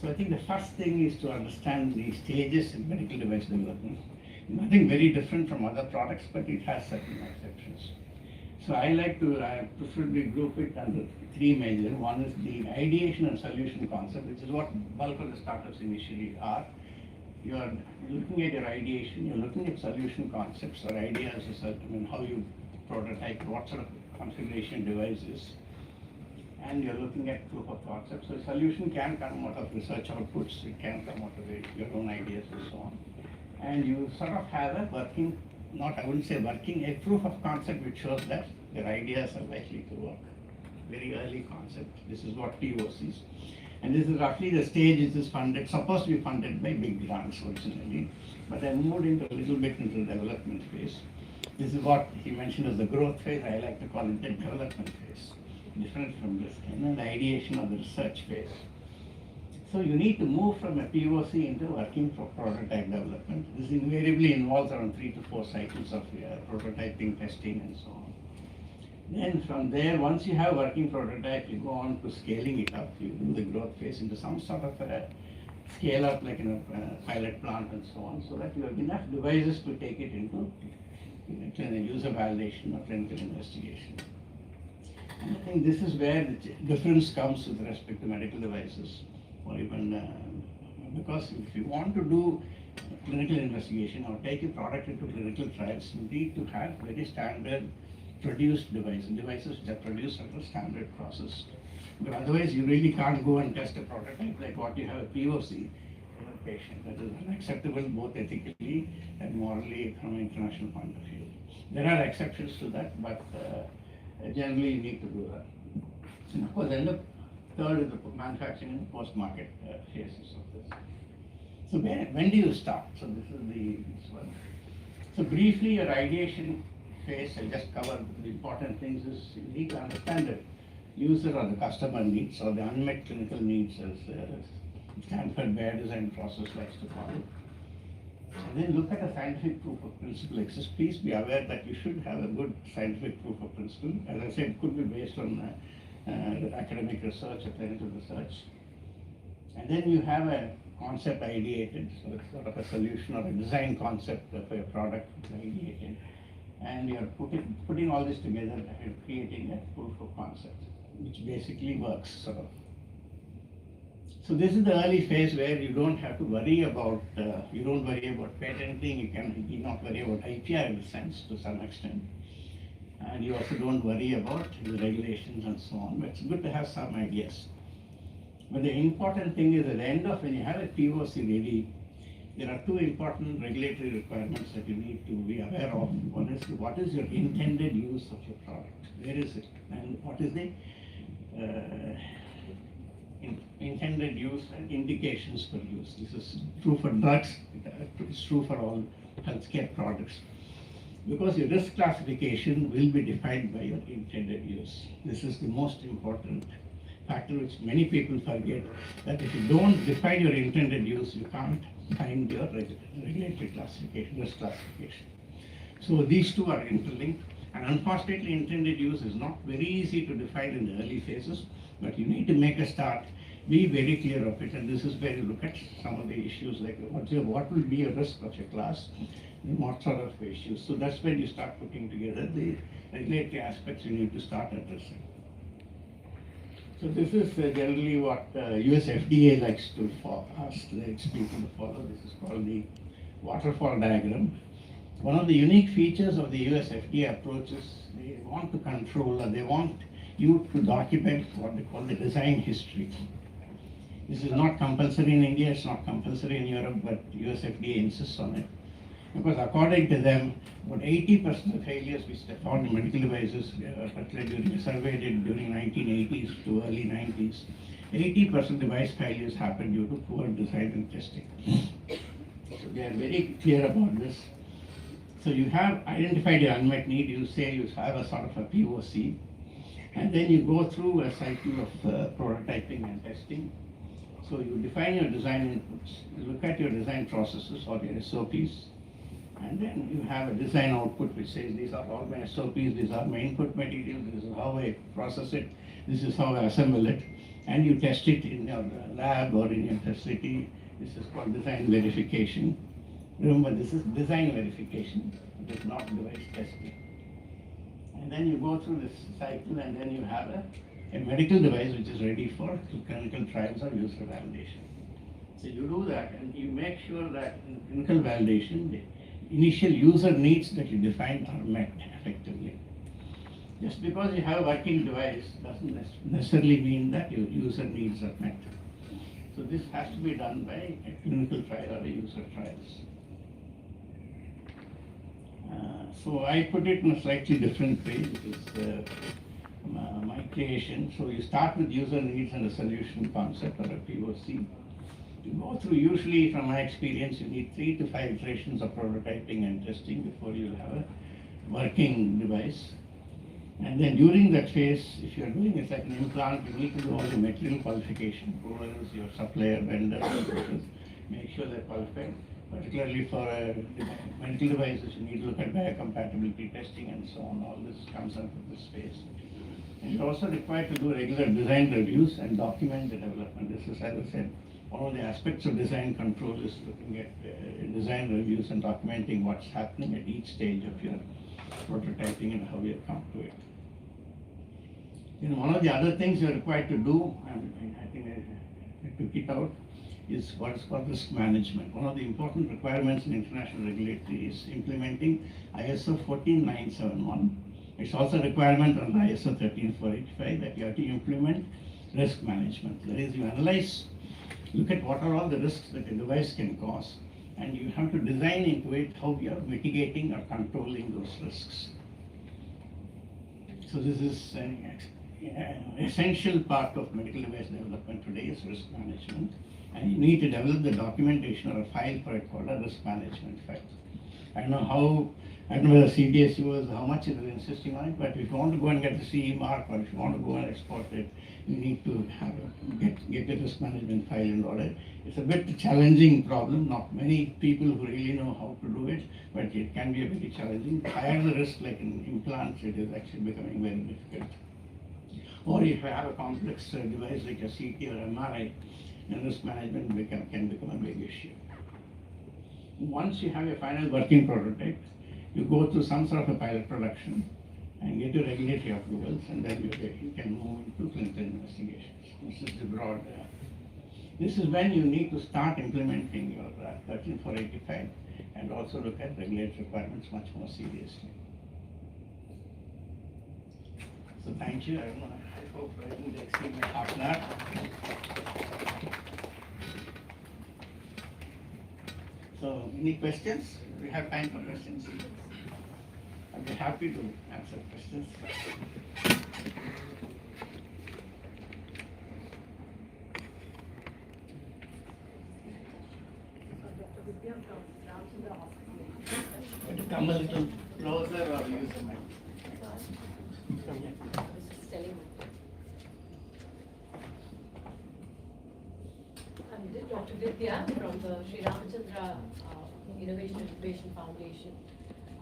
So I think the first thing is to understand the stages in medical device development. Nothing very different from other products, but it has certain exceptions. So I like to preferably group it under three major. One is the ideation and solution concept, which is what bulk of the startups initially are. You are looking at your ideation, you're looking at solution concepts or ideas, how you prototype, what sort of configuration devices, and you're looking at proof of concept. So solution can come out of research outputs, it can come out of your own ideas and so on. And you sort of have a working, I wouldn't say working, a proof of concept which shows that your ideas are likely to work. Very early concept. This is what POCs. And this is roughly the stage it is funded, supposed to be funded by big grants originally, but then moved into a little bit into the development phase. This is what he mentioned as the growth phase. I like to call it the development phase, different from this, and then the ideation of the research phase. So you need to move from a POC into working for prototype development. This invariably involves around 3 to 4 cycles of prototyping, testing, and so on. Then from there, once you have working prototype, you go on to scaling it up. You do the growth phase into some sort of a scale up, like in a pilot plant and so on, so that you have enough devices to take it into user validation or clinical investigation. And I think this is where the difference comes with respect to medical devices, or even because if you want to do clinical investigation or take a product into clinical trials, you need to have very standard produced devices that are produced under standard process. But otherwise, you really can't go and test a prototype like what you have a POC in a patient. That is unacceptable both ethically and morally from an international point of view. There are exceptions to that, but generally you need to do that. And of course, then the third is the manufacturing and post-market phases of this. So when do you start? So this is this one. So briefly, your ideation phase, I just covered the important things, is you need to understand the user or the customer needs or the unmet clinical needs, as Stanford Bear Design Process likes to call it. And then look at a scientific proof of principle exists. Please be aware that you should have a good scientific proof of principle. As I said, it could be based on academic research or clinical research. And then you have a concept ideated, so it's sort of a solution or a design concept for your product ideated. and we are putting all this together and creating a proof of concept, which basically works sort of. So this is the early phase where you don't have to worry about, you don't worry about patenting, you not worry about IPR in a sense to some extent. And you also don't worry about the regulations and so on, but it's good to have some ideas. But the important thing is at the end of when you have a POC ready, there are two important regulatory requirements that you need to be aware of. One is what is your intended use of your product? Where is it? And what is the intended use and indications for use? This is true for drugs, it's true for all healthcare products. Because your risk classification will be defined by your intended use. This is the most important factor which many people forget, that if you don't define your intended use, you can't find your regulatory classification, risk classification. So these two are interlinked, and unfortunately intended use is not very easy to define in the early phases, but you need to make a start, be very clear of it, and this is where you look at some of the issues like what will be a risk of your class, and what sort of issues. So that's when you start putting together the regulatory aspects you need to start addressing. So this is generally what US FDA likes to ask its people to follow. This is called the waterfall diagram. One of the unique features of the US FDA approach is they want to control, or they want you to document what they call the design history. This is not compulsory in India, it's not compulsory in Europe, but US FDA insists on it. Because according to them, about 80% of failures which they found in medical devices, particularly during a survey during 1980s to early 90s, 80% device failures happen due to poor design and testing. So they are very clear about this. So you have identified your unmet need, you say you have a sort of a POC, and then you go through a cycle of prototyping and testing. So you define your design inputs, you look at your design processes or your SOPs, and then you have a design output which says these are all my SOPs, these are my input materials, this is how I process it, this is how I assemble it, and you test it in your lab or in your facility. This is called design verification. Remember, this is design verification, it is not device testing. And then you go through this cycle, and then you have a medical device which is ready for clinical trials or user validation. So you do that, and you make sure that in clinical validation, the initial user needs that you define are met effectively. Just because you have a working device doesn't necessarily mean that your user needs are met. So this has to be done by a clinical trial or a user trials. So I put it in a slightly different way, because my creation. So you start with user needs and a solution concept or a POC. You go through, usually from my experience, you need 3 to 5 iterations of prototyping and testing before you have a working device. And then during that phase, if you're doing a second implant, you need to do all the material qualification, approvals, your supplier, vendor, make sure they're qualified. Particularly for medical devices, you need to look at biocompatibility testing and so on. All this comes under this phase. And you're also required to do regular design reviews and document the development. This is, as I said, one of the aspects of design control is looking at design reviews and documenting what's happening at each stage of your prototyping and how you have come to it. One of the other things you're required to do, and I think I took it out, is what is called risk management. One of the important requirements in international regulatory is implementing ISO 14971. It's also a requirement on ISO 13485 that you have to implement risk management. That is, you analyze, look at what are all the risks that a device can cause, and you have to design into it how you are mitigating or controlling those risks. So this is an essential part of medical device development today is risk management. And you need to develop the documentation or a file for it called a risk management file. I don't know whether CDSU was, how much it is insisting on it, but if you want to go and get the CE mark, or if you want to go and export it, you need to get the risk management file in order. It's a bit challenging problem. Not many people who really know how to do it, but it can be a very challenging. Higher the risk, like in implants, it is actually becoming very difficult. Or if you have a complex device like a CT or MRI, and risk management can become a big issue. Once you have a final working prototype, you go through some sort of a pilot production and get your regulatory approvals, and then you can move into clinical investigations. This is the broad. This is when you need to start implementing your 13485 and also look at regulatory requirements much more seriously. So thank you. I hope I didn't exceed my half an hour. So any questions? We have time for questions. I'll be happy to answer questions. Want to come a little closer or use the mic? Come here. I'm Dr. Vidya from the Sri Ramachandra Innovation Incubation Foundation.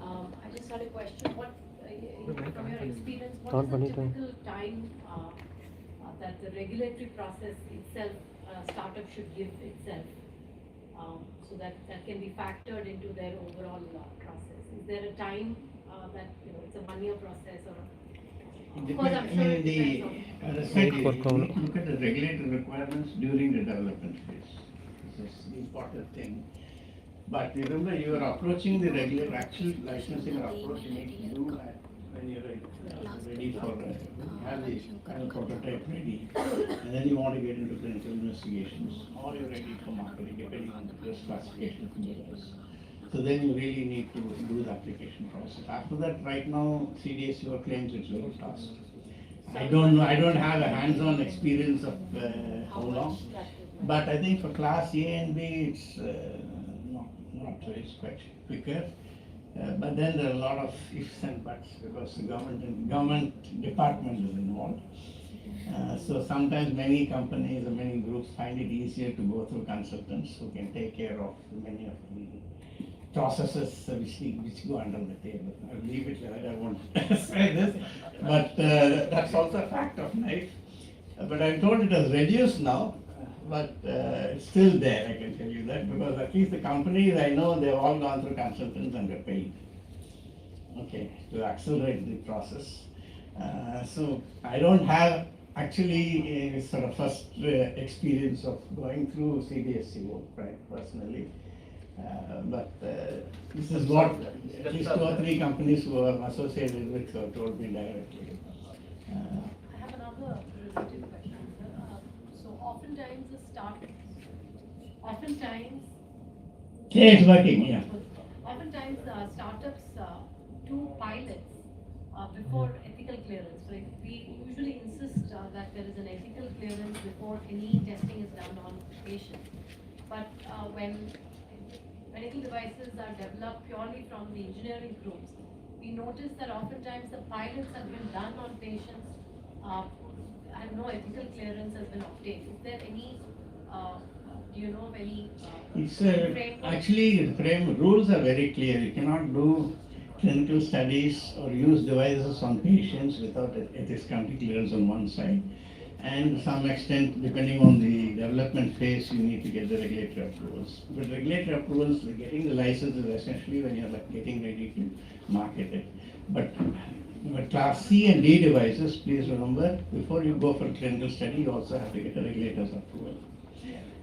I just had a question. What, from your experience, what is the typical time that the regulatory process itself, startup should give itself, so that can be factored into their overall process? Is there a time that it's a 1-year process or? Of course, I'm sure it depends on. As I said, you need to look at the regulatory requirements during the development phase. This is the important thing. But remember, you are approaching the regular actual licensing approach. You need to do that when you're ready for have the final prototype ready, and then you want to get into clinical investigations, or you're ready for marketing, depending on the risk classification of the drugs. So then you really need to do the application process. After that, right now, CDSCO claims it's very fast. I don't know. I don't have a hands-on experience of how long, but I think for class A and B, it's it's quite quicker. But then there are a lot of ifs and buts because the government department is involved. So sometimes many companies or many groups find it easier to go through consultants who can take care of many of the processes which go under the table. I'll leave it there. I won't say this, but that's also a fact of life. But I'm told it has reduced now. But it's still there, I can tell you that, because at least the companies I know, they've all gone through consultants and they're paid, okay, to accelerate the process. So I don't have actually a sort of first experience of going through CDSCO, right, personally. But this is what at least 2 or 3 companies who are associated with have told me directly. I have another related question, sir. So oftentimes Yeah, it's working, yeah. Oftentimes startups do pilots before ethical clearance. So we usually insist that there is an ethical clearance before any testing is done on patients. But when medical devices are developed purely from the engineering groups, we notice that oftentimes the pilots have been done on patients and no ethical clearance has been obtained. Is there any, do you know of any framework? Actually, the rules are very clear. You cannot do clinical studies or use devices on patients without ethics committee clearance on one side. And to some extent, depending on the development phase, you need to get the regulatory approvals. But regulatory approvals, getting the license is essentially when you're getting ready to market it. But class C and D devices, please remember, before you go for clinical study, you also have to get a regulator's approval.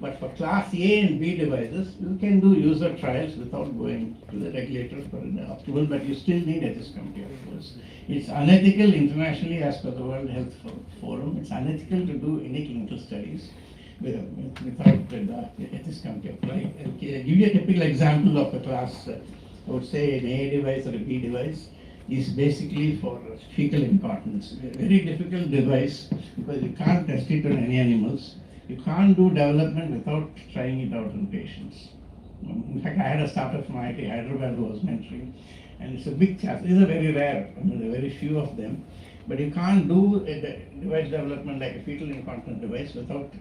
But for class A and B devices, you can do user trials without going to the regulator for an approval, but you still need ethics committee approvals. It's unethical internationally as per the World Health Forum. It's unethical to do any clinical studies without the ethics committee approval. I'll give you a typical example of a class, I would say an A device or a B device is basically for fecal incontinence. A very difficult device because you can't test it on any animals. You can't do development without trying it out on patients. In fact, I had a startup from IIT Hyderabad who was mentoring, and it's a big task. These are very rare. I mean, there are very few of them. But you can't do a device development like a fetal incontinence device without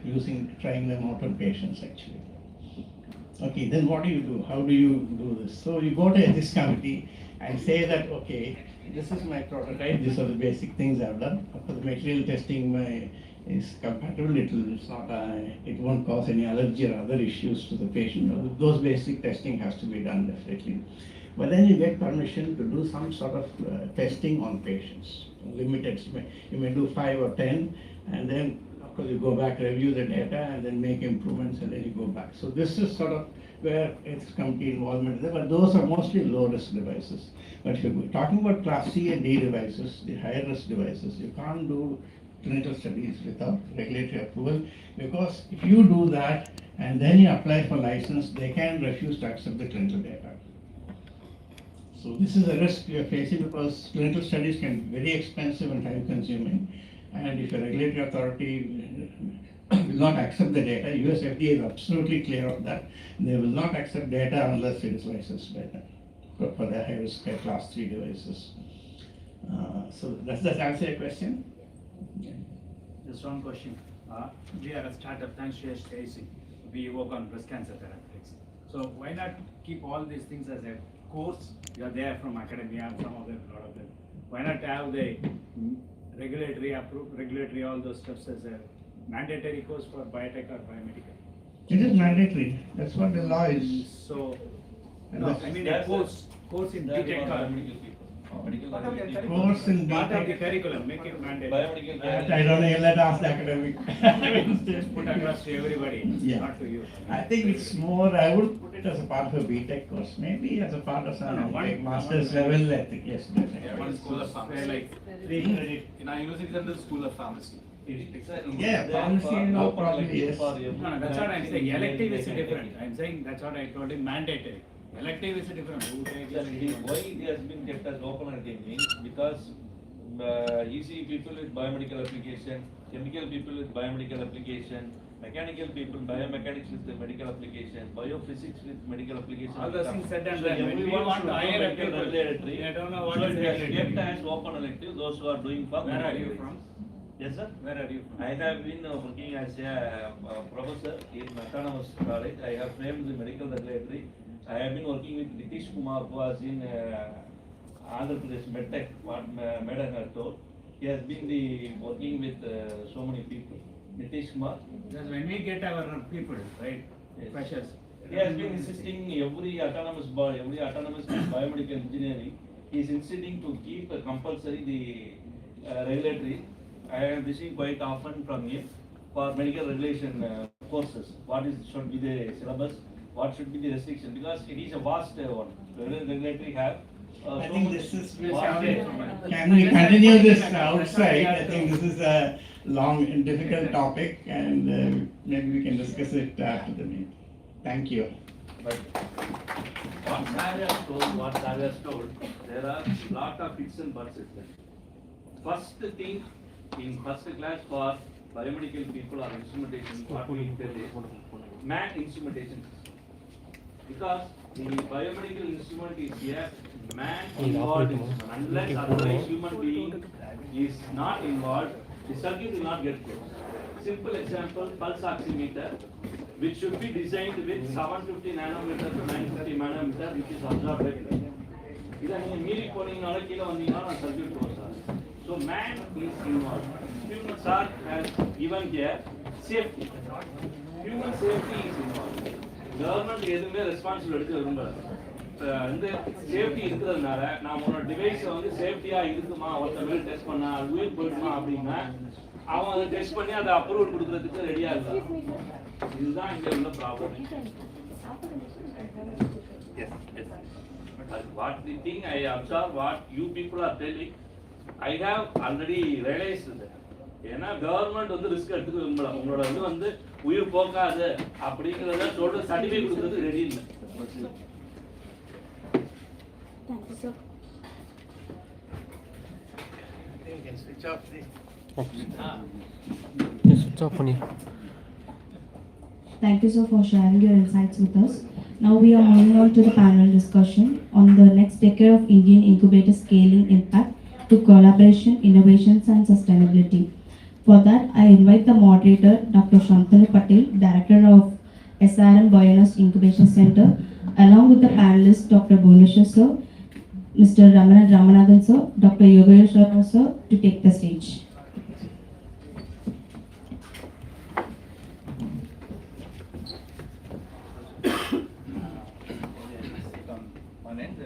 trying them out on patients actually. Okay, then what do you do? How do you do this? So you go to ethics committee and say that, okay, this is my prototype, these are the basic things I've done. For the material testing, is compatible, it won't cause any allergy or other issues to the patient. Those basic testing has to be done definitely. but then you get permission to do some sort of testing on patients, limited, you may do 5 or 10, and then of course you go back, review the data, and then make improvements, and then you go back. So this is sort of where it's committee involvement there, but those are mostly low-risk devices. But if you're talking about class C and D devices, the higher-risk devices, you can't do clinical studies without regulatory approval, because if you do that and then you apply for license, they can refuse to accept the clinical data. So this is a risk we are facing, because clinical studies can be very expensive and time consuming, and if a regulatory authority will not accept the data, US FDA is absolutely clear of that, they will not accept data unless it is licensed by them for the high risk class 3 devices. So does that answer your question? Yeah. Just one question. We are a startup, thanks to HTIC. We work on breast cancer therapeutics. So why not keep all these things as a course? You are there from academia, some of them, a lot of them. Why not have the regulatory all those steps as a mandatory course for biotech or biomedical? It is mandatory. That's what the law is. So, And no, that's- I mean a course in BTech or course in part of the BTech. curriculum, make it mandatory. That I don't know, you'll let ask the academic. Just put across to everybody, Yeah. not to you. I think it's more, I would put it as a part of a BTech course, maybe as a part of some No, no, like one- master's level, I think, yes, definitely. One school of pharmacy. Like Very 3 credit. In our university, there is a school of pharmacy. Yeah, pharmacy, no, probably, yes. No, no, that's what I'm saying. Elective is different. I'm saying that's what I told him, mandatory. Elective is different. Who takes it? Why it has been kept as open and means because EC people with biomedical application, chemical people with biomedical application, mechanical people, biomechanics with the medical application, biophysics with medical application. All those things said and So done. When we everyone want should to know hire a medical people, regulatory. they don't know what So is it has regulatory. kept as open elective, those who are doing for. Where are you medical. from? Yes, sir. Where are you from? I have been working as a professor in autonomous college. I have framed the medical regulatory. I have been working with Nitish Kumar, who was in Andhra Pradesh MedTech, what Madam had told. He has been working with so many people. Nitish Kumar. Because when we get our people, right, Yes. freshers. He has been insisting every autonomous body, every autonomous biomedical engineering, he is insisting to keep compulsory the regulatory. I am receiving quite often from him for medical regulation courses. What should be the syllabus? What should be the restriction? Because it is a vast one. Regulatory have. I So think much this is, vast- can we continue this outside? I think this is a long and difficult topic, and maybe we can discuss it after the meeting. Thank you. But what Sir has told, there are lot of ifs and buts. First thing in first class for biomedical people or instrumentation, what we tell is man instrumentation. Because the biomedical instrument is here, man involved instrument. Unless otherwise human being is not involved, the circuit will not get closed. Simple example, pulse oximeter, which should be designed with 750 nanometer to 950 nanometer, which is absorbed. இதை நீங்க மீறி போனீங்கனால கீழே வந்தீங்கன்னா circuit close ஆகும். So man is involved. Humans are given here safety. Human safety is involved. Government எதுவுமே responsible எடுக்க விரும்பல. இந்த சேஃப்டி இருக்கிறதுனால நான் உன்னோட டிவைஸ் வந்து சேஃப்டியா இருக்குமா, ஒருத்தர் மேல டெஸ்ட் பண்ணா அது உயிர் போயிடுமா அப்படின்னா அவன் அதை டெஸ்ட் பண்ணி அதை அப்ரூவல் கொடுக்கறதுக்கு ரெடியா இருக்கான். இதுதான் இங்க உள்ள problem. Yes, yes. But what the thing I observe, what you people are telling, I have already realized that. ஏன்னா கவர்மெண்ட் வந்து ரிஸ்க் எடுத்துக்க விரும்பல. உங்களோட வந்து உயிர் போக்காது அப்படிங்கிறத சொல்ற சர்டிஃபிகேட் கொடுக்கறதுக்கு ரெடி இல்லை. Thank you, sir, for sharing your insights with us. Now we are moving on to the panel discussion on the next decade of Indian incubator scaling impact to collaboration, innovations and sustainability. For that, I invite the moderator, Dr. Shantanu Patel, Director of SRM Buenos Incubation Center, along with the panelists, Dr. Bhuvneshwar sir, Mr. Ramanathan sir, Dr. Yogeshwar sir, to take the stage. On end,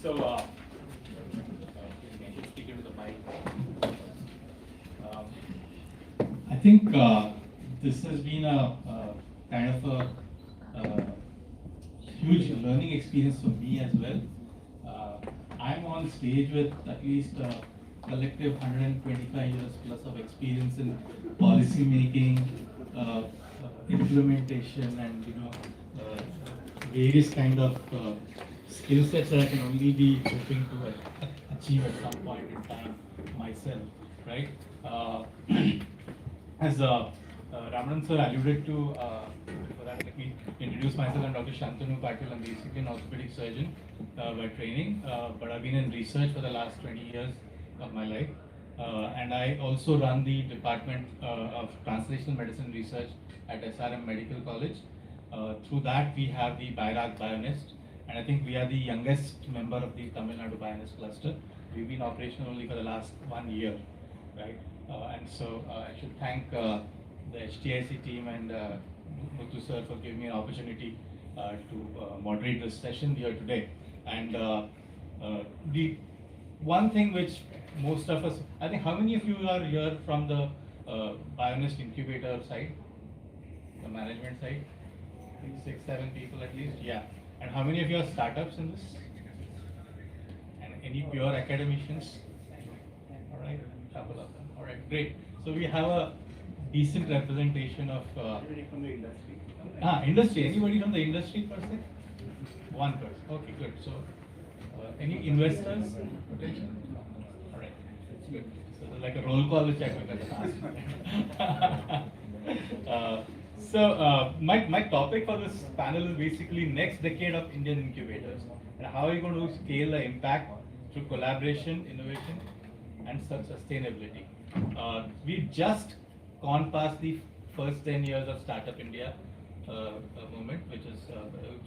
So, can you speak into the mic? I think this has been a kind of a huge learning experience for me as well. I'm on stage with at least a collective 125 years plus of experience in policy making, implementation, and various kind of skill sets that I can only be hoping to achieve at some point in time myself, right? As Ramanan sir alluded to, before that, let me introduce myself. I'm Dr. Shantanu Patil. I'm basically an orthopedic surgeon by training, but I've been in research for the last 20 years of my life. And I also run the Department of Translational Medicine Research at SRM Medical College. Through that, we have the Bairag Bionist, and I think we are the youngest member of the Tamilnadu Bionist cluster. We've been operational only for the last 1 year, right? And so I should thank the HTIC team and Muthu sir for giving me an opportunity to moderate this session here today. And the one thing which most of us, I think, how many of you are here from the Bionist incubator side, the management side? I think 6, 7 people at least, yeah. And how many of you are startups in this? And any pure academicians? All right, couple of them. All right, great. So we have a decent representation of Anybody from the industry? industry. Anybody from the industry per se? One person. Okay, good. So any investors? All right, that's good. So there's like a roll call which I took as my topic for this panel is basically next decade of Indian incubators and how are you going to scale the impact through collaboration, innovation, and sustainability. We've just gone past the first 10 years of Startup India movement, which is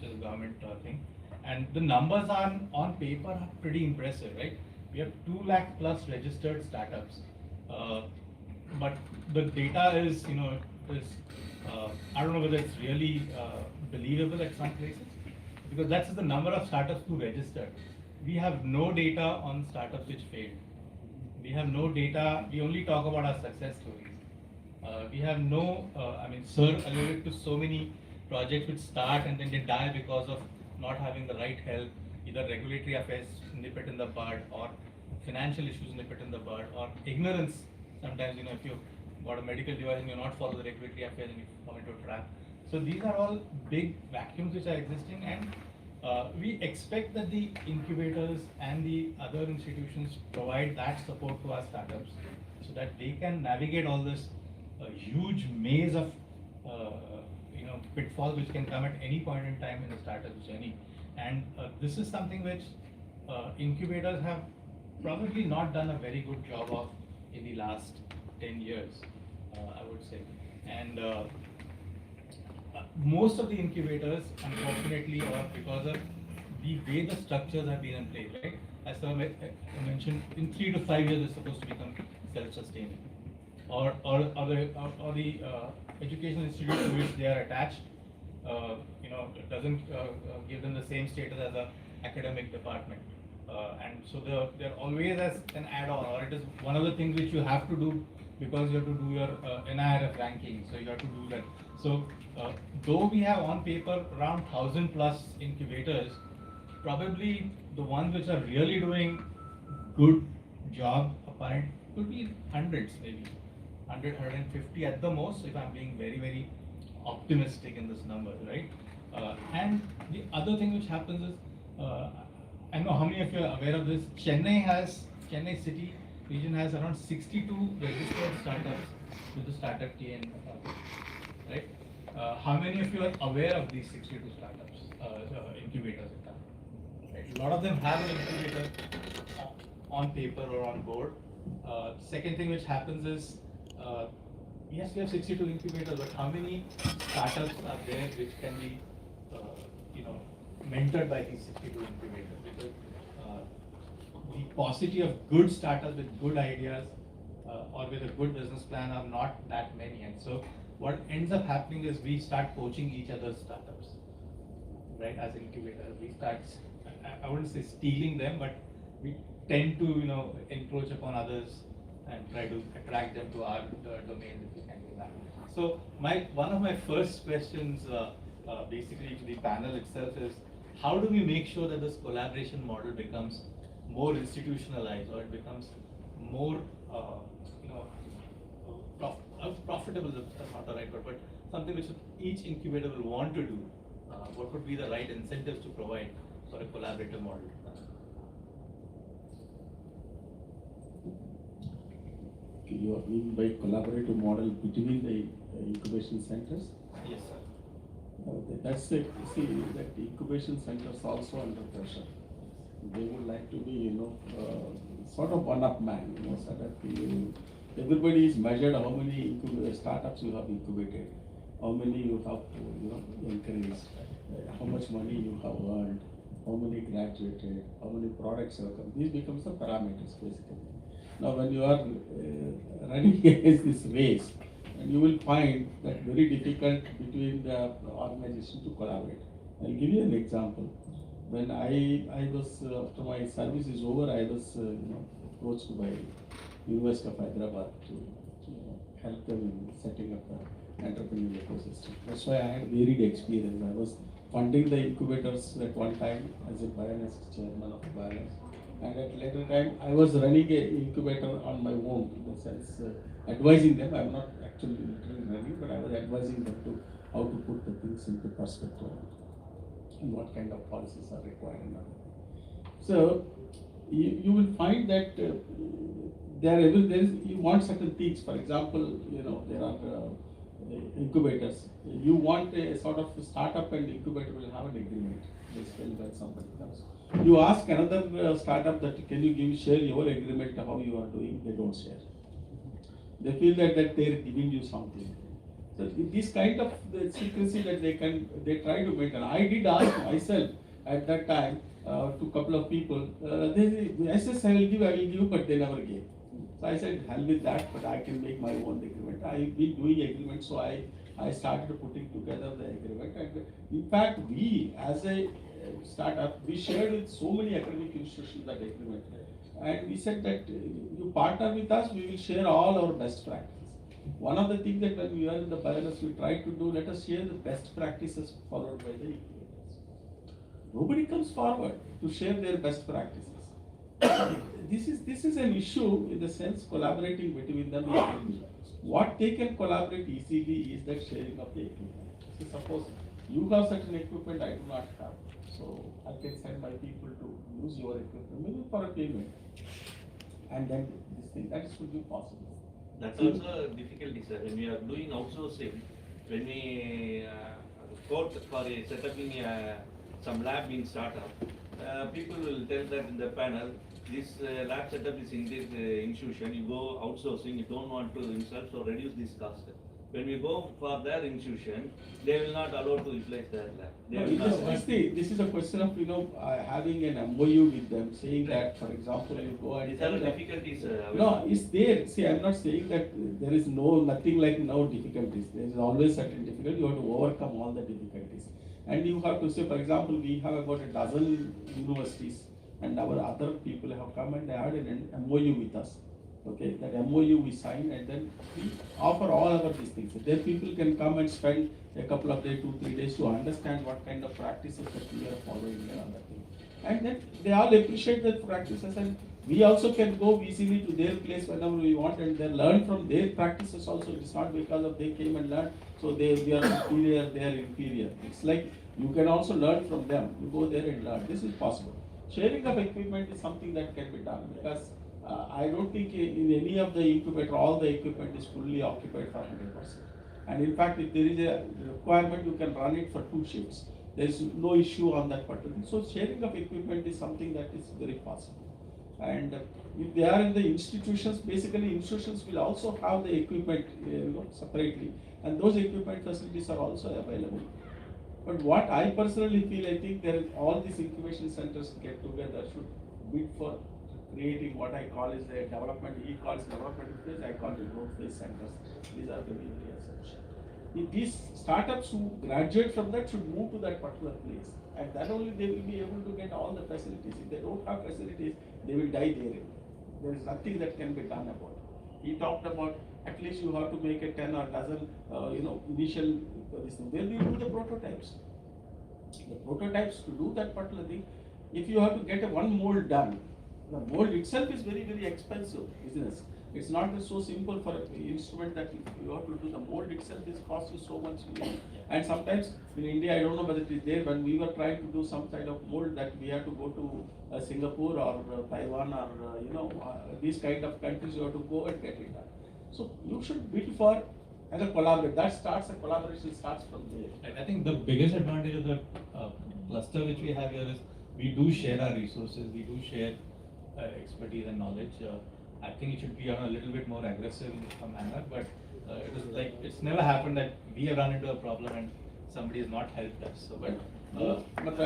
a government thing, and the numbers on paper are pretty impressive, right? We have 2 lakh plus registered startups, but the data is, I don't know whether it's really believable at some places, because that's the number of startups who registered. We have no data on startups which failed. We have no data. We only talk about our success stories. We have no, sir alluded to so many projects which start and then they die because of not having the right help, either regulatory affairs nip it in the bud, or financial issues nip it in the bud, or ignorance. Sometimes, if you've got a medical device and you're not following the regulatory affairs and you fall into a trap. So these are all big vacuums which are existing, and we expect that the incubators and the other institutions provide that support to our startups so that they can navigate all this huge maze of pitfalls which can come at any point in time in the startup journey. And this is something which incubators have probably not done a very good job of in the last 10 years, I would say. And most of the incubators, unfortunately, or because of the way the structures have been in place, right? As I mentioned, in 3 to 5 years, it's supposed to become self-sustaining, or the educational institute to which they are attached, it doesn't give them the same status as an academic department, and so they're always as an add-on, or it is one of the things which you have to do because you have to do your NIRF ranking, so you have to do that. So though we have on paper around 1,000 plus incubators, probably the ones which are really doing good job apparent could be hundreds, maybe 100, 150 at the most, if I'm being very, very optimistic in this number, right? And the other thing which happens is, I know how many of you are aware of this. Chennai city region has around 62 registered startups with the startup TN, right? How many of you are aware of these 62 startups, incubators? Right? A lot of them have an incubator on paper or on board. Second thing which happens is, yes, we have 62 incubators, but how many startups are there which can be, mentored by these 62 incubators? Because the paucity of good startups with good ideas or with a good business plan are not that many, and so what ends up happening is we start poaching each other's startups, right? As incubators, we start I wouldn't say stealing them, but we tend to, encroach upon others and try to attract them to our domain if we can do that. So one of my first questions, basically to the panel itself is, how do we make sure that this collaboration model becomes more institutionalized, or it becomes more, profitable, that's not the right word, but something which each incubator will want to do? What would be the right incentives to provide for a collaborative model? You mean by collaborative model between the incubation centers? Yes, sir. That's the, see, that the incubation centers also under pressure. They would like to be, sort of one-up man, so that everybody is measured how many startups you have incubated, how many you have, encouraged, how much money you have earned, how many graduated, how many products have come. These becomes the parameters basically. Now, when you are running against this race, and you will find that very difficult between the organization to collaborate. I'll give you an example. When I was, after my service is over, I was approached by University of Hyderabad to help them in setting up the entrepreneurial ecosystem. That's why I had varied experience. I was funding the incubators at one time as a Bionas chairman of Bionas. And at later time, I was running an incubator on my own, in the sense advising them. I'm not actually literally running, but I was advising them to how to put the things into perspective and what kind of policies are required and other. So you will find that you want certain things. For example, there are incubators. You want a sort of startup and incubator will have an agreement. Basically, when somebody comes, you ask another startup that can you share your agreement how you are doing. They don't share. They feel that they're giving you something. So this kind of the secrecy that they try to maintain. I did ask myself at that time to a couple of people. I said I will give, but they never gave. So I said, hell with that, but I can make my own agreement. I've been doing agreements, so I started putting together the agreement. And in fact, we as a startup, we shared with so many academic institutions that agreement. And we said that you partner with us, we will share all our best practices. One of the things that when we are in the Bionas, we try to do, let us share the best practices followed by the incubators. Nobody comes forward to share their best practices. This is an issue in the sense collaborating between them. What they can collaborate easily is that sharing of the equipment. So suppose you have certain equipment I do not have, so I can send my people to use your equipment, maybe for a payment, and then this thing that should be possible. That's also a difficulty, sir. When we are doing outsourcing, when we quote for setting some lab in startup, people will tell that in the panel, this lab setup is in this institution, you go outsourcing, you don't want to insert, so reduce this cost. When we go for their institution, they will not allow to utilize their lab. This is a question of having an MOU with them, saying that, for example, you go and these are the difficulties. No, it's there. See, I'm not saying that there is nothing like no difficulties. There is always certain difficulty. You have to overcome all the difficulties, and you have to say, for example, we have about a dozen universities, and our other people have come and they had an MOU with us. Okay, that MOU we sign, and then we offer all our these things. Then people can come and spend a couple of days, 2-3 days to understand what kind of practices that we are following and other things. And then they all appreciate the practices, and we also can go easily to their place whenever we want and then learn from their practices also. It's not because of they came and learned, so we are superior, they are inferior. It's like you can also learn from them. You go there and learn. This is possible. Sharing of equipment is something that can be done because I don't think in any of the incubator, all the equipment is fully occupied for 100%. And in fact, if there is a requirement, you can run it for 2 shifts. There is no issue on that particular. So sharing of equipment is something that is very possible. And if they are in the institutions, basically institutions will also have the equipment separately. And those equipment facilities are also available. But what I personally feel, I think all these incubation centers get together should bid for creating what I call is a development, he calls development phase, I call it growth phase centers. These are very, very essential. These startups who graduate from that should move to that particular place, and then only they will be able to get all the facilities. If they don't have facilities, they will die there. There is nothing that can be done about it. He talked about at least you have to make a 10 or dozen, initial. Then we do the prototypes. The prototypes to do that particular thing. If you have to get one mold done, the mold itself is very, very expensive business. It's not so simple for an instrument that you have to do. The mold itself is cost you so much money. And sometimes in India, I don't know whether it is there, when we were trying to do some kind of mold that we have to go to Singapore or Taiwan or these kind of countries, you have to go and get it done. So you should bid for and a collaborate. That starts, a collaboration starts from there. And I think the biggest advantage of the cluster which we have here is we do share our resources, we do share expertise and knowledge. I think it should be on a little bit more aggressive manner, but it is like it's never happened that we have run into a problem and somebody has not helped us. So, but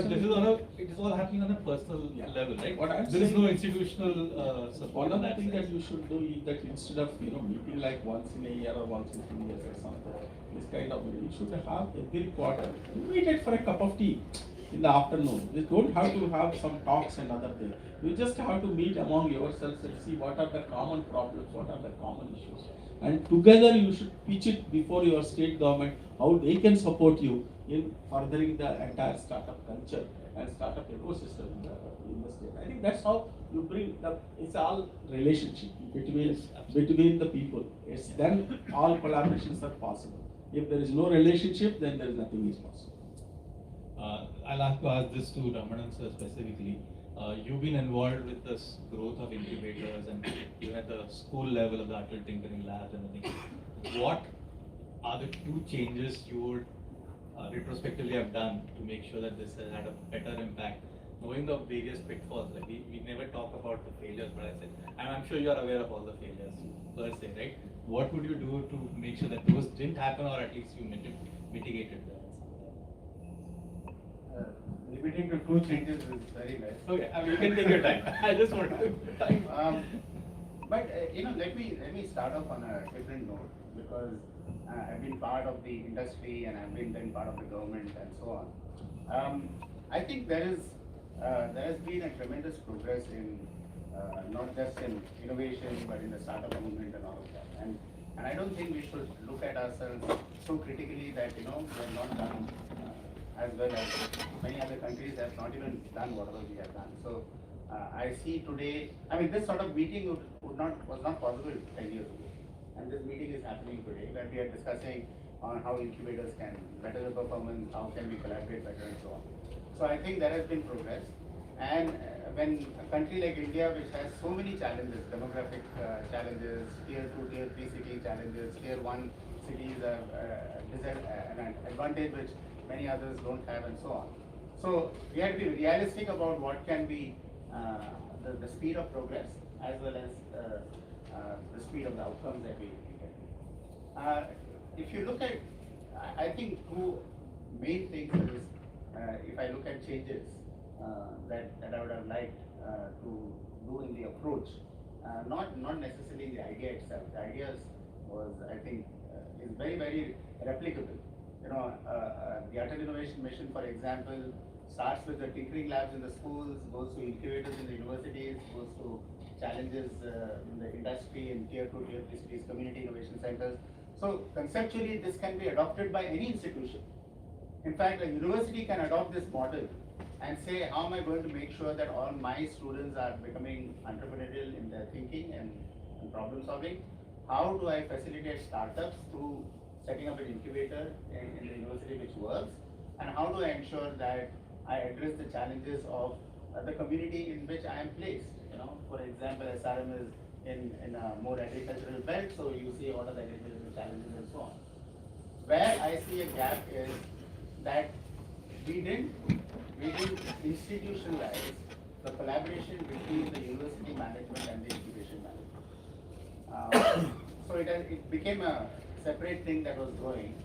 this is it is all happening on a personal level, right? What I'm there is saying- no institutional support. One of the that things sense. that you should do is that instead of meeting like once in a year or once in 2 years or something, this kind of meeting, you should have every quarter. Meet it for a cup of tea in the afternoon. You don't have to have some talks and other things. You just have to meet among yourselves and see what are the common problems, what are the common issues. And together you should pitch it before your state government, how they can support you in furthering the entire startup culture and startup ecosystem in the state. I think that's how you bring it's all relationship between the people. It's then all collaborations are possible. If there is no relationship, then there is nothing is possible. I'll have to ask this to Ramanan sir specifically. You've been involved with this growth of incubators and you at the school level of the adult tinkering labs and everything. What are the two changes you would retrospectively have done to make sure that this has had a better impact? Knowing the various pitfalls, like we never talk about the failures, but I said, and I'm sure you are aware of all the failures per se, right? What would you do to make sure that those didn't happen or at least you mitigated them? Limiting to two changes is very less. Okay, I mean, you can take your time. I just want to time. But let me start off on a different note because I've been part of the industry and I've been then part of the government and so on. I think there has been a tremendous progress in not just in innovation but in the startup movement and all of that. And I don't think we should look at ourselves so critically that we have not done as well as many other countries have not even done whatever we have done. So I see today, I mean, this sort of meeting was not possible 10 years ago. And this meeting is happening today, where we are discussing on how incubators can better the performance, how can we collaborate better and so on. So I think there has been progress. And when a country like India, which has so many challenges, demographic challenges, tier 2, tier 3 city challenges, tier 1 cities have an advantage which many others don't have and so on. So we have to be realistic about what can be the speed of progress as well as the speed of the outcomes that we get. If you look at, I think two main things is, if I look at changes that I would have liked to do in the approach, not necessarily the idea itself. The ideas was, I think, is very, very replicable. The Atal Innovation Mission, for example, starts with the tinkering labs in the schools, goes to incubators in the universities, goes to challenges in the industry in tier 2, tier 3 cities, community innovation centers. So conceptually, this can be adopted by any institution. In fact, a university can adopt this model and say, how am I going to make sure that all my students are becoming entrepreneurial in their thinking and problem solving? How do I facilitate startups through setting up an incubator in the university which works? And how do I ensure that I address the challenges of the community in which I am placed? For example, SRM is in a more agricultural belt, so you see what are the agricultural challenges and so on. Where I see a gap is that we didn't institutionalize the collaboration between the university management and the incubation management. So it became a separate thing that was growing,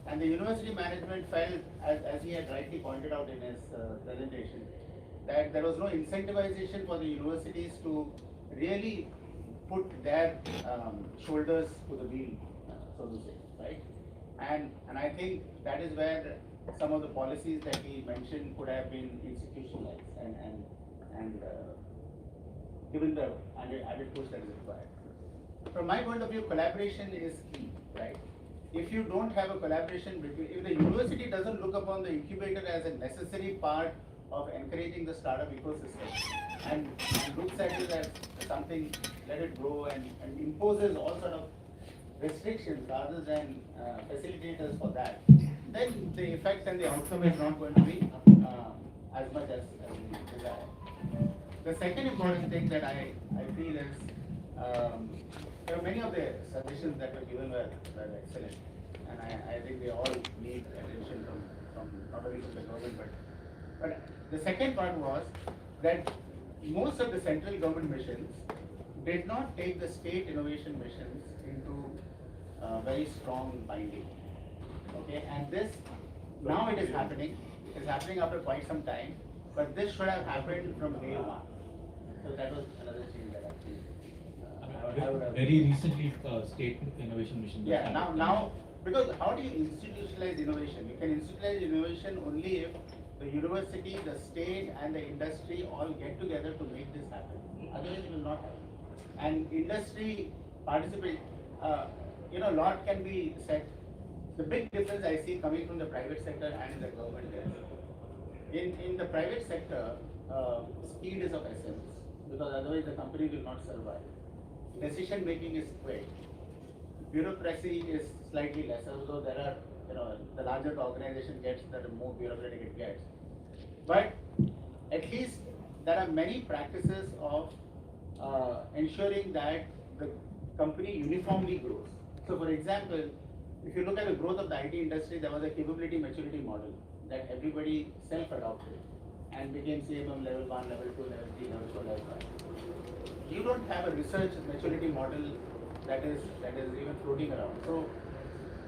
and the university management felt, as he had rightly pointed out in his presentation, that there was no incentivization for the universities to really put their shoulders to the wheel, so to say, right? And I think that is where some of the policies that he mentioned could have been institutionalized and given the added push that is required. From my point of view, collaboration is key, right? If you don't have a collaboration between, if the university doesn't look upon the incubator as a necessary part of encouraging the startup ecosystem and looks at it as something, let it grow and imposes all sort of restrictions rather than facilitators for that, then the effect and the outcome is not going to be as much as we desire. The second important thing that I feel is, many of the suggestions that were given were excellent, and I think they all need attention from not only from the government, but the second part was that most of the central government missions did not take the state innovation missions into very strong binding. Okay, and this now it is happening. It's happening after quite some time, but this should have happened from day one. So that was another change that I think. I would have. Very recently, state innovation mission. Yeah, now, because how do you institutionalize innovation? You can institutionalize innovation only if the university, the state, and the industry all get together to make this happen. Otherwise, it will not happen. And industry participate. A lot can be said. The big difference I see coming from the private sector and the government is, in the private sector, speed is of essence, because otherwise the company will not survive. Decision making is quick. Bureaucracy is slightly lesser, although there are, the larger the organization gets, the more bureaucratic it gets. But at least there are many practices of ensuring that the company uniformly grows. So for example, if you look at the growth of the IT industry, there was a capability maturity model that everybody self-adopted and became CMM level 1, level 2, level 3, level 4, level 5. You don't have a research maturity model that is even floating around. So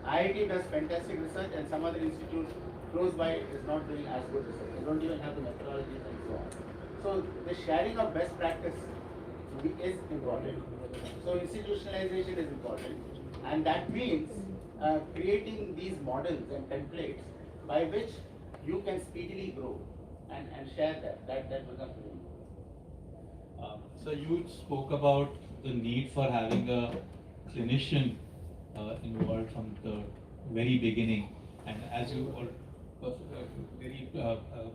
IIT does fantastic research, and some other institute close by is not doing as good research. They don't even have the methodologies and so on. So the sharing of best practice is important. So institutionalization is important, and that means creating these models and templates by which you can speedily grow and share that becomes very important. So you spoke about the need for having a clinician involved from the very beginning, and as you very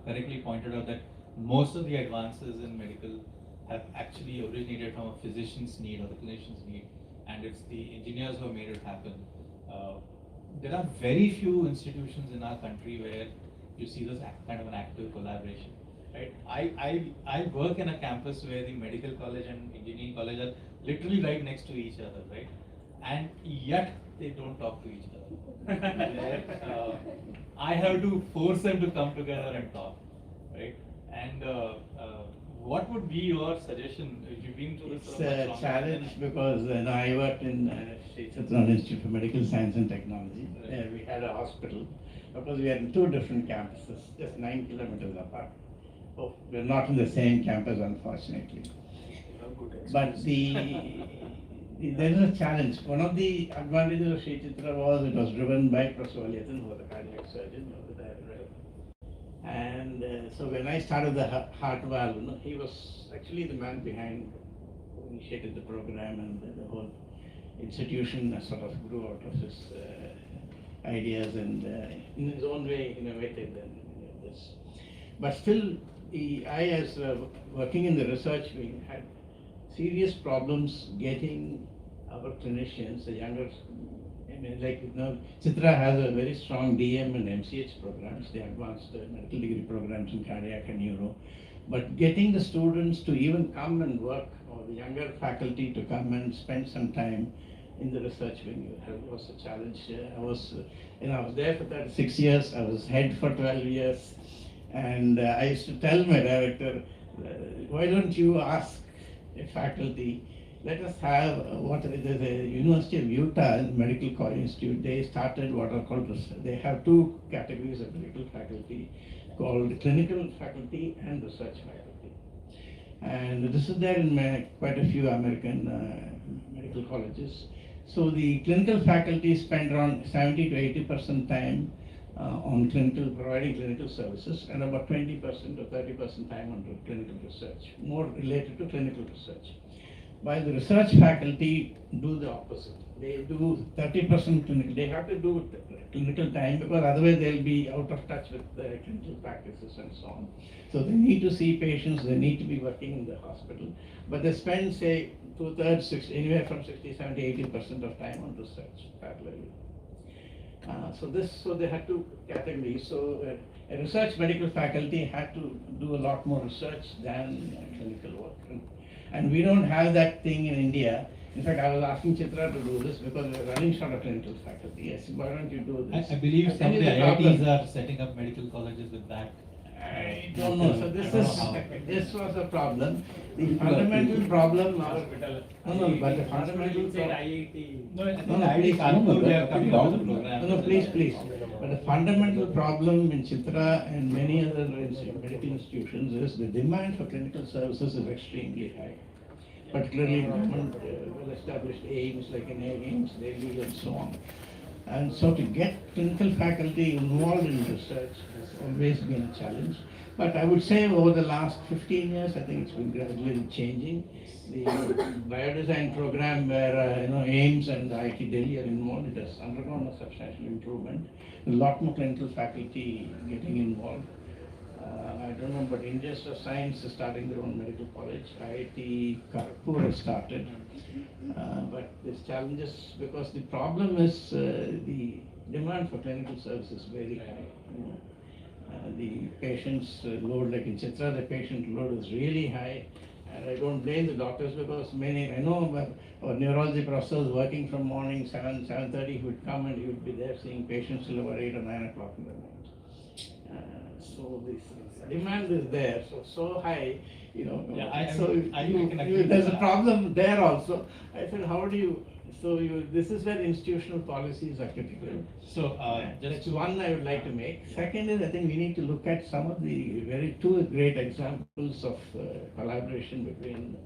correctly pointed out, that most of the advances in medical have actually originated from a physician's need or the clinician's need, and it's the engineers who have made it happen. There are very few institutions in our country where you see this kind of an active collaboration, right? I work in a campus where the medical college and engineering college are literally right next to each other, right? And yet they don't talk to each other. I have to force them to come together and talk, right? And what would be your suggestion? You've been through this. It's a challenge because I worked in Sri Satyanarayana Institute for Medical Science and Technology. We had a hospital because we are in two different campuses, just 9 kilometers apart. Oh, we're not in the same campus, unfortunately. But there is a challenge. One of the advantages of Sri Chitra was it was driven by Professor Valyathan, who was a cardiac surgeon over there. And so when I started the heart valve, he was actually the man behind who initiated the program, and the whole institution sort of grew out of his ideas and in his own way innovated this. But still, I as working in the research wing had serious problems getting our clinicians, the younger, Chitra has a very strong DM and MCH programs, the advanced medical degree programs in cardiac and neuro. But getting the students to even come and work, or the younger faculty to come and spend some time in the research wing was a challenge. I was there for 36 years, I was head for 12 years, and I used to tell my director, why don't you ask a faculty, let us have the University of Utah Medical College Institute, they started what are called, they have two categories of medical faculty called clinical faculty and research faculty. And this is there in quite a few American medical colleges. So the clinical faculty spend around 70 to 80% time on providing clinical services, and about 20% to 30% time on clinical research, more related to clinical research. While the research faculty do the opposite. They do 30% clinical. They have to do clinical time because otherwise they'll be out of touch with the clinical practices and so on. So they need to see patients, they need to be working in the hospital, but they spend, say, 2/3, anywhere from 60, 70, 80% of time on research parallelly. So they had two categories. So a research medical faculty had to do a lot more research than clinical work. And we don't have that thing in India. In fact, I was asking Chitra to do this because we're running short of clinical faculty. Yes, why don't you do this? I believe some of the IITs are setting up medical colleges with that. I don't know. So this was a problem. The fundamental problem. No, but the fundamental. No, I think IIT Kanpur, they are coming out with the program. No, please. But the fundamental problem in Chitra and many other medical institutions is the demand for clinical services is extremely high. Particularly in well-established aims like in AIMS, Delhi and so on. And so to get clinical faculty involved in research has always been a challenge. But I would say over the last 15 years, I think it's been gradually changing. The biodesign program where AIMS and IIT Delhi are involved, it has undergone a substantial improvement. A lot more clinical faculty getting involved. I don't know, but Indians of Science is starting their own medical college. IIT Kharagpur has started. But there's challenges because the problem is the demand for clinical services is very high. The patient's load, like in Chitra, the patient load is really high. And I don't blame the doctors because I know our neurology professor is working from morning 7:30, he would come and he would be there seeing patients till about 8 or 9 o'clock in the night. So this demand is there, so high, Yeah, there's a problem there also. I said, how do you, this is where institutional policies are critical. So, That's one I would like to make. Second is, I think we need to look at some of the two great examples of collaboration between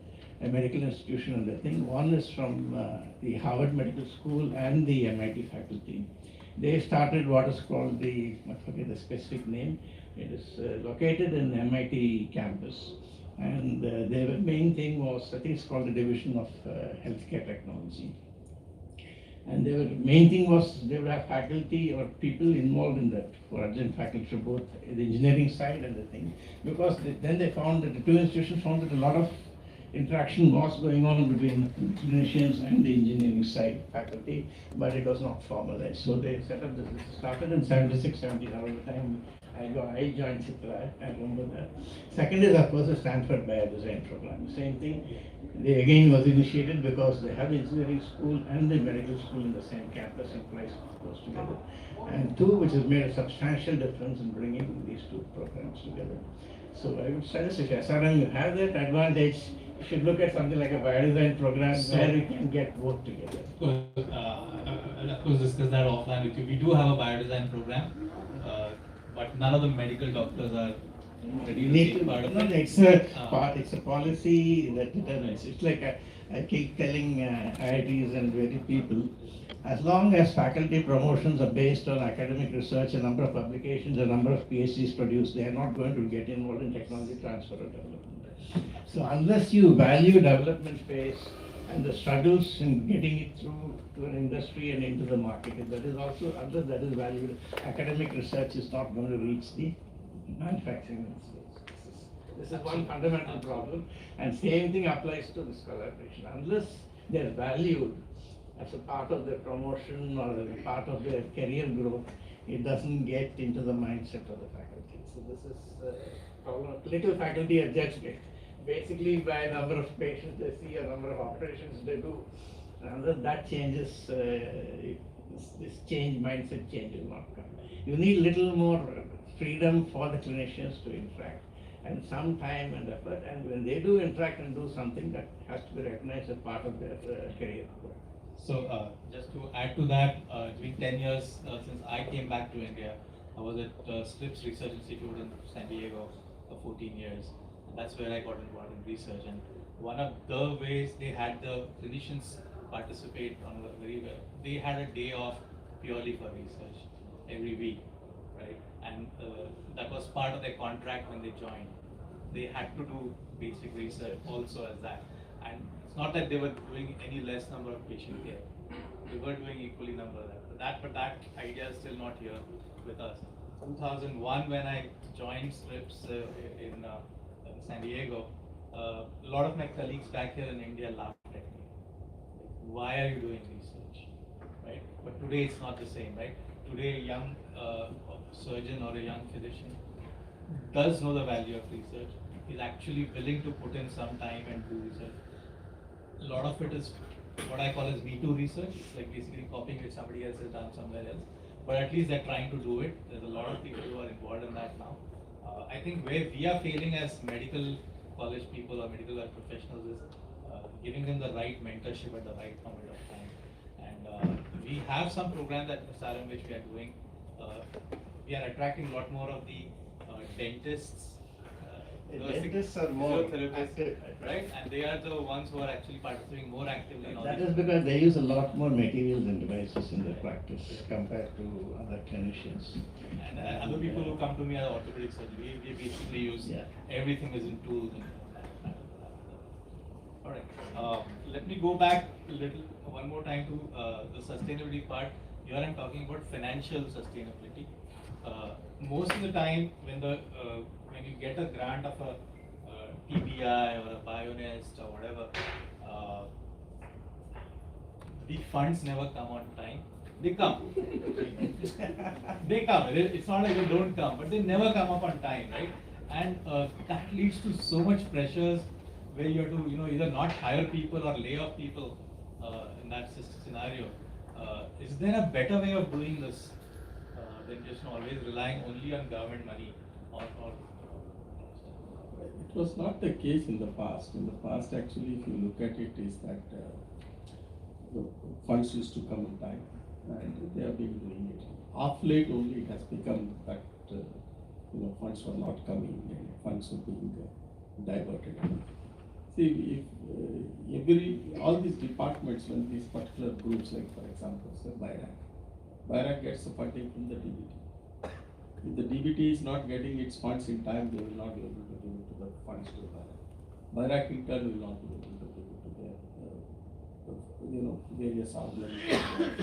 a medical institution and the thing. One is from the Harvard Medical School and the MIT faculty. They started what is called I forget the specific name. It is located in the MIT campus. And their main thing was, I think it's called the Division of Healthcare Technology. And their main thing was they would have faculty or people involved in that, for adjunct faculty for both the engineering side and the thing. Because then they found that the two institutions found that a lot of interaction was going on between clinicians and the engineering side faculty, but it was not formalized. So they set up this. This started in 76, 77, the time I joined Chitra, I remember that. Second is, of course, the Stanford Biodesign program. Same thing. They again was initiated because they have the engineering school and the medical school in the same campus and placed those together. And two, which has made a substantial difference in bringing these two programs together. So I would suggest if SRM you have that advantage, you should look at something like a biodesign program where you can get both together. I'll of course discuss that offline with you. We do have a biodesign program, but none of the medical doctors are ready to take part of it. It's a policy that determines. It's like I keep telling IITs and various people, as long as faculty promotions are based on academic research, a number of publications, a number of PhDs produced, they are not going to get involved in technology transfer or development. So unless you value development phase and the struggles in getting it through to an industry and into the market, that is also, unless that is valued, academic research is not going to reach the manufacturing space. This is one fundamental problem, and same thing applies to this collaboration. Unless they're valued as a part of their promotion or as a part of their career growth, it doesn't get into the mindset of the faculty. So this is a problem. Clinical faculty are judged basically by number of patients they see or number of operations they do. And unless that changes, this mindset change will not come. You need little more freedom for the clinicians to interact, and some time and effort, and when they do interact and do something, that has to be recognized as part of their career. So just to add to that, it's been 10 years since I came back to India. I was at Scripps Research Institute in San Diego for 14 years. And that's where I got involved in research. And one of the ways they had the clinicians participate on a very well. They had a day off purely for research every week, right? And that was part of their contract when they joined. They had to do basic research also as that. And it's not that they were doing any less number of patient care. They were doing equally number of that. But that idea is still not here with us. 2001, when I joined STRIPS in San Diego, a lot of my colleagues back here in India laughed at me. Why are you doing research, right? But today it's not the same, right? Today, a young surgeon or a young physician does know the value of research, is actually willing to put in some time and do research. A lot of it is what I call as V2 research. It's like basically copying what somebody else has done somewhere else. But at least they're trying to do it. There's a lot of people who are involved in that now. I think where we are failing as medical college people or medical professionals is giving them the right mentorship at the right moment of time. And we have some programs at SRM which we are doing. We are attracting a lot more of the dentists. Dentists are more active, right? And they are the ones who are actually participating more actively in all That these is because they use a lot more materials and devices in their practice compared to other clinicians. And other people who come to me are orthopedic surgery. We basically use everything is in tools. All right. Let me go back one more time to the sustainability part. Here I'm talking about financial sustainability. Most of the time, when you get a grant of a TBI or a Bionest or whatever, the funds never come on time. They come. They come. It's not like they don't come, but they never come up on time, right? And that leads to so much pressures where you have to, either not hire people or lay off people in that scenario. Is there a better way of doing this than just always relying only on government money or It was not the case in the past. In the past, actually, if you look at it, is that the funds used to come in time, and they have been doing it. Of late, only it has become that funds were not coming and funds were being diverted. See, if all these departments, when these particular groups, like for example, say BIRAC gets the funding from the DBT. If the DBT is not getting its funds in time, they will not be able to give it to the funds to BIRAC. BIRAC in turn will not be able to give it to their, various organizations.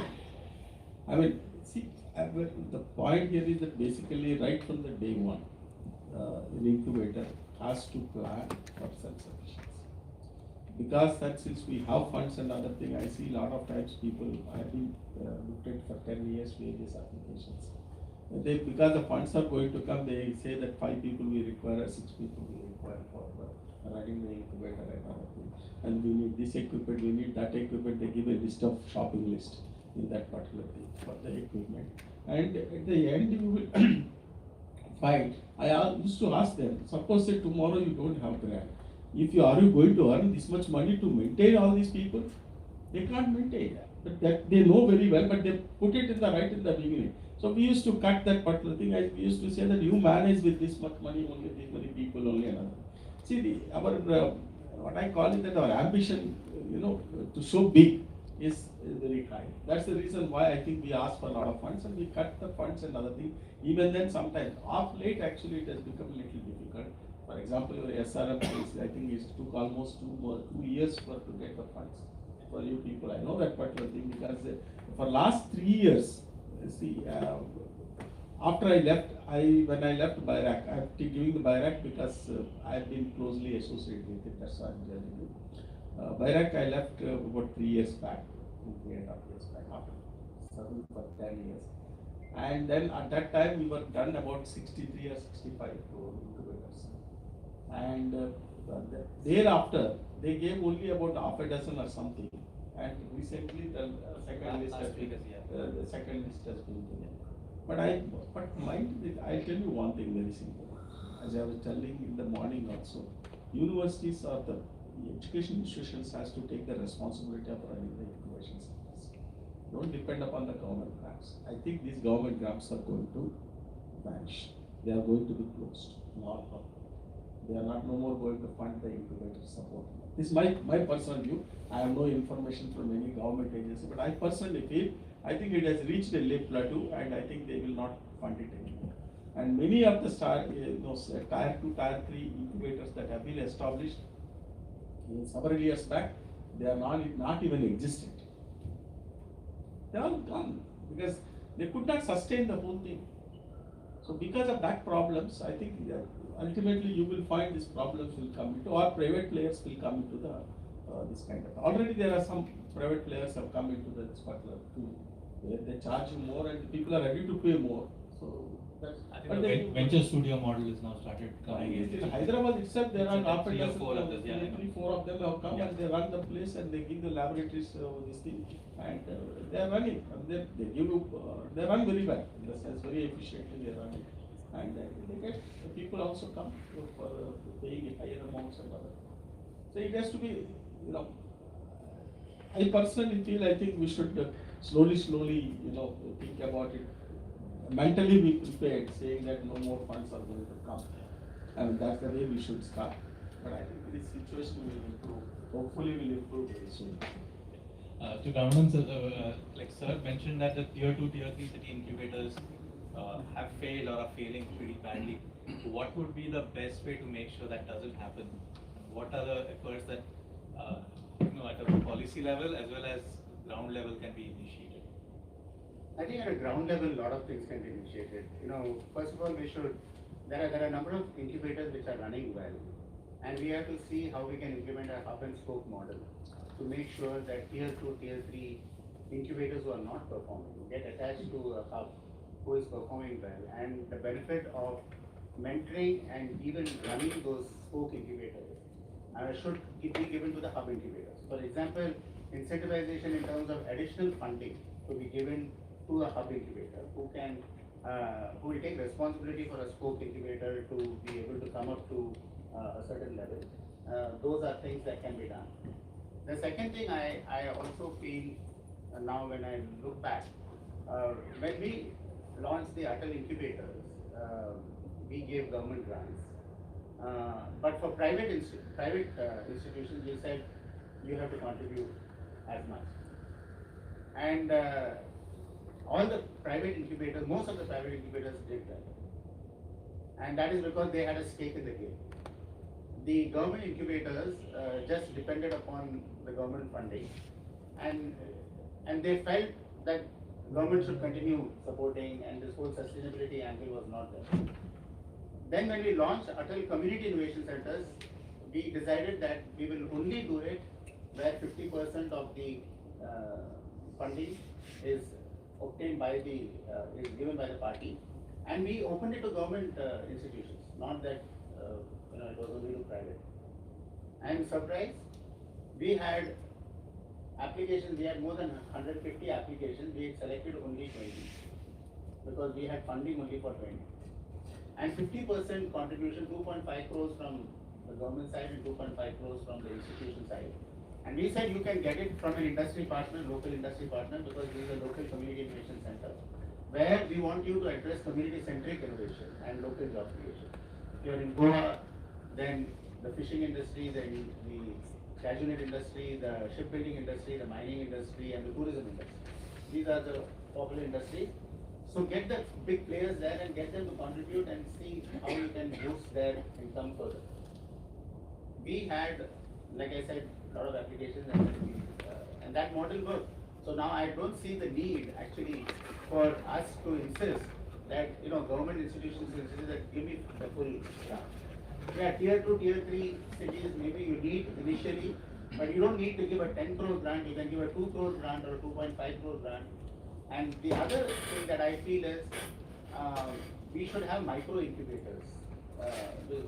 I mean, see, the point here is that basically right from the day one, an incubator has to plan for self-sufficiency. Because that since we have funds and other thing, I see a lot of times people have been looked at for 10 years various applications. Because the funds are going to come, they say that 5 people we require, 6 people we require for running the incubator and other thing. And we need this equipment, we need that equipment. They give a list of shopping list in that particular thing for the equipment. And at the end, you will find. I used to ask them, suppose say tomorrow you don't have grant. If you are going to earn this much money to maintain all these people? They can't maintain that. But that they know very well, but they put it in the beginning. So we used to cut that particular thing. We used to say that you manage with this much money only, this many people only, another. See, our what I call it that our ambition, to so big is very high. That's the reason why I think we ask for a lot of funds and we cut the funds and other things. Even then, sometimes of late, actually, it has become a little difficult. For example, your SRM case, I think it took almost 2 years to get the funds for you people. I know that particular thing because for last 3 years, see, after I left, when I left BIRAC, I have been giving the BIRAC because I have been closely associated with it. That's why I'm telling you. BIRAC I left about 3 years back, 3.5 years back, after serving for 10 years. And then at that time we were done about 63 or 65 incubators. And thereafter they gave only about half a dozen or something. And recently the second list has been given. But mind, I'll tell you one thing very simple. As I was telling in the morning also, universities or the education institutions has to take the responsibility of running the incubation centers. Don't depend upon the government grants. I think these government grants are going to vanish. They are going to be closed. They are not no more going to fund the incubator support. This is my personal view. I have no information from any government agency, but I personally feel, I think it has reached a low plateau, and I think they will not fund it anymore. And many of the tier 2, tier 3 incubators that have been established several years back, they are not even existent. They are all gone because they could not sustain the whole thing. So because of that problems, I think ultimately you will find these problems will come into, or private players will come into the this kind of. Already there are some private players have come into this particular field where they charge you more and people are ready to pay more. So that's. I think the venture studio model is now started coming in. Hyderabad itself, there are three or four of them, yeah. 3-4 of them have come and they run the place and they give the laboratories this thing and they are running. And they give you, they run very well. In the sense, very efficiently they run it. And they get the people also come for paying higher amounts and other. So it has to be, I personally feel, I think we should slowly, think about it. Mentally be prepared, saying that no more funds are going to come. I mean, that's the way we should start. But I think this situation will improve. Hopefully will improve very soon. To governments, like Sir mentioned that the tier 2, tier 3 city incubators have failed or are failing pretty badly. What would be the best way to make sure that doesn't happen? What are the efforts that, at a policy level as well as ground level can be initiated? I think at a ground level, a lot of things can be initiated. First of all, there are a number of incubators which are running well, and we have to see how we can implement a hub and spoke model to make sure that tier 2, tier 3 incubators who are not performing get attached to a hub who is performing well, and the benefit of mentoring and even running those spoke incubators should be given to the hub incubators. For example, incentivization in terms of additional funding to be given to a hub incubator who will take responsibility for a spoke incubator to be able to come up to a certain level. Those are things that can be done. The second thing I also feel now when I look back, when we launched the Atal incubators, we gave government grants. But for private institutions, we said you have to contribute as much. And all the private incubators, most of the private incubators did that. And that is because they had a stake in the game. The government incubators just depended upon the government funding, and they felt that government should continue supporting, and this whole sustainability angle was not there. Then when we launched Atal Community Innovation Centers, we decided that we will only do it where 50% of the funding is obtained by is given by the party, and we opened it to government institutions, not that it was only to private. And surprise, we had applications, we had more than 150 applications, we had selected only 20 because we had funding only for 20. And 50% contribution, 2.5 crores from the government side and 2.5 crores from the institution side. And we said you can get it from an industry partner, local industry partner, because this is a local community innovation center, where we want you to address community-centric innovation and local job creation. If you're in Goa, then the fishing industry, then the cashew nut industry, the shipbuilding industry, the mining industry, and the tourism industry. These are the popular industries. So get the big players there and get them to contribute and see how you can boost their income further. We had, like I said, a lot of applications and that model worked. So now I don't see the need actually for us to insist that government institutions insist that give me the full grant. Yeah, tier 2, tier 3 cities maybe you need initially, but you don't need to give a 10 crore grant, you can give a 2 crore grant or a 2.5 crore grant. And the other thing that I feel is we should have micro incubators.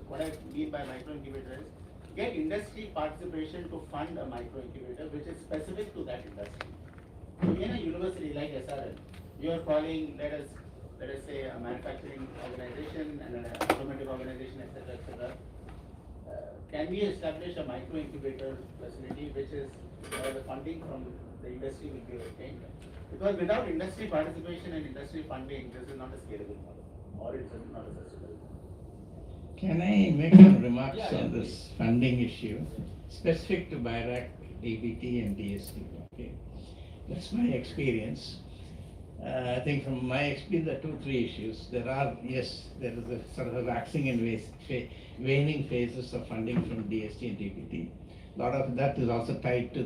What I mean by micro incubator is get industry participation to fund a micro incubator which is specific to that industry. In a university like SRL, you are calling, let us say, a manufacturing organization and an automotive organization, etc., etc. Can we establish a micro incubator facility which is where the funding from the industry will be obtained? Because without industry participation and industry funding, this is not a scalable model, or it's not a sustainable model. Can I make some remarks on this funding issue, specific to BIRAC, DBT and DST? Okay, that's my experience. I think from my experience, there are three issues. There is a sort of a waxing and waning phases of funding from DST and DBT. A lot of that is also tied to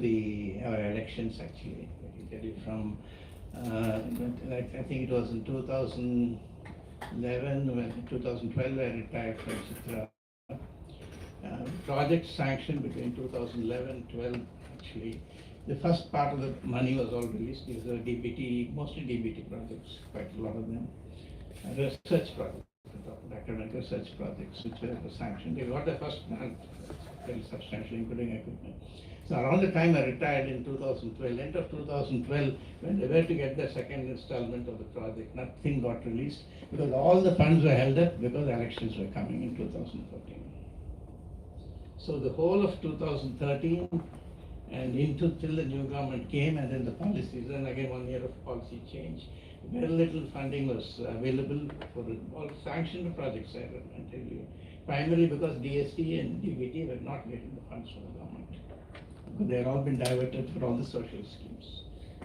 our elections actually. I can tell you from, I think it was in 2011, 2012 I retired from Chitra. Project sanctioned between 2011 and 12 actually. The first part of the money was all released. These are DBT, mostly DBT projects, quite a lot of them. Research projects, academic research projects, which were sanctioned. They got the first grant very substantially, including equipment. So around the time I retired in 2012, end of 2012, when they were to get the second installment of the project, nothing got released because all the funds were held up because elections were coming in 2014. So the whole of 2013 and till the new government came, and then the policies, then again 1 year of policy change. Very little funding was available for all sanctioned projects, I can tell you. Primarily because DST and DBT were not getting the funds from the government. Because they had all been diverted for all the social schemes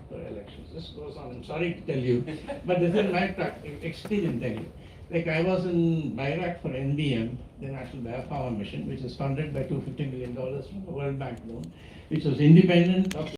for elections. This goes on, I'm sorry to tell you, but this is my experience tell you. Like I was in BIRAC for NBM, the National Biopower Mission, which is funded by $250 million from the World Bank loan, which was independent of